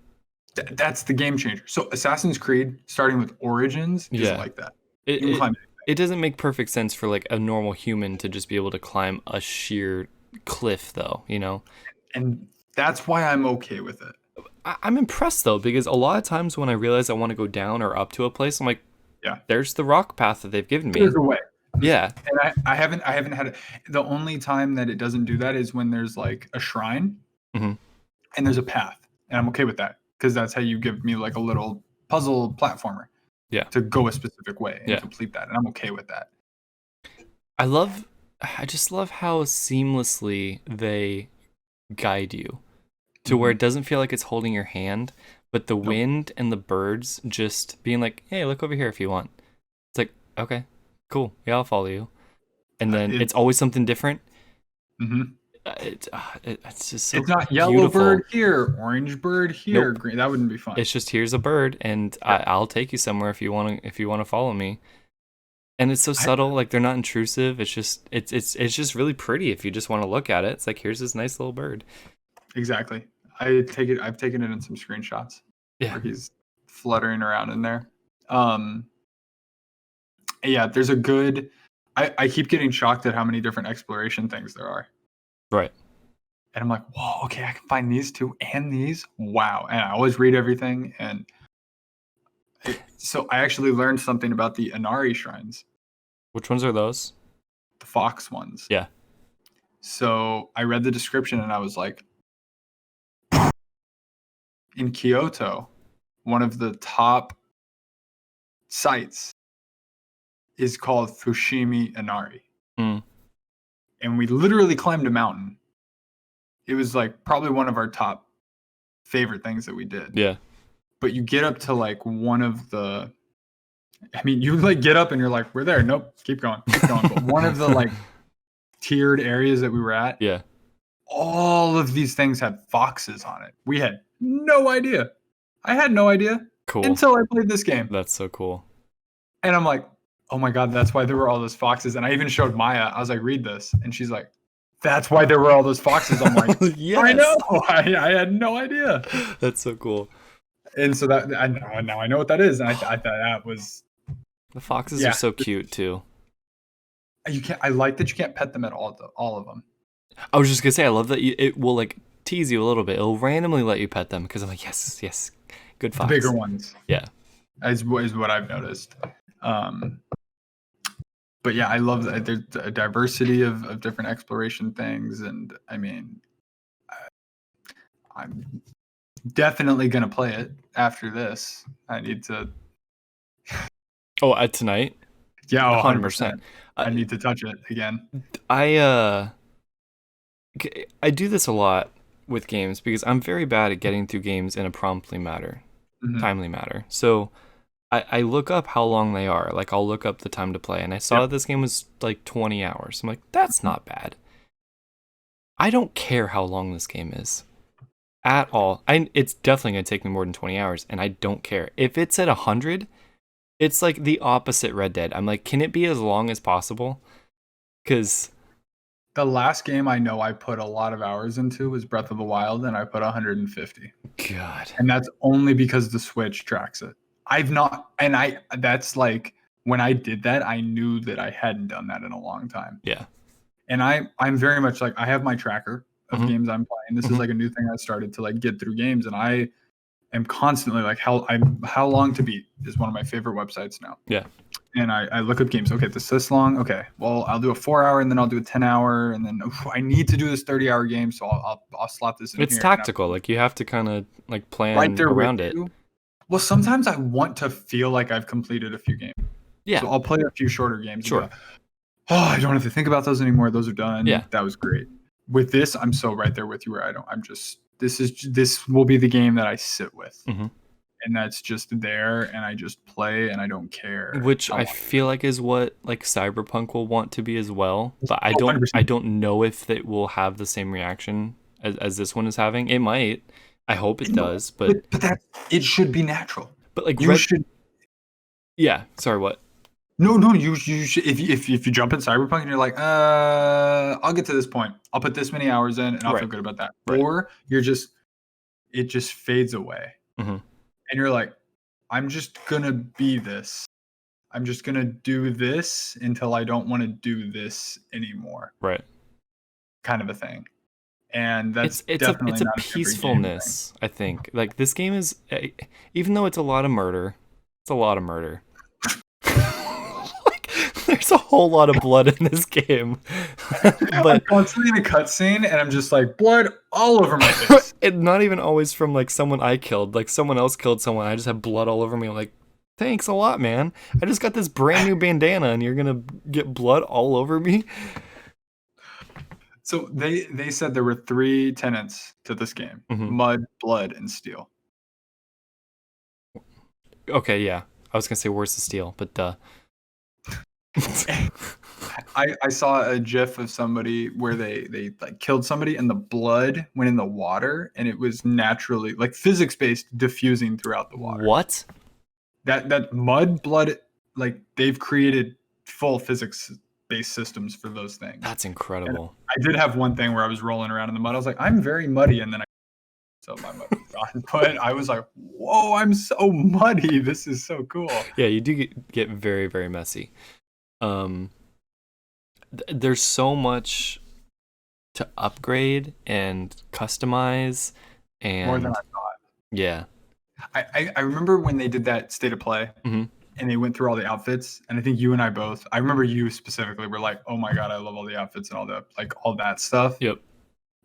That's the game changer. So Assassin's Creed, starting with Origins, is like that. You can climb anything. It doesn't make perfect sense for like a normal human to just be able to climb a sheer cliff, though, you know? And that's why I'm okay with it. I'm impressed, though, because a lot of times when I realize I want to go down or up to a place, I'm like, yeah, there's the rock path that they've given me. There's a way. Yeah. And I haven't had it. The only time that it doesn't do that is when there's like a shrine and there's a path. And I'm okay with that because that's how you give me like a little puzzle platformer. Yeah. To go a specific way and complete that. And I'm okay with that. I just love how seamlessly they guide you to where it doesn't feel like it's holding your hand, but the wind and the birds just being like, hey, look over here if you want. It's like, okay, cool. Yeah, I'll follow you. And then it's always something different. Mm-hmm. It's just so it's not beautiful. Yellow bird here, orange bird here, green. That wouldn't be fun. It's just here's a bird, and I'll take you somewhere if you want to follow me. And it's so subtle, like they're not intrusive. It's just really pretty if you just want to look at it. It's like here's this nice little bird. Exactly. I've taken it in some screenshots. Yeah. Where he's fluttering around in there. Yeah, there's a good. I keep getting shocked at how many different exploration things there are. Right. And I'm like, whoa, okay, I can find these two and these. Wow. And I always read everything. And so I actually learned something about the Inari shrines. Which ones are those? The fox ones. Yeah. So I read the description and I was like, in Kyoto, one of the top sites is called Fushimi Inari. And we literally climbed a mountain. It was like probably one of our top favorite things that we did. Yeah. But you get up to like one of the, I mean, you like get up and you're like, we're there. Nope, keep going. But one of the like tiered areas that we were at, yeah, all of these things had foxes on it. We had no idea. I had no idea. Cool. Until I played this game. That's so cool. And I'm like, oh my God, that's why there were all those foxes. And I even showed Maya. I was like, read this. And she's like, that's why there were all those foxes. I'm like, yes. I know. I had no idea. That's so cool. And so that now I know what that is. And I thought that was. The foxes are so cute too. You can't. I like that you can't pet them at all of them. I was just gonna say, I love that it will like tease you a little bit. It'll randomly let you pet them because I'm like, yes, good fox. The bigger ones. Yeah. Is what I've noticed. But yeah, I love that there's a diversity of different exploration things, and I mean, I'm definitely gonna play it after this. I need to. Tonight? Yeah, 100%. I need to touch it again. I do this a lot with games because I'm very bad at getting through games in a timely manner. So I look up how long they are. Like I'll look up the time to play, and I saw that this game was like 20 hours. I'm like, that's not bad. I don't care how long this game is. at all. It's definitely gonna take me more than 20 hours, and I don't care. If it's at 100, it's like the opposite Red Dead. I'm like, can it be as long as possible? Because the last game I know I put a lot of hours into was Breath of the Wild, and I put 150. God. And that's only because the Switch tracks it. That's like, when I did that, I knew that I hadn't done that in a long time. Yeah. And I'm very much like, I have my tracker of games I'm playing. This is like a new thing I started to like get through games, and I am constantly like, how long to beat is one of my favorite websites now. Yeah. And I look up games. Okay, this long. Okay, well, I'll do a 4-hour, and then I'll do a 10-hour, and then I need to do this 30-hour game, so I'll slot this in. It's here. tactical. Like, you have to kind of like plan right there around it. Well, sometimes I want to feel like I've completed a few games. Yeah. So I'll play a few shorter games. Sure. And go, oh, I don't have to think about those anymore. Those are done. Yeah. That was great. With this, I'm so right there with you where this will be the game that I sit with. And that's just there, and I just play, and I don't care. Which I feel like is what like Cyberpunk will want to be as well. But I don't 100%. I don't know if it will have the same reaction as this one is having. It might. I hope it does, but it should be natural. But like should. Yeah. Sorry. What? No. You should. If you jump in Cyberpunk and you're like, I'll get to this point. I'll put this many hours in, and I'll feel good about that. Right. Or it just fades away, and you're like, I'm just gonna be this. I'm just gonna do this until I don't want to do this anymore. Right. Kind of a thing. And that's it's a peacefulness, I think. Like, this game is, even though it's a lot of murder, like, there's a whole lot of blood in this game. But I'm constantly in a cutscene, and I'm just like, blood all over my face. Not even always from like someone I killed. Like, someone else killed someone. I just have blood all over me. I'm like, thanks a lot, man. I just got this brand new bandana, and you're gonna get blood all over me. So they said there were 3 tenets to this game: mud, blood, and steel. Okay, yeah. I was gonna say where's the steel, but duh. I saw a GIF of somebody where they like killed somebody, and the blood went in the water, and it was naturally like physics-based diffusing throughout the water. What? That mud, blood, like they've created full physics-based systems for those things. That's incredible. And I did have one thing where I was rolling around in the mud. I was like, I'm very muddy, and then so my mud was gone. But I was like, whoa, I'm so muddy. This is so cool. Yeah, you do get very, very messy. There's so much to upgrade and customize, and more than I thought. Yeah. I remember when they did that state of play, and they went through all the outfits, and I think you and I both, I remember you specifically were like, oh my god, I love all the outfits and all that stuff. Yep.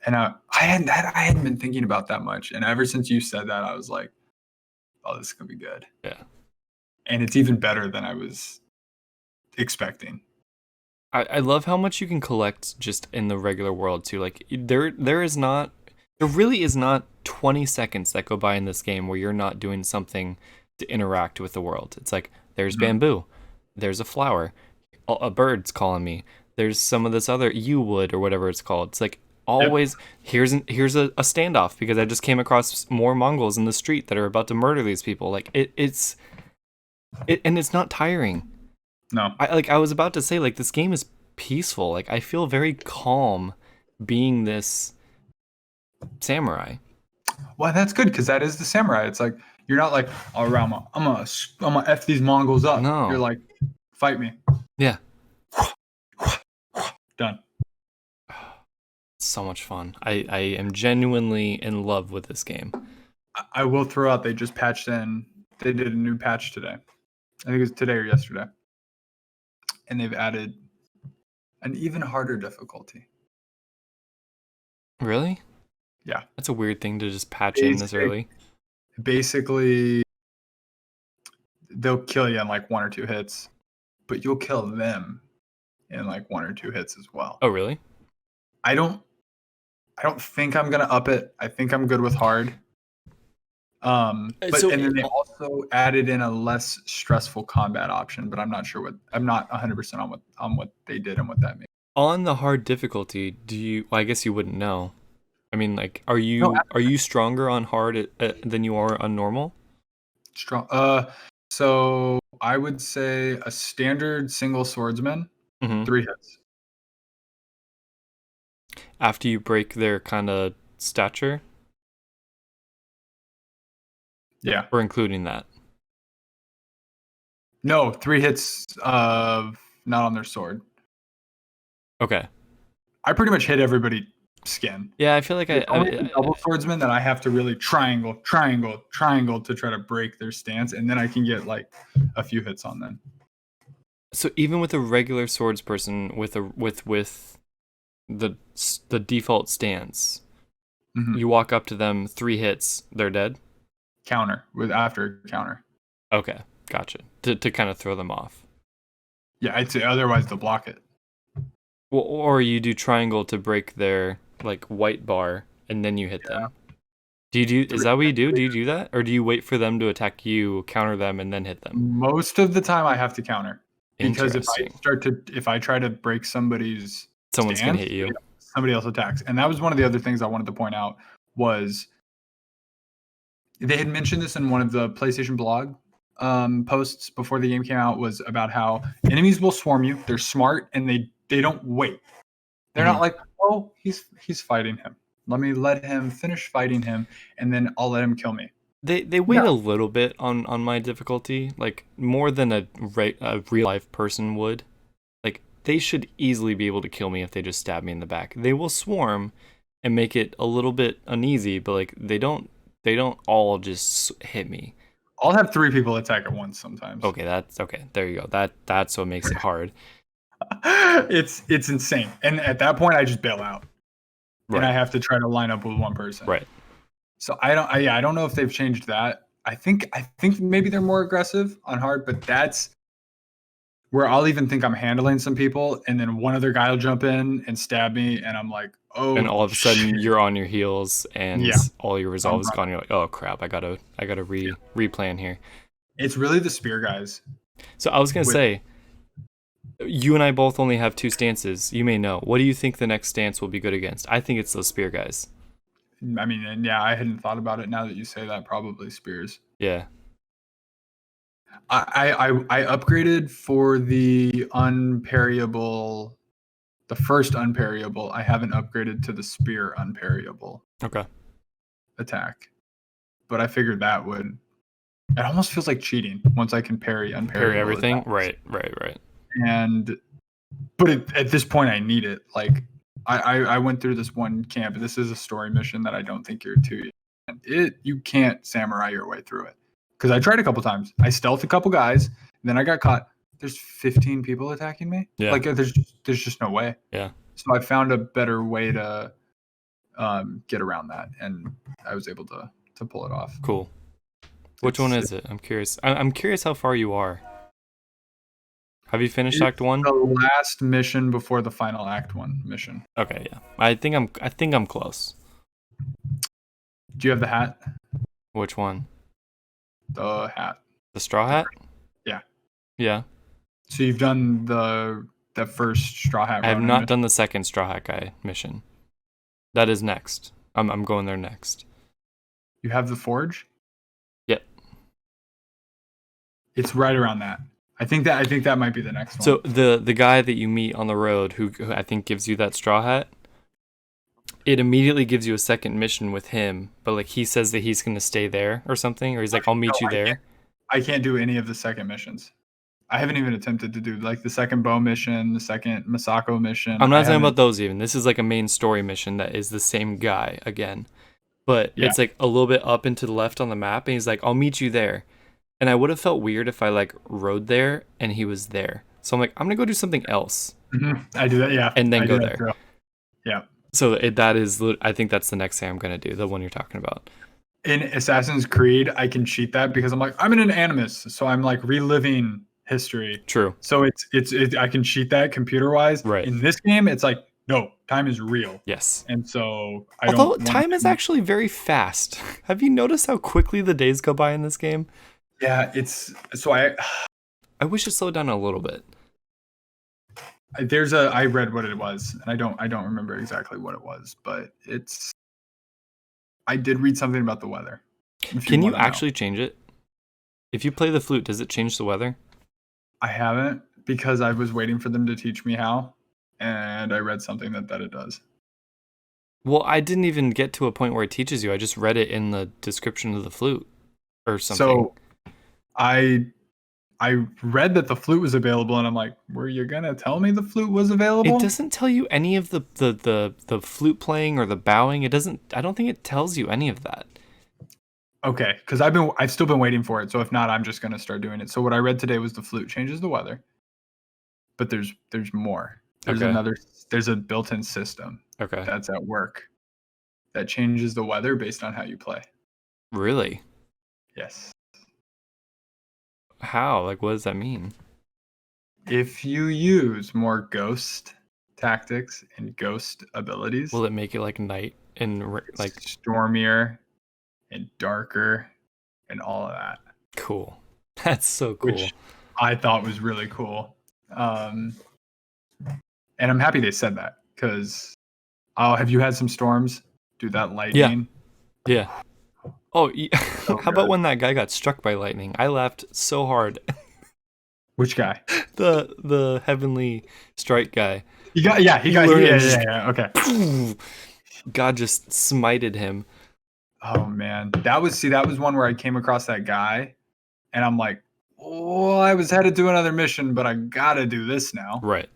And I hadn't been thinking about that much, and ever since you said that, I was like, oh, this is gonna be good. Yeah. And it's even better than I was expecting. I love how much you can collect just in the regular world too. Like, there really is not 20 seconds that go by in this game where you're not doing something to interact with the world. It's like, there's bamboo, there's a flower, a bird's calling me, there's some of this other yew wood or whatever it's called. It's like, always, here's a standoff because I just came across more Mongols in the street that are about to murder these people. Like, it's not tiring. No. I was about to say, like, this game is peaceful. Like, I feel very calm being this samurai. Well, that's good, because that is the samurai. It's like, you're not like, oh, I'm gonna F these Mongols up. No. You're like, fight me. Yeah. Done. So much fun. I am genuinely in love with this game. I will throw out, they just patched in, they did a new patch today. I think it was today or yesterday. And they've added an even harder difficulty. Really? Yeah. That's a weird thing to just patch in this early. Basically, they'll kill you in like 1 or 2 hits, but you'll kill them in like 1 or 2 hits as well. Oh, really? I don't think I'm gonna up it. I think I'm good with hard. And then they also added in a less stressful combat option, but I'm not 100% on what they did and what that means. On the hard difficulty, I guess you wouldn't know. I mean, like, No, are you stronger on hard than you are on normal? strong. So I would say a standard single swordsman, Mm-hmm. 3 hits. After you break their kind of stature, Yeah. or including that? No, 3 hits of not on their sword. Okay. I pretty much hit everybody skin. Yeah, I feel like It's only the double swordsman that I have to really triangle to try to break their stance, and then I can get like a few hits on them. So even with a regular swords person with the default stance, you walk up to them, 3 hits, they're dead. Counter with after counter. Okay, gotcha. To kind of throw them off. Yeah, I'd say otherwise they'll block it. Well, or you do triangle to break their like white bar, and then you hit them. Is that what you do? Do you do that, or do you wait for them to attack you, counter them, and then hit them? Most of the time, I have to counter because if I try to break somebody's someone's stance, gonna hit you. Somebody else attacks, and that was one of the other things I wanted to point out was they had mentioned this in one of the PlayStation blog posts before the game came out, was about how enemies will swarm you. They're smart and they don't wait. They're not like, oh, he's fighting him. Let him finish fighting him, and then I'll let him kill me. They wait a little bit on my difficulty, like more than a real life person would. Like they should easily be able to kill me if they just stab me in the back. They will swarm and make it a little bit uneasy, but like they don't all just hit me. I'll have 3 people attack at once sometimes. Okay, that's okay. There you go. That's what makes it hard. It's insane. And at that point I just bail out. Right. And I have to try to line up with one person. Right. So I don't know if they've changed that. I think maybe they're more aggressive on hard, but that's where I'll even think I'm handling some people, and then one other guy will jump in and stab me, and I'm like, oh. And all of a sudden you're on your heels, and all your resolve is gone. You're like, oh crap, I gotta replan here. It's really the spear guys. So I was gonna say, you and I both only have 2 stances. You may know. What do you think the next stance will be good against? I think it's those spear guys. I mean, and yeah, I hadn't thought about it. Now that you say that, probably spears. Yeah. I upgraded for the unparryable, the first unparryable. I haven't upgraded to the spear unparryable. Okay. Attack, but I figured that would. It almost feels like cheating once I can parry everything. Attacks. Right. But at this point, I need it. Like I went through this one camp. This is a story mission that I don't think you're too. You can't samurai your way through it. Because I tried a couple times. I stealthed a couple guys, and then I got caught. There's 15 people attacking me. Yeah. Like there's just no way. Yeah. So I found a better way to get around that, and I was able to pull it off. Cool. Which one is it? I'm curious. I'm curious how far you are. Have you finished Act 1? The last mission before the final Act 1 mission. Okay, yeah. I think I'm close. Do you have the hat? Which one? The hat. The straw hat? Yeah. Yeah. So you've done the first straw hat. I have not done the second straw hat guy mission. That is next. I'm going there next. You have the forge? Yep. It's right around that. I think that might be the next one. So the guy that you meet on the road who I think gives you that straw hat, it immediately gives you a second mission with him, but like he says that he's going to stay there or something, or he's like, I'll meet you there. I can't do any of the second missions. I haven't even attempted to do like the second bow mission, the second Masako mission. I'm not talking about those even. This is like a main story mission that is the same guy again. But it's like a little bit up and to the left on the map, and he's like, I'll meet you there. And I would have felt weird if I like rode there and he was there. So I'm like, I'm going to go do something else. Mm-hmm. I do that, yeah. And then go there. Yeah. So I think that's the next thing I'm going to do, the one you're talking about. In Assassin's Creed, I can cheat that because I'm like, I'm in an animus. So I'm like reliving history. True. So it's I can cheat that computer-wise. Right. In this game, it's like, no, time is real. Yes. And so Although time is actually very fast. Have you noticed how quickly the days go by in this game? Yeah, I wish it slowed down a little bit. I read what it was, and I don't remember exactly what it was, but it's I did read something about the weather. Can you actually change it? If you play the flute, does it change the weather? I haven't, because I was waiting for them to teach me how, and I read something that it does. Well, I didn't even get to a point where it teaches you. I just read it in the description of the flute or something. So I read that the flute was available, and I'm like, were you gonna tell me the flute was available? It doesn't tell you any of the flute playing or the bowing. It doesn't. I don't think it tells you any of that. Okay, because I've still been waiting for it. So if not, I'm just gonna start doing it. So what I read today was the flute changes the weather, but there's more. There's a built-in system. Okay. That's at work that changes the weather based on how you play. Really? Yes. How? Like, what does that mean? If you use more ghost tactics and ghost abilities, will it make it like night and like stormier and darker and all of that? Cool. That's so cool. Which I thought was really cool. And I'm happy they said that, because have you had some storms? Dude, that lightning. Yeah. Oh, so how about when that guy got struck by lightning? I laughed so hard. Which guy? The heavenly strike guy. He got okay. God just smited him. Oh man, that was one where I came across that guy, and I'm like, oh, I was headed to another mission, but I gotta do this now. Right.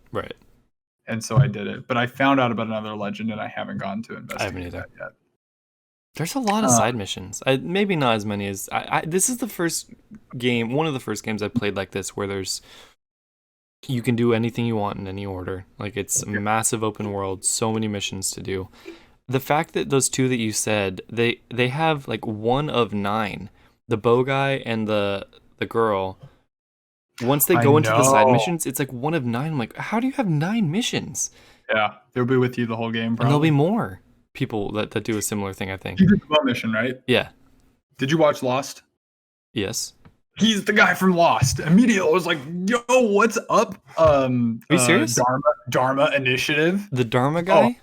And so I did it, but I found out about another legend, and I haven't gone to investigate that yet. There's a lot of side missions. Maybe not as many as this is the first game, one of the first games I played like this, where you can do anything you want in any order. Like, it's a massive open world, so many missions to do. The fact that those two that you said, they have like 1 of 9, the bow guy and the girl. Once they go into the side missions, it's like 1 of 9. I'm like, how do you have 9 missions? Yeah, they'll be with you the whole game, probably. And there'll be more people that do a similar thing, I think. You did the bow mission, right? Yeah. Did you watch Lost? Yes. He's the guy from Lost. Immediately I was like, yo, what's up? Are you serious? Dharma Initiative. The Dharma guy? Oh.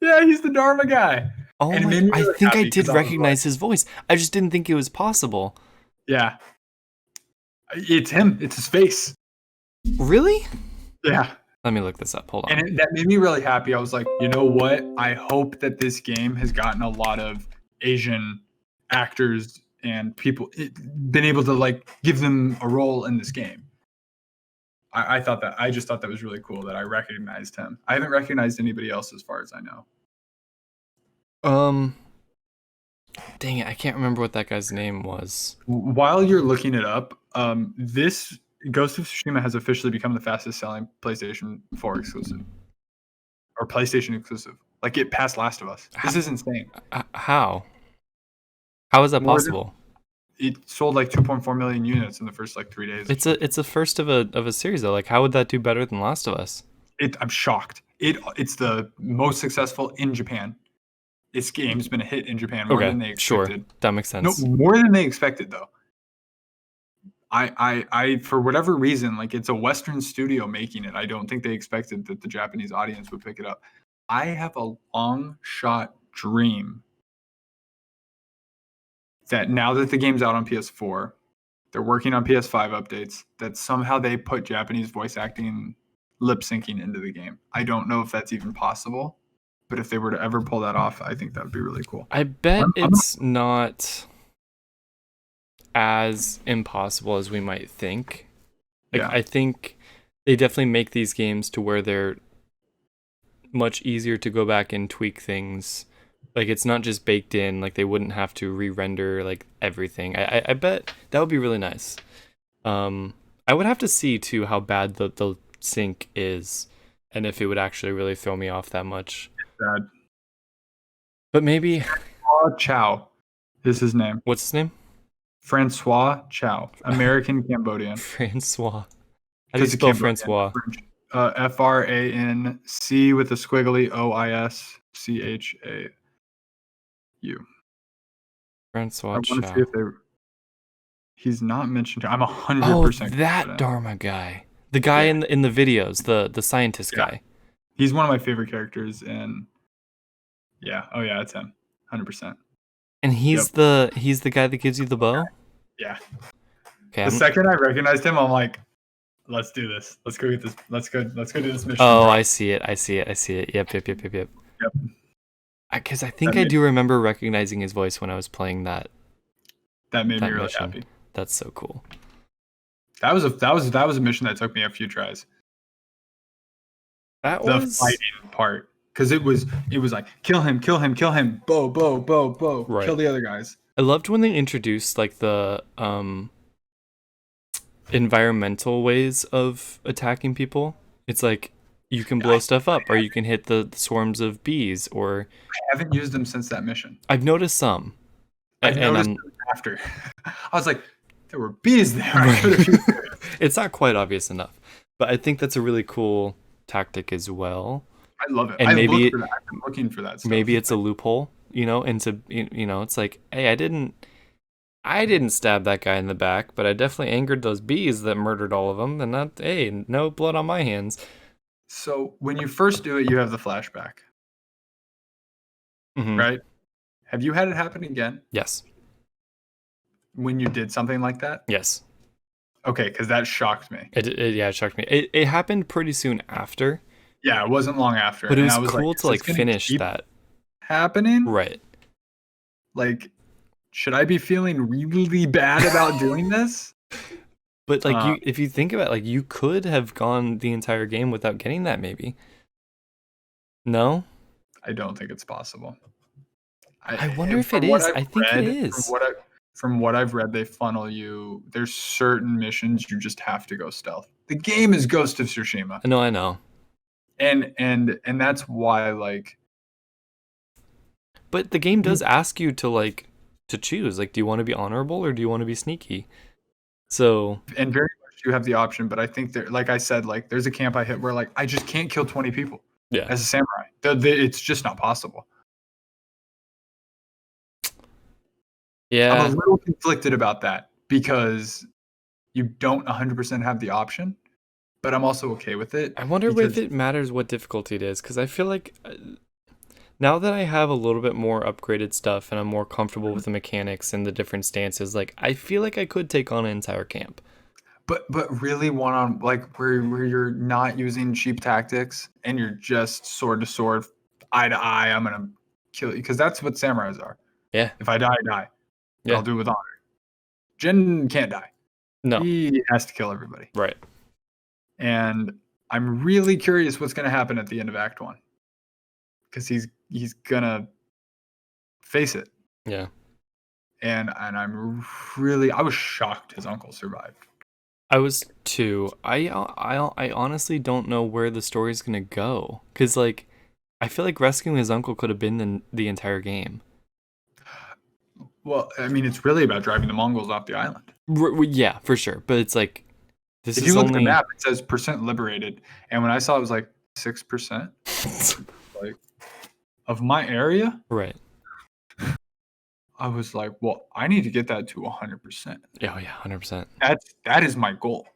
Yeah, he's the Dharma guy. Oh, and my, I think I did recognize his voice. I just didn't think it was possible. Yeah. It's him. It's his face. Really? Yeah. Let me look this up. Hold on. And that made me really happy. I was like, you know what? I hope that this game has gotten a lot of Asian actors and people, been able to like give them a role in this game. I just thought that was really cool that I recognized him. I haven't recognized anybody else as far as I know. Dang it, I can't remember what that guy's name was. While you're looking it up, this Ghost of Tsushima has officially become the fastest selling PlayStation 4 exclusive. Or PlayStation exclusive. Like, it passed Last of Us. This is insane. How? How is that possible? It sold like 2.4 million units in the first like 3 days. It's a first of a series though. Like, how would that do better than Last of Us? I'm shocked. It's the most successful in Japan. This game's been a hit in Japan more than they expected. Sure, that makes sense. No, more than they expected though. I for whatever reason, like, it's a Western studio making it. I don't think they expected that the Japanese audience would pick it up. I have a long shot dream that now that the game's out on PS4, they're working on PS5 updates, that somehow they put Japanese voice acting, lip syncing into the game. I don't know if that's even possible, but if they were to ever pull that off, I think that would be really cool. I bet it's not as impossible as we might think. Like, yeah. I think they definitely make these games to where they're much easier to go back and tweak things. Like, it's not just baked in. Like, they wouldn't have to re-render like everything. I bet that would be really nice. I would have to see too how bad the sync is, and if it would actually really throw me off that much. It's bad. But maybe Francois Chow is his name. What's his name? Francois Chow, American Cambodian. Francois. How do you spell Francois? FRANC with a squiggly OISCHAU. Francois I want to Chow. see if he's not mentioned. I'm 100%. Oh, that Dharma guy. The guy in the videos, the scientist guy. He's one of my favorite characters, and it's him, 100%. And he's the guy that gives you the bow? Yeah. Okay. The second I recognized him, I'm like, let's do this. Let's go get this. Let's go do this mission. Oh, bro. I see it. Yep. Yep. Because I think I do remember recognizing his voice when I was playing that. That made me really mission. happy. That's so cool. That was a mission that took me a few tries. The fighting part, because it was like kill him, bow, right. Kill the other guys. I loved when they introduced like the environmental ways of attacking people. It's like you can blow stuff up, or you can hit the swarms of bees, or I haven't used them since that mission. I've noticed some. I've noticed them after. I was like, there were bees there. It's not quite obvious enough, but I think that's a really cool tactic as well. I love it. And maybe I've been looking for that stuff. Maybe it's a loophole, into it's like, hey, I didn't stab that guy in the back, but I definitely angered those bees that murdered all of them, and that, hey, no blood on my hands. So when you first do it, you have the flashback, right? Have you had it happen again? Yes. When you did something like that? Yes. Okay, because that shocked me. It shocked me. It happened pretty soon after. Yeah, it wasn't long after. But it was cool to finish that happening. Right. Like, should I be feeling really bad about doing this? But if you think about it, you could have gone the entire game without getting that, maybe. No? I don't think it's possible. I wonder if it is. I think it is. From what I've read, they funnel you. There's certain missions you just have to go stealth. The game is Ghost of Tsushima. No, I know. And that's why But the game does ask you to choose. Do you want to be honorable or do you want to be sneaky? So, and very much you have the option, but I think like I said, there's a camp I hit where I just can't kill 20 people. Yeah. As a samurai. It's just not possible. Yeah. I'm a little conflicted about that because you don't 100% have the option, but I'm also okay with it. I wonder if it matters what difficulty it is, because I feel like now that I have a little bit more upgraded stuff and I'm more comfortable with the mechanics and the different stances, I feel like I could take on an entire camp. But really one-on, where you're not using cheap tactics and you're just sword to sword, eye to eye, I'm going to kill you, because that's what samurais are. Yeah. If I die, I die. Yeah. I'll do it with honor. Jin can't die. No. He has to kill everybody. Right. And I'm really curious what's going to happen at the end of Act 1. Because he's going to face it. Yeah. And I was shocked his uncle survived. I was too. I honestly don't know where the story's going to go. Because, I feel like rescuing his uncle could have been the entire game. Well, I mean, it's really about driving the Mongols off the island. Yeah, for sure. But it's this if is you look only... at the map, it says % liberated. And when I saw it was 6%. Of my area. Right. I was like, well, I need to get that to 100%. Oh, yeah, 100%. That is my goal.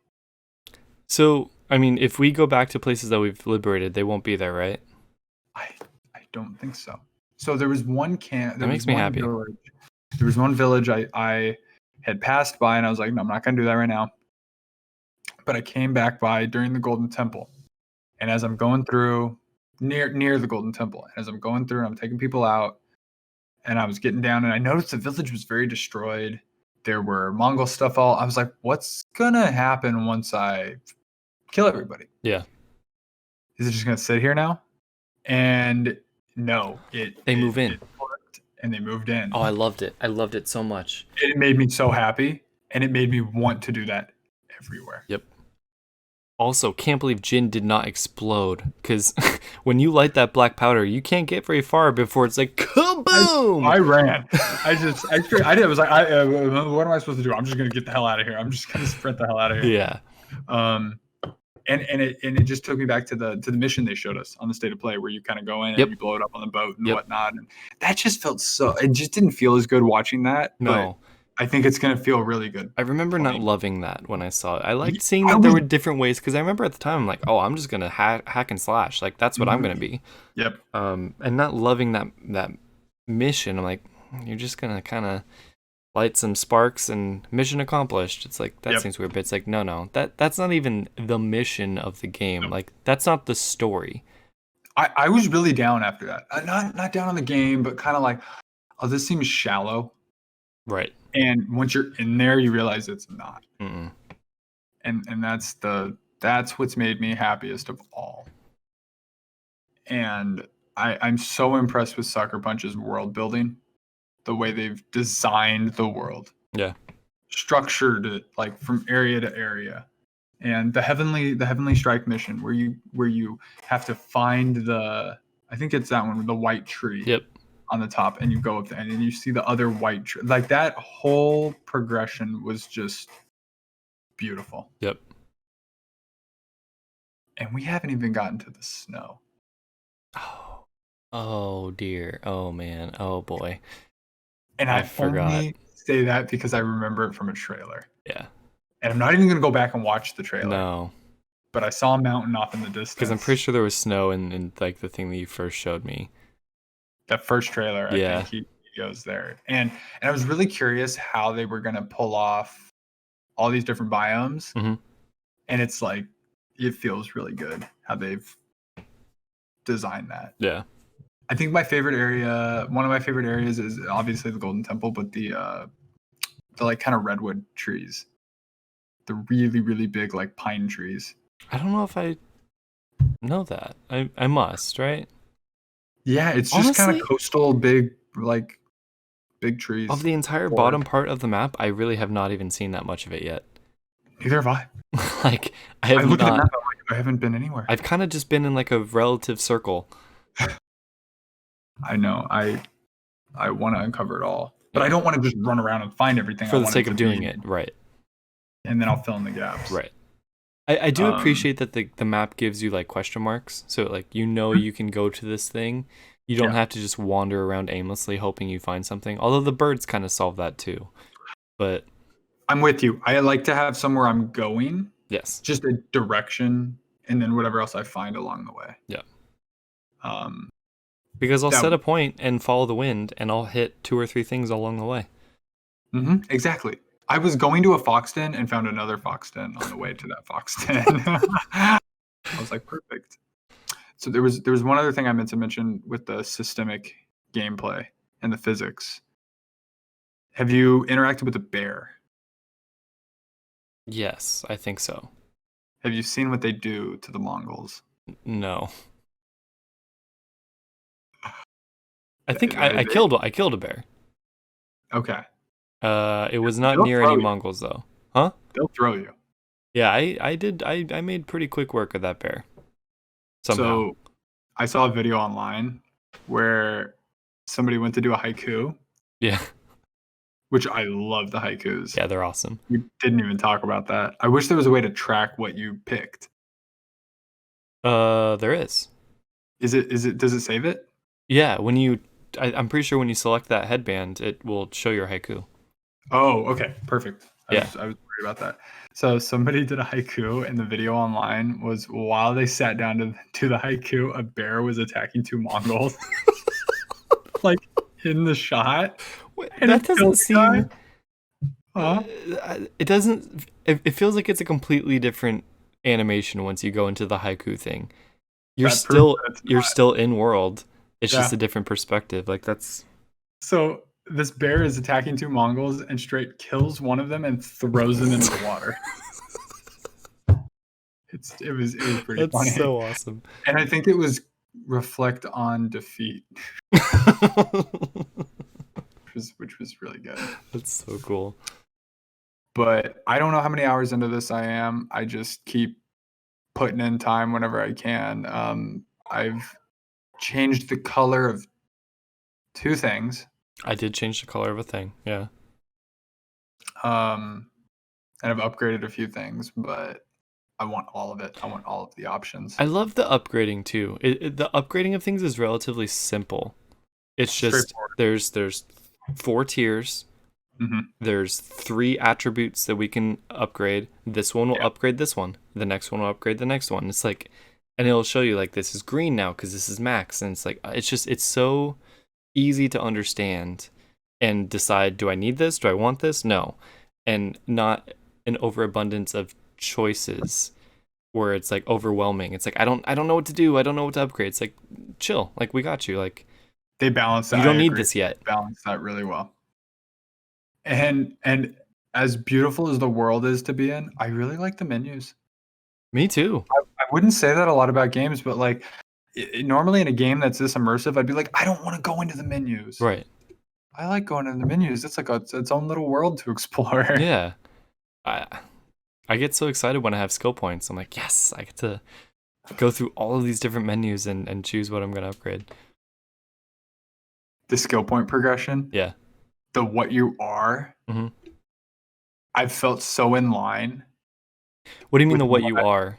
So, I mean, if we go back to places that we've liberated, they won't be there, right? I don't think so. So there was one camp. That makes me happy. There was one village I had passed by, and I was like, no, I'm not going to do that right now. But I came back by during the Golden Temple. And as I'm going through, near the Golden Temple, and as I'm going through, I'm taking people out, and I was getting down, and I noticed the village was very destroyed. There were Mongol stuff I was like, what's going to happen once I kill everybody? Yeah. Is it just going to sit here now? And no. They move in. And they moved in. Oh, I loved it. I loved it so much. It made me so happy, and it made me want to do that everywhere. Yep. Also, can't believe Jin did not explode, because when you light that black powder, you can't get very far before it's kaboom! I ran. I did. I was like, what am I supposed to do? I'm just gonna get the hell out of here. I'm just gonna sprint the hell out of here. Yeah. And it just took me back to the mission they showed us on the State of Play, where you kind of go in and you blow it up on the boat and whatnot, and that just felt it just didn't feel as good watching that. No. I think it's gonna feel really good. I remember not loving that when I saw it. I liked seeing that there were different ways, because I remember at the time I'm like, oh, I'm just gonna hack and slash, that's what I'm gonna be. Yep. And not loving that mission. I'm like, you're just gonna kind of light some sparks and mission accomplished. It's like that seems weird, but it's like no, that's not even the mission of the game. No. Like that's not the story. I was really down after that. Not down on the game, but kind of like, oh, this seems shallow. Right. And once you're in there, you realize it's not. Mm-mm. And that's what's made me happiest of all. And I'm so impressed with Sucker Punch's world building, the way they've designed the world. Yeah. Structured it like from area to area. And the Heavenly Strike mission where you have to find I think it's that one, the white tree. Yep. On the top, and you go up there and then you see the other white tree. Like that whole progression was just beautiful. Yep. And we haven't even gotten to the snow. Oh dear. Oh man. Oh boy. And I forgot. Only say that because I remember it from a trailer. Yeah. And I'm not even going to go back and watch the trailer. No. But I saw a mountain off in the distance. Because I'm pretty sure there was snow in like the thing that you first showed me. That first trailer, I think he goes there. And I was really curious how they were going to pull off all these different biomes. Mm-hmm. And it's like, it feels really good how they've designed that. Yeah. I think one of my favorite areas is obviously the Golden Temple, but the like kind of redwood trees. The really, really big like pine trees. I don't know if I know that. I must, right? Yeah, it's just kind of coastal, big trees. Of the entire bottom part of the map, I really have not even seen that much of it yet. Neither have I. Like, I have looked at the map, I haven't been anywhere. I've kind of just been in like a relative circle. I know. I want to uncover it all. But I don't want to just run around and find everything. For the sake of doing it, right. And then I'll fill in the gaps. Right. I do appreciate that the map gives you like question marks, so like you can go to this thing. You don't have to just wander around aimlessly hoping you find something. Although the birds kind of solve that too. But I'm with you. I like to have somewhere I'm going. Yes. Just a direction, and then whatever else I find along the way. Yeah. Because I'll set a point and follow the wind, and I'll hit 2 or 3 things along the way. Mm-hmm. Exactly. I was going to a fox den and found another fox den on the way to that fox den. I was like, perfect. So there was one other thing I meant to mention with the systemic gameplay and the physics. Have you interacted with a bear? Yes, I think so. Have you seen what they do to the Mongols? No. I think I killed a bear. Okay. It was not near any Mongols though. Huh? They'll throw you. Yeah, I made pretty quick work of that bear. Somehow. So I saw a video online where somebody went to do a haiku. Yeah. Which I love the haikus. Yeah, they're awesome. We didn't even talk about that. I wish there was a way to track what you picked. There is. Does it save it? Yeah, I'm pretty sure when you select that headband, it will show your haiku. Oh, okay. Perfect. I was worried about that. So somebody did a haiku, and the video online was while they sat down to the haiku, a bear was attacking 2 Mongols. Like in the shot. That doesn't seem... It doesn't... It feels like it's a completely different animation once you go into the haiku thing. You're still in world. It's just a different perspective. Like that's... So this bear is attacking 2 Mongols and straight kills one of them and throws them into the water. It was pretty funny. That's so awesome. And I think it was reflect on defeat. which was really good. That's so cool. But I don't know how many hours into this I am. I just keep putting in time whenever I can. I've changed the color of 2 things. I did change the color of a thing, yeah. And I've upgraded a few things, but I want all of it. I want all of the options. I love the upgrading too. The upgrading of things is relatively simple. It's just there's 4 tiers. Mm-hmm. There's 3 attributes that we can upgrade. This one will upgrade this one. The next one will upgrade the next one. It's like, and it'll show you like this is green now because this is max, and it's like it's so easy to understand. and decide, do I need this? Do I want this? No. And not an overabundance of choices where it's like overwhelming. It's like I don't know what to do. I don't know what to upgrade. It's like chill. Like we got you. Like they balance that. You don't need this yet. Balance that really well. And as beautiful as the world is to be in, I really like the menus. Me too. I wouldn't say that a lot about games, but like normally in a game that's this immersive, I'd be like, I don't want to go into the menus. Right. I like going into the menus. It's like its own little world to explore. Yeah. I get so excited when I have skill points. I'm like, yes, I get to go through all of these different menus and choose what I'm going to upgrade. The skill point progression. Yeah. The what you are. Mm-hmm. I've felt so in line. What do you mean the what you are?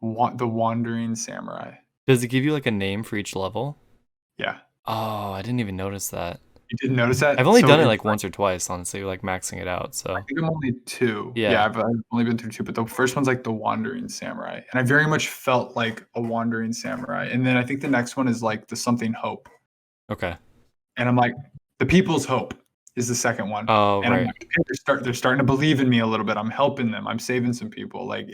The Wandering Samurai. Does it give you like a name for each level? Yeah. Oh, I didn't even notice that. You didn't notice that? I've only done it like once or twice, honestly, like maxing it out. So I think I'm only 2. Yeah, I've only been through 2, but the first one's like the Wandering Samurai, and I very much felt like a Wandering Samurai. And then I think the next one is like the Something Hope. Okay. And I'm like, the People's Hope is the second one. Oh, and right. I'm like, they're starting to believe in me a little bit. I'm helping them. I'm saving some people. Like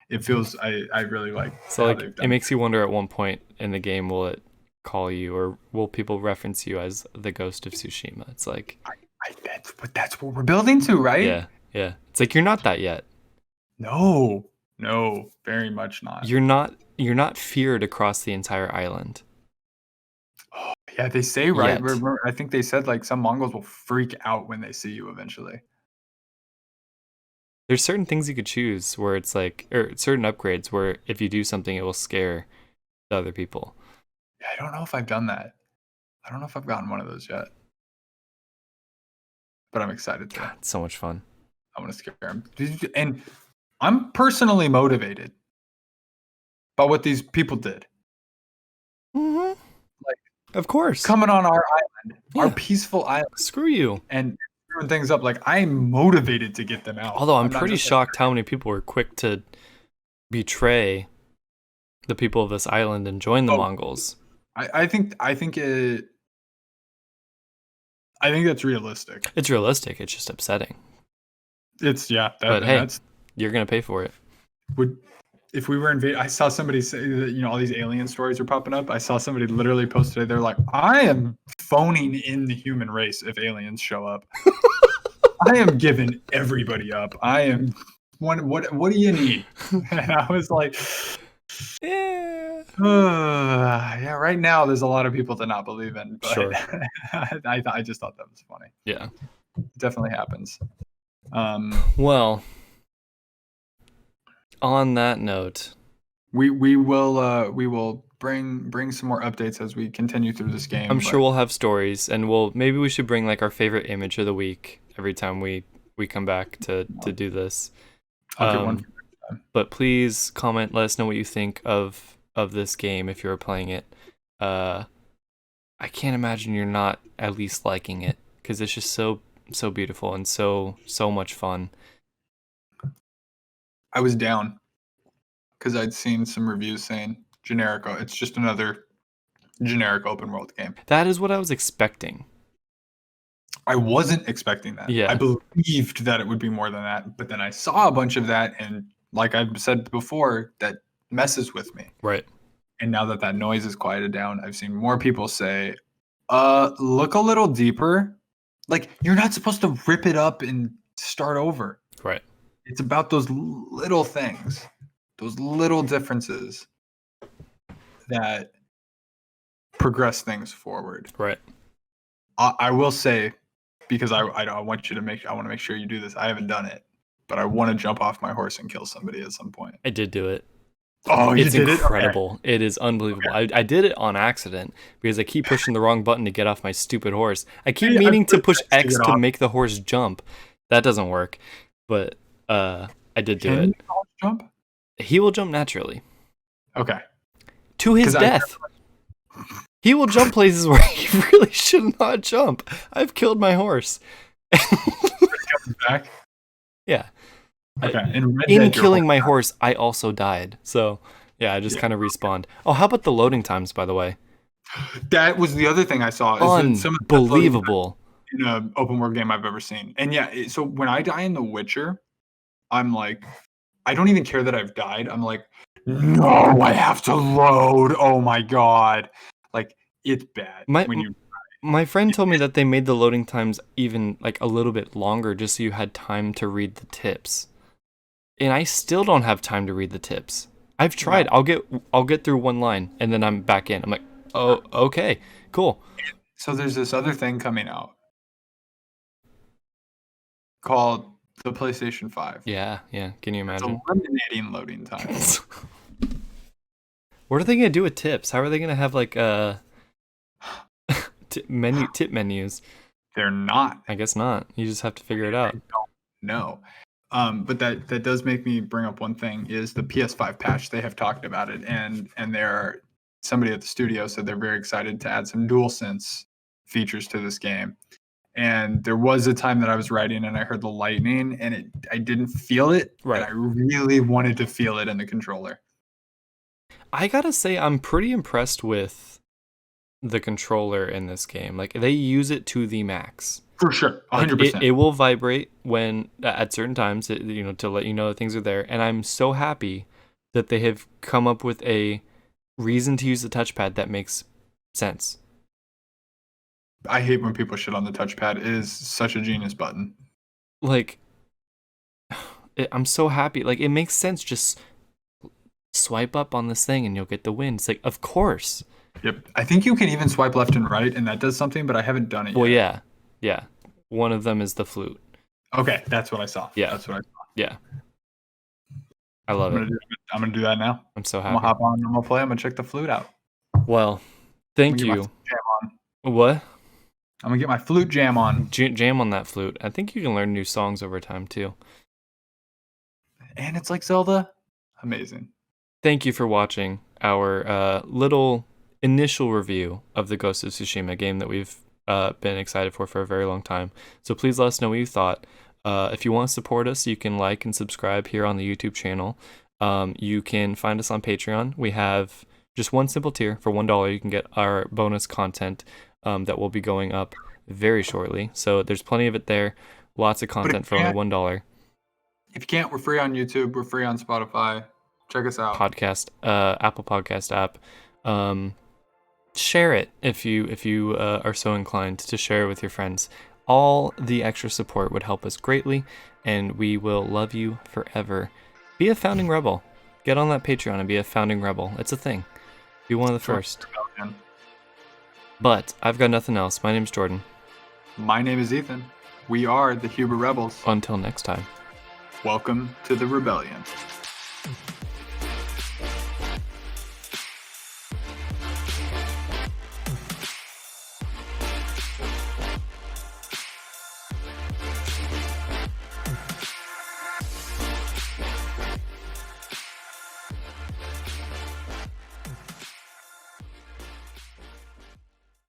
it feels I really like. So like it makes you wonder at one point in the game, will it call you or will people reference you as the Ghost of Tsushima? It's like that's what we're building to, right? Yeah. It's like you're not that yet. No, very much not. You're not feared across the entire island. Oh, yeah, they say, right? I think they said like some Mongols will freak out when they see you eventually. There's certain things you could choose where it's like, or certain upgrades where if you do something, it will scare the other people. Yeah, I don't know if I've done that. I don't know if I've gotten one of those yet. But I'm excited to. God, it's so much fun. I want to scare them. And I'm personally motivated by what these people did. Mm-hmm. Like, of course. Coming on our island, our peaceful island. Screw you. And screwing things up. Like, I'm motivated to get them out. Although I'm pretty shocked how many people were quick to betray the people of this island and join the Mongols. I think that's realistic. It's realistic. It's just upsetting. But hey, you're gonna pay for it. If we were invaded, I saw somebody say that all these alien stories are popping up. I saw somebody literally post today. They're like, I am phoning in the human race if aliens show up. I am giving everybody up. I am. What do you need? And I was like, yeah. Right now, there's a lot of people to not believe in. But sure. I just thought that was funny. Yeah, it definitely happens. Well, on that note, we will bring some more updates as we continue through this game. I'm sure we'll have stories, and maybe we should bring like our favorite image of the week every time we come back to do this. I'll get one. But please comment, let us know what you think of this game if you're playing it. I can't imagine you're not at least liking it because it's just so beautiful and so much fun. I was down because I'd seen some reviews saying generic. It's just another generic open world game. That is what I was expecting. I wasn't expecting that. Yeah. I believed that it would be more than that, but then I saw a bunch of that, and like I've said before, that messes with me. Right. And now that noise is quieted down, I've seen more people say, look a little deeper. Like, you're not supposed to rip it up and start over. Right. It's about those little things, those little differences that progress things forward. Right. I will say, because I want to make sure you do this. I haven't done it, but I want to jump off my horse and kill somebody at some point. I did do it. Oh, you did it? It's incredible. Okay. It is unbelievable. Okay. I did it on accident because I keep pushing the wrong button to get off my stupid horse. I keep meaning to push X to make the horse jump. That doesn't work. But I did do it. Can the horse jump? He will jump naturally. Okay. To his death. He will jump places where he really should not jump. I've killed my horse. Back? Yeah. Okay. In killing my horse, I also died. So, yeah, I just kind of respawned. Oh, how about the loading times, by the way? That was the other thing I saw. Unbelievable. in an open world game I've ever seen. And yeah, so when I die in The Witcher, I'm like, I don't even care that I've died. I'm like, no, I have to load. Oh my god, like it's bad when you. My friend told me that they made the loading times even like a little bit longer just so you had time to read the tips. And I still don't have time to read the tips. I've tried. No. I'll get through one line and then I'm back in. I'm like, "Oh, okay. Cool." So there's this other thing coming out called the PlayStation 5. Yeah. Can you imagine? It's eliminating loading times. What are they going to do with tips? How are they going to have like tip menus? They're not. I guess not. You just have to figure it out. No. But that does make me bring up one thing is the PS5 patch. They have talked about it, and somebody at the studio said they're very excited to add some DualSense features to this game. And there was a time that I was writing and I heard the lightning and I didn't feel it. Right. And I really wanted to feel it in the controller. I gotta say, I'm pretty impressed with the controller in this game. Like, they use it to the max. For sure, 100%. Like, it will vibrate when at certain times, to let you know that things are there. And I'm so happy that they have come up with a reason to use the touchpad that makes sense. I hate when people shit on the touchpad. It is such a genius button. Like, I'm so happy. Like, it makes sense. Just swipe up on this thing and you'll get the win. It's like, of course. Yep. I think you can even swipe left and right and that does something, but I haven't done it yet. Well, yeah. One of them is the flute. Okay, that's what I saw. Yeah. That's what I saw. Yeah. I love it. I'm going to do that now. I'm so happy. I'm going to hop on, I'm going to play, I'm going to check the flute out. Well, thank you. What? I'm going to get my flute jam on. Jam on that flute. I think you can learn new songs over time, too. And it's like Zelda. Amazing. Thank you for watching our little initial review of the Ghost of Tsushima game that we've been excited for a very long time. So please let us know what you thought. If you want to support us, you can like and subscribe here on the YouTube channel. You can find us on Patreon. We have just one simple tier for $1. You can get our bonus content that will be going up very shortly. So there's plenty of it there. Lots of content for only $1. If you can't, we're free on YouTube. We're free on Spotify. Check us out. Podcast, Apple Podcast app. Share it if you are so inclined to share it with your friends. All the extra support would help us greatly, and we will love you forever. Be a founding rebel. Get on that Patreon and be a founding rebel. It's a thing. Be one of the first. But I've got nothing else. My name's Jordan. My name is Ethan. We are the Huber Rebels. Until next time. Welcome to the rebellion.